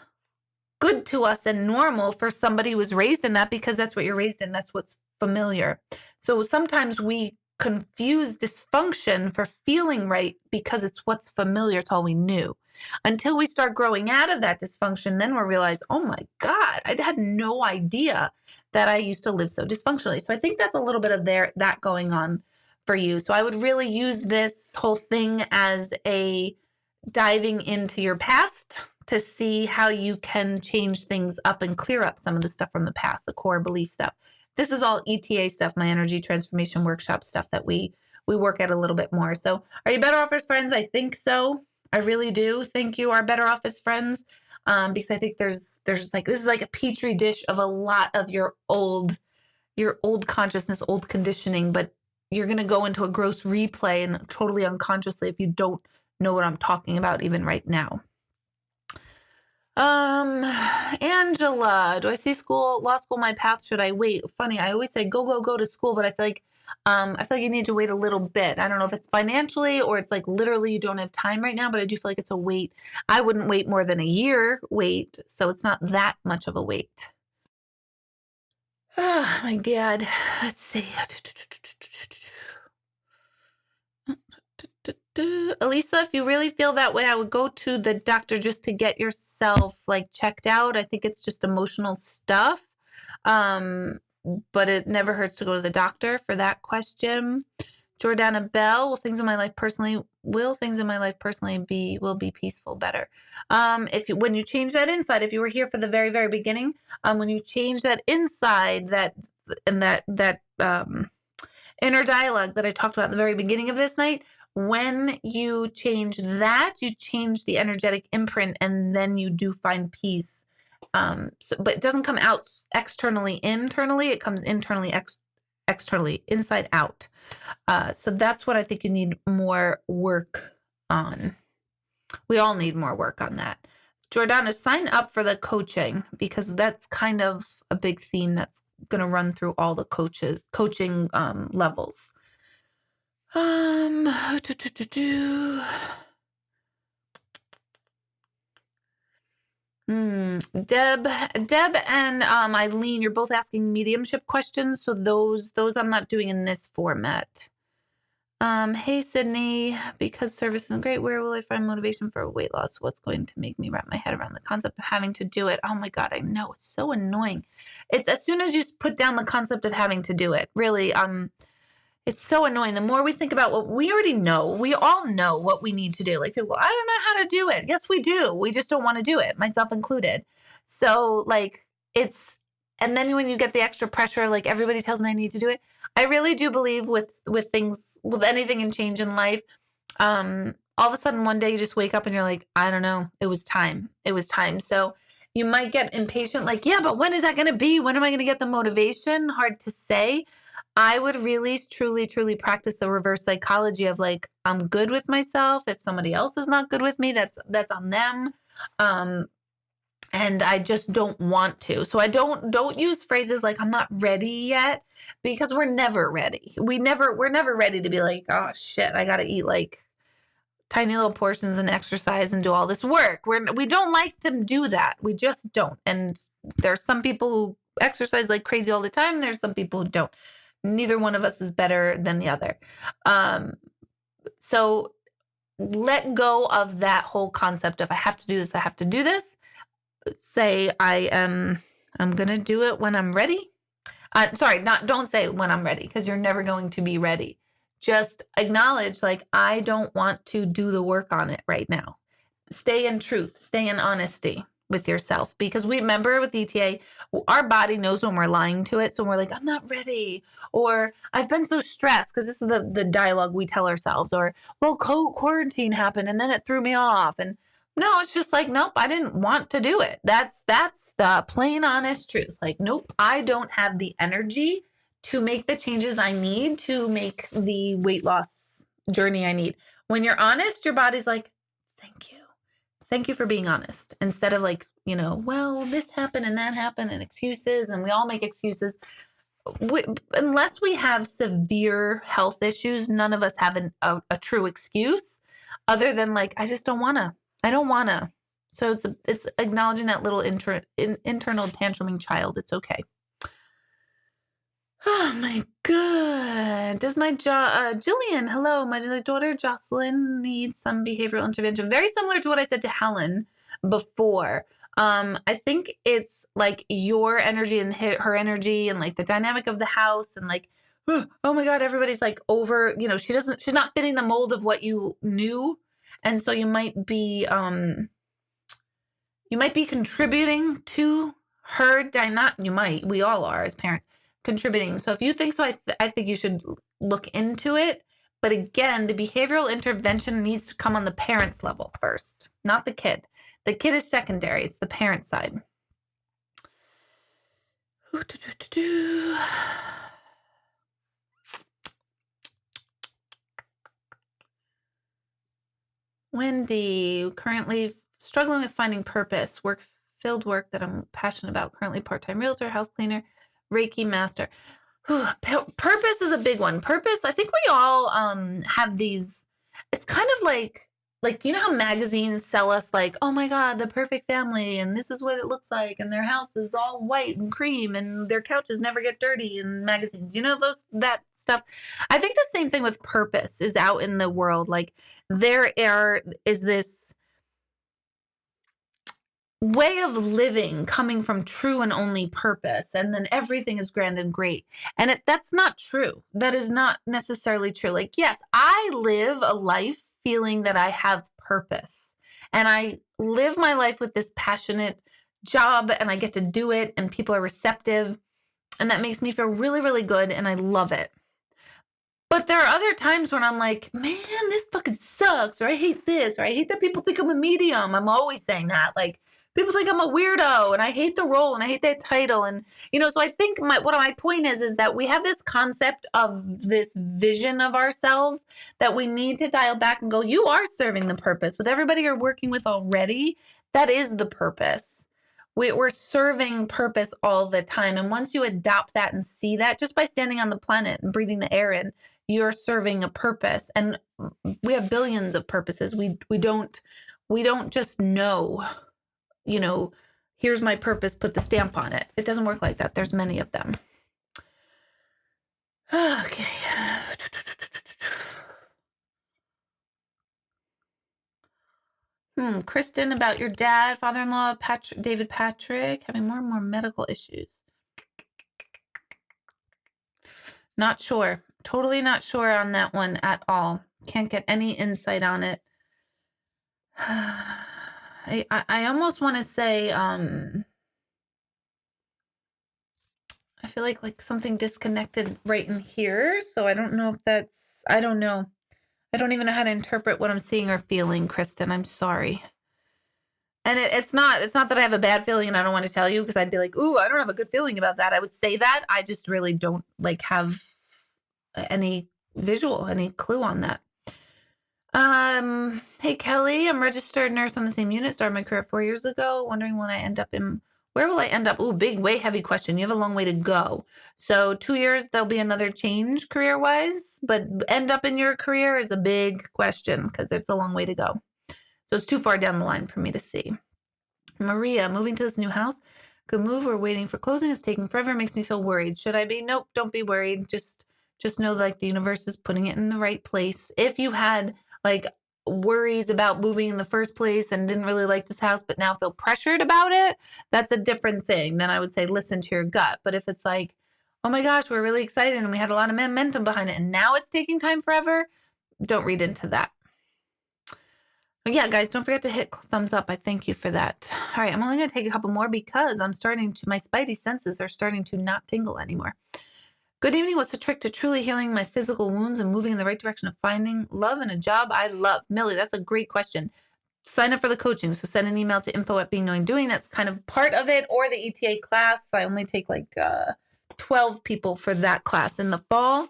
good to us and normal for somebody who was raised in that, because that's what you're raised in. That's what's familiar. So sometimes we confuse dysfunction for feeling right because it's what's familiar. It's all we knew. Until we start growing out of that dysfunction, then we'll realize, oh my God, I had no idea that I used to live so dysfunctionally. So I think that's a little bit of that going on for you. So I would really use this whole thing as a diving into your past to see how you can change things up and clear up some of the stuff from the past, the core belief stuff. This is all ETA stuff, my energy transformation workshop stuff that we work at a little bit more. So are you better off as friends? I think so. I really do think you are better off as friends, because I think there's like, this is like a petri dish of a lot of your old consciousness, old conditioning, but you're going to go into a gross replay and totally unconsciously if you don't know what I'm talking about even right now. Angela, do I see law school my path? Should I wait? Funny, I always say go to school, but I feel like you need to wait a little bit. I don't know if it's financially or it's like literally you don't have time right now, but I do feel like it's a wait. I wouldn't wait more than a year wait, so it's not that much of a wait. Oh my God. Let's see. Elisa, if you really feel that way, I would go to the doctor just to get yourself like checked out. I think it's just emotional stuff. But it never hurts to go to the doctor for that question. Jordana Bell, will things in my life personally be peaceful, better? When you change that inside, if you were here for the very, very beginning, when you change that inside, that inner dialogue that I talked about at the very beginning of this night, when you change that, you change the energetic imprint, and then you do find peace. But it doesn't come out externally, internally. It comes internally, externally, inside out. So that's what I think you need more work on. We all need more work on that. Jordana, sign up for the coaching, because that's kind of a big theme that's going to run through all the coaching levels. Deb and Eileen, you're both asking mediumship questions, so those I'm not doing in this format. Hey Sydney, because service isn't great, where will I find motivation for weight loss? What's going to make me wrap my head around the concept of having to do it? Oh my God, I know, it's so annoying. It's as soon as you put down the concept of having to do it, really, it's so annoying. The more we think about what we already know, we all know what we need to do. Like people go, I don't know how to do it. Yes, we do. We just don't want to do it, myself included. So like and then when you get the extra pressure, like everybody tells me I need to do it. I really do believe with things, with anything and change in life, all of a sudden one day you just wake up and you're like, I don't know, it was time. So you might get impatient, like, yeah, but when is that going to be? When am I going to get the motivation? Hard to say. I would really, truly, truly practice the reverse psychology of like, I'm good with myself. If somebody else is not good with me, that's on them. And I just don't want to. So I don't use phrases like I'm not ready yet, because we're never ready. We're never ready to be like, oh shit, I got to eat like tiny little portions and exercise and do all this work. We don't like to do that. We just don't. And there's some people who exercise like crazy all the time. There's some people who don't. Neither one of us is better than the other. So let go of that whole concept of I have to do this. Say I I'm going to do it when I'm ready. Don't say when I'm ready, because you're never going to be ready. Just acknowledge, like, I don't want to do the work on it right now. Stay in truth, stay in honesty with yourself, because we remember with ETA, our body knows when we're lying to it. So we're like, I'm not ready, or I've been so stressed, because this is the dialogue we tell ourselves, or, well, quarantine happened and then it threw me off. And no, it's just like, nope, I didn't want to do it. That's the plain honest truth. Like, nope, I don't have the energy to make the changes I need to make the weight loss journey I need. When you're honest, your body's like, thank you. Thank you for being honest. Instead of like, well, this happened and that happened and excuses, and we all make excuses. Unless we have severe health issues, none of us have a true excuse other than like, I just don't want to. I don't want to. So it's acknowledging that little internal tantruming child. It's okay. Oh my God. Does my Jillian, hello, my daughter Jocelyn needs some behavioral intervention. Very similar to what I said to Helen before. I think it's like your energy and her energy, and like the dynamic of the house, and like, oh my God, everybody's like over, she's not fitting the mold of what you knew. And so you might be contributing to her we all are as parents contributing. So if you think so, I think you should look into it. But again, the behavioral intervention needs to come on the parent's level first, not the kid. The kid is secondary. It's the parent side. Wendy, currently struggling with finding purpose, filled work that I'm passionate about. Currently part-time realtor, house cleaner, Reiki master. Purpose is a big one. Purpose, I think we all have these. It's kind of like how magazines sell us like, oh my God, the perfect family, and this is what it looks like, and their house is all white and cream, and their couches never get dirty in magazines. That stuff. I think the same thing with purpose is out in the world. Like, is this way of living coming from true and only purpose, and then everything is grand and great. And that's not true. That is not necessarily true. Like, yes, I live a life feeling that I have purpose, and I live my life with this passionate job, and I get to do it, and people are receptive, and that makes me feel really, really good, and I love it. But there are other times when I'm like, man, this fucking sucks, or I hate this, or I hate that people think I'm a medium. I'm always saying that. Like, people think I'm a weirdo, and I hate the role, and I hate that title. And, so I think my point is that we have this concept of this vision of ourselves that we need to dial back and go, you are serving the purpose. With everybody you're working with already, that is the purpose. We're serving purpose all the time. And once you adopt that and see that, just by standing on the planet and breathing the air in, you're serving a purpose. And we have billions of purposes. We don't just know, here's my purpose, put the stamp on it. It doesn't work like that. There's many of them. Okay. Kristen, about your dad, father-in-law, David Patrick, having more and more medical issues. Not sure. Totally not sure on that one at all. Can't get any insight on it. I almost want to say, I feel like something disconnected right in here. So I don't know if I don't know. I don't even know how to interpret what I'm seeing or feeling, Kristen. I'm sorry. And it's not that I have a bad feeling and I don't want to tell you, because I'd be like, ooh, I don't have a good feeling about that. I would say that. I just really don't have any clue on that. Hey, Kelly, I'm registered nurse on the same unit, started my career 4 years ago, wondering where will I end up? Ooh, big, way heavy question. You have a long way to go. So 2 years, there'll be another change career-wise, but end up in your career is a big question because it's a long way to go. So it's too far down the line for me to see. Maria, moving to this new house. Could move. We're waiting for closing. It's taking forever. Makes me feel worried. Should I be? Nope, don't be worried. Just know like the universe is putting it in the right place. If you had like worries about moving in the first place and didn't really like this house, but now feel pressured about it, that's a different thing. Then I would say listen to your gut. But if it's like, oh my gosh, we're really excited and we had a lot of momentum behind it and now it's taking time forever, don't read into that. But yeah, guys, don't forget to hit thumbs up. I thank you for that. All right, I'm only going to take a couple more because my spidey senses are starting to not tingle anymore. Good evening. What's the trick to truly healing my physical wounds and moving in the right direction of finding love and a job I love? Millie, that's a great question. Sign up for the coaching. So send an email to info@beingknowingdoing. That's kind of part of it, or the ETA class. I only take like 12 people for that class in the fall.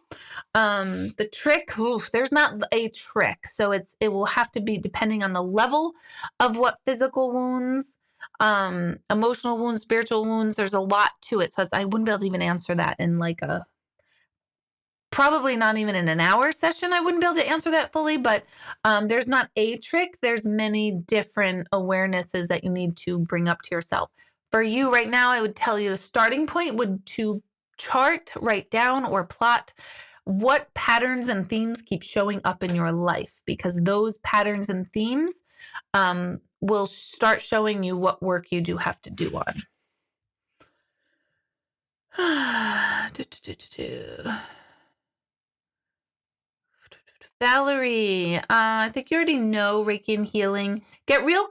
The trick, there's not a trick. So it will have to be depending on the level of what physical wounds, emotional wounds, spiritual wounds. There's a lot to it. So I wouldn't be able to even answer that in like probably not even in an hour session. I wouldn't be able to answer that fully, but there's not a trick. There's many different awarenesses that you need to bring up to yourself. For you right now, I would tell you a starting point would to chart, write down, or plot what patterns and themes keep showing up in your life, because those patterns and themes will start showing you what work you do have to do on. Valerie, I think you already know Reiki and healing. Get real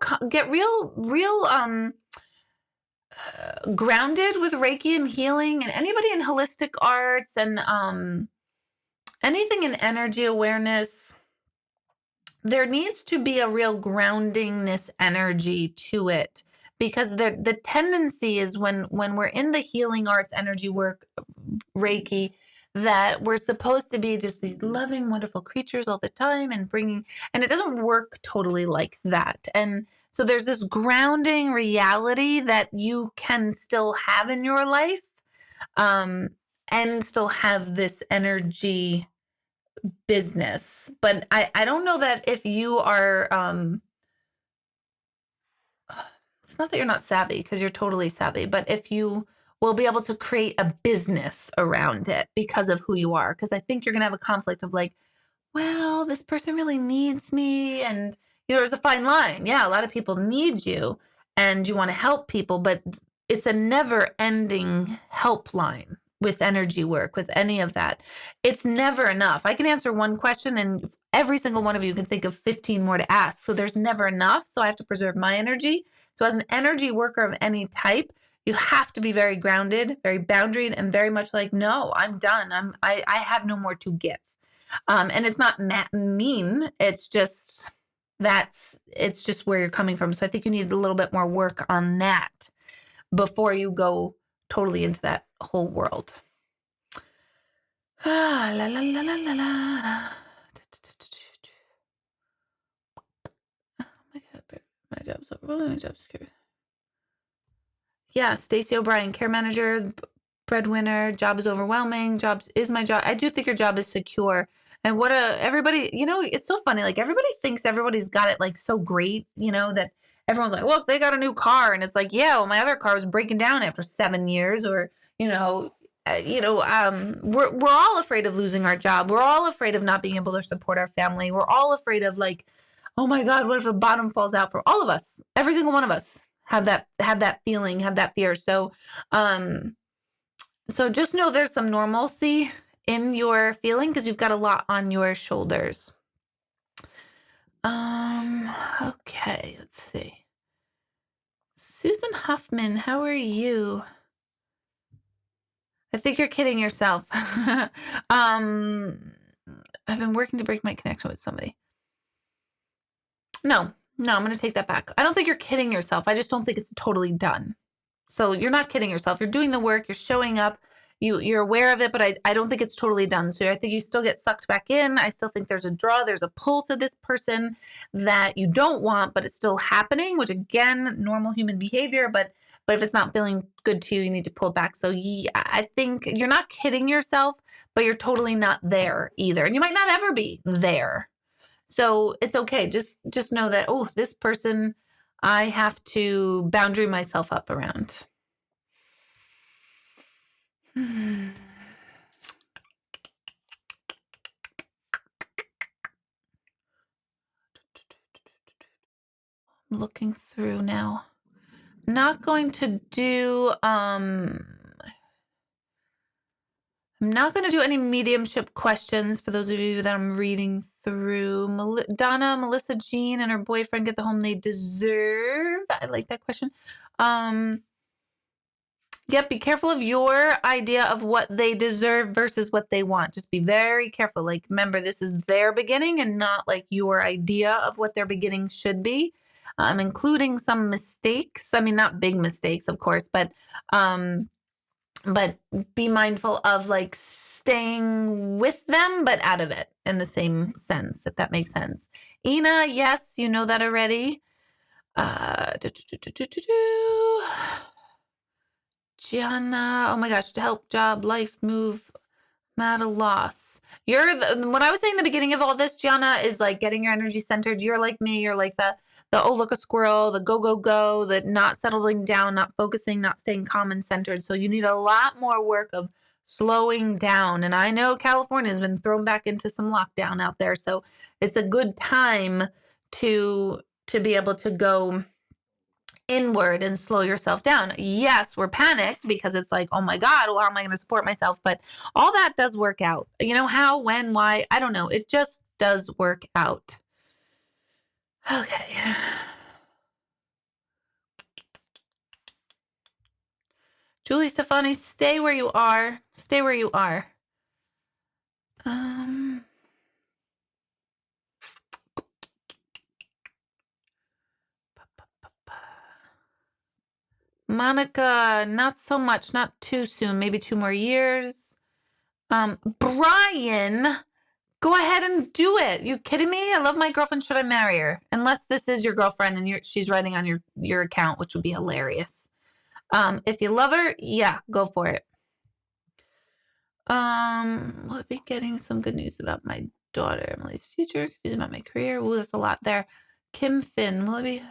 grounded with Reiki and healing, and anybody in holistic arts and anything in energy awareness. There needs to be a real groundingness energy to it, because the tendency is when we're in the healing arts, energy work, Reiki, that we're supposed to be just these loving, wonderful creatures all the time and it doesn't work totally like that. And so there's this grounding reality that you can still have in your life, and still have this energy business. But I don't know that if you are, it's not that you're not savvy, because you're totally savvy, but if you will be able to create a business around it because of who you are. Because I think you're going to have a conflict of like, well, this person really needs me. And, there's a fine line. Yeah, a lot of people need you and you want to help people, but it's a never ending helpline with energy work, with any of that. It's never enough. I can answer one question and every single one of you can think of 15 more to ask. So there's never enough. So I have to preserve my energy. So as an energy worker of any type, you have to be very grounded, very boundaried, and very much like, no, I'm done. I have no more to give. And it's not mean. It's just where you're coming from. So I think you need a little bit more work on that before you go totally into that whole world. La, la, la, la, la, la. Oh my God, my job's over. My job's scared. Yeah, Stacey O'Brien, care manager, breadwinner, job is overwhelming. Job is my job. I do think your job is secure. And everybody, it's so funny. Like everybody thinks everybody's got it like so great, that everyone's like, look, they got a new car. And it's like, yeah, well, my other car was breaking down after 7 years, or, we're all afraid of losing our job. We're all afraid of not being able to support our family. We're all afraid of like, oh my God, what if the bottom falls out for all of us? Every single one of us have that feeling, have that fear. So just know there's some normalcy in your feeling because you've got a lot on your shoulders. Okay, let's see. Susan Huffman, how are you? I think you're kidding yourself. I've been working to break my connection with somebody. No, I'm going to take that back. I don't think you're kidding yourself. I just don't think it's totally done. So you're not kidding yourself. You're doing the work. You're showing up. You're aware of it, but I don't think it's totally done. So I think you still get sucked back in. I still think there's a draw. There's a pull to this person that you don't want, but it's still happening, which again, normal human behavior. But if it's not feeling good to you, you need to pull back. So yeah, I think you're not kidding yourself, but you're totally not there either. And you might not ever be there. So it's okay. Just know that, oh, this person, I have to boundary myself up around. looking through now. Not going to do, I'm not going to do any mediumship questions for those of you that I'm reading through. Donna, Melissa, Jean, and her boyfriend get the home they deserve. I like that question. Yep, be careful of your idea of what they deserve versus what they want. Just be very careful. Like, remember, this is their beginning and not like your idea of what their beginning should be, including some mistakes. I mean, not big mistakes, of course, but be mindful of like staying with them, but out of it in the same sense, if that makes sense. Ina, yes, you know that already. Gianna, oh my gosh, help, job, life, move, mad, a loss. What I was saying in the beginning of all this, Gianna, is like getting your energy centered. You're like me. You're like the oh, look, a squirrel, the go, go, go, the not settling down, not focusing, not staying calm and centered. So you need a lot more work of slowing down. And I know California has been thrown back into some lockdown out there. So it's a good time to be able to go inward and slow yourself down. Yes, we're panicked because it's like, oh my God, well, how am I going to support myself? But all that does work out. You know, how, when, why, I don't know. It just does work out. Okay. Julie Stefani, stay where you are. Stay where you are. Monica, not so much, not too soon, maybe 2 more years. Brian, go ahead and do it. You kidding me? I love my girlfriend. Should I marry her? Unless this is your girlfriend and she's writing on your account, which would be hilarious. If you love her, yeah, go for it. We'll be getting some good news about my daughter, Emily's future, confused about my career. Ooh, that's a lot there. Kim Finn, will it be?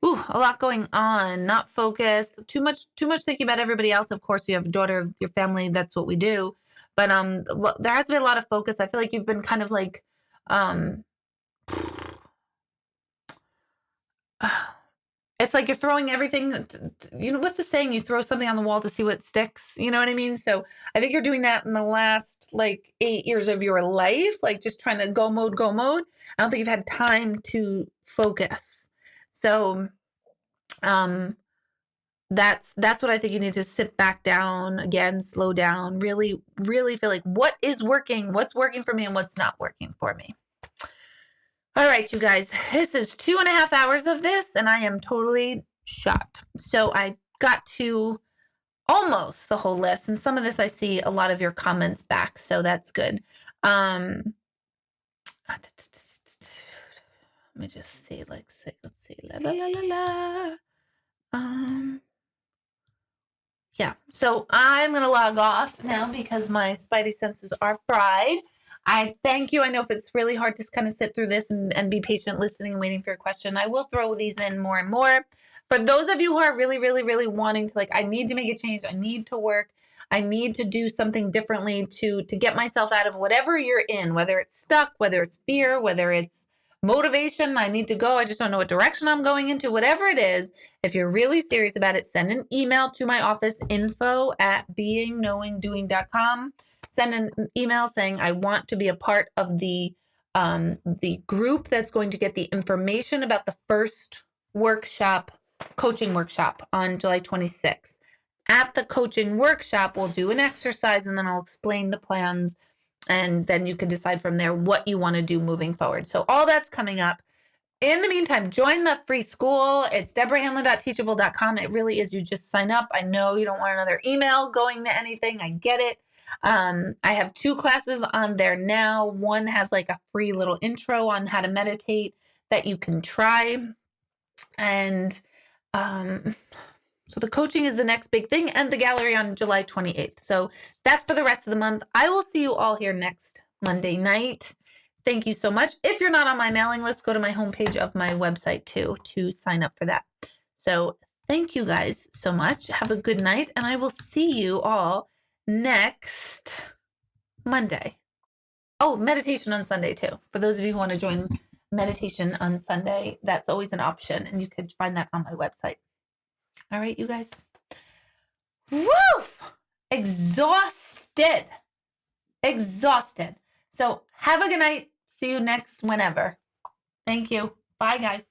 Ooh, a lot going on, not focused, too much thinking about everybody else. Of course, you have a daughter of your family. That's what we do. But there has to be a lot of focus. I feel like you've been kind of like, it's like you're throwing everything, you know, what's the saying? You throw something on the wall to see what sticks. You know what I mean? So I think you're doing that in the last like 8 years of your life, like just trying to go mode. I don't think you've had time to focus. So, that's what I think you need to sit back down again, slow down, really, really feel like what's working for me and what's not working for me. All right, you guys, this is 2.5 hours of this and I am totally shot. So I got to almost the whole list. And some of this, I see a lot of your comments back. So that's good. Let me just see, let's see. Yeah, so I'm going to log off now because my spidey senses are fried. I thank you. I know if it's really hard to kind of sit through this and be patient listening and waiting for your question, I will throw these in more and more. For those of you who are really, really, really wanting to, like, I need to make a change. I need to work. I need to do something differently to get myself out of whatever you're in, whether it's stuck, whether it's fear, whether it's motivation. I need to go. I just don't know what direction I'm going into, whatever it is. If you're really serious about it, send an email to my office, info@beingknowingdoing.com. Send an email saying I want to be a part of the group that's going to get the information about the first coaching workshop on July 26th. At the coaching workshop, we'll do an exercise and then I'll explain the plans. And then you can decide from there what you want to do moving forward. So all that's coming up. In the meantime, join the free school. It's deborahhanlon.teachable.com. It really is. You just sign up. I know you don't want another email going to anything. I get it. I have 2 classes on there now. One has like a free little intro on how to meditate that you can try. And so the coaching is the next big thing, and the gallery on July 28th. So that's for the rest of the month. I will see you all here next Monday night. Thank you so much. If you're not on my mailing list, go to my homepage of my website too to sign up for that. So thank you guys so much. Have a good night, and I will see you all next Monday. Oh, meditation on Sunday too. For those of you who want to join meditation on Sunday. That's always an option, and you can find that on my website. All right, you guys. Woo! Exhausted. So have a good night. See you next whenever. Thank you. Bye, guys.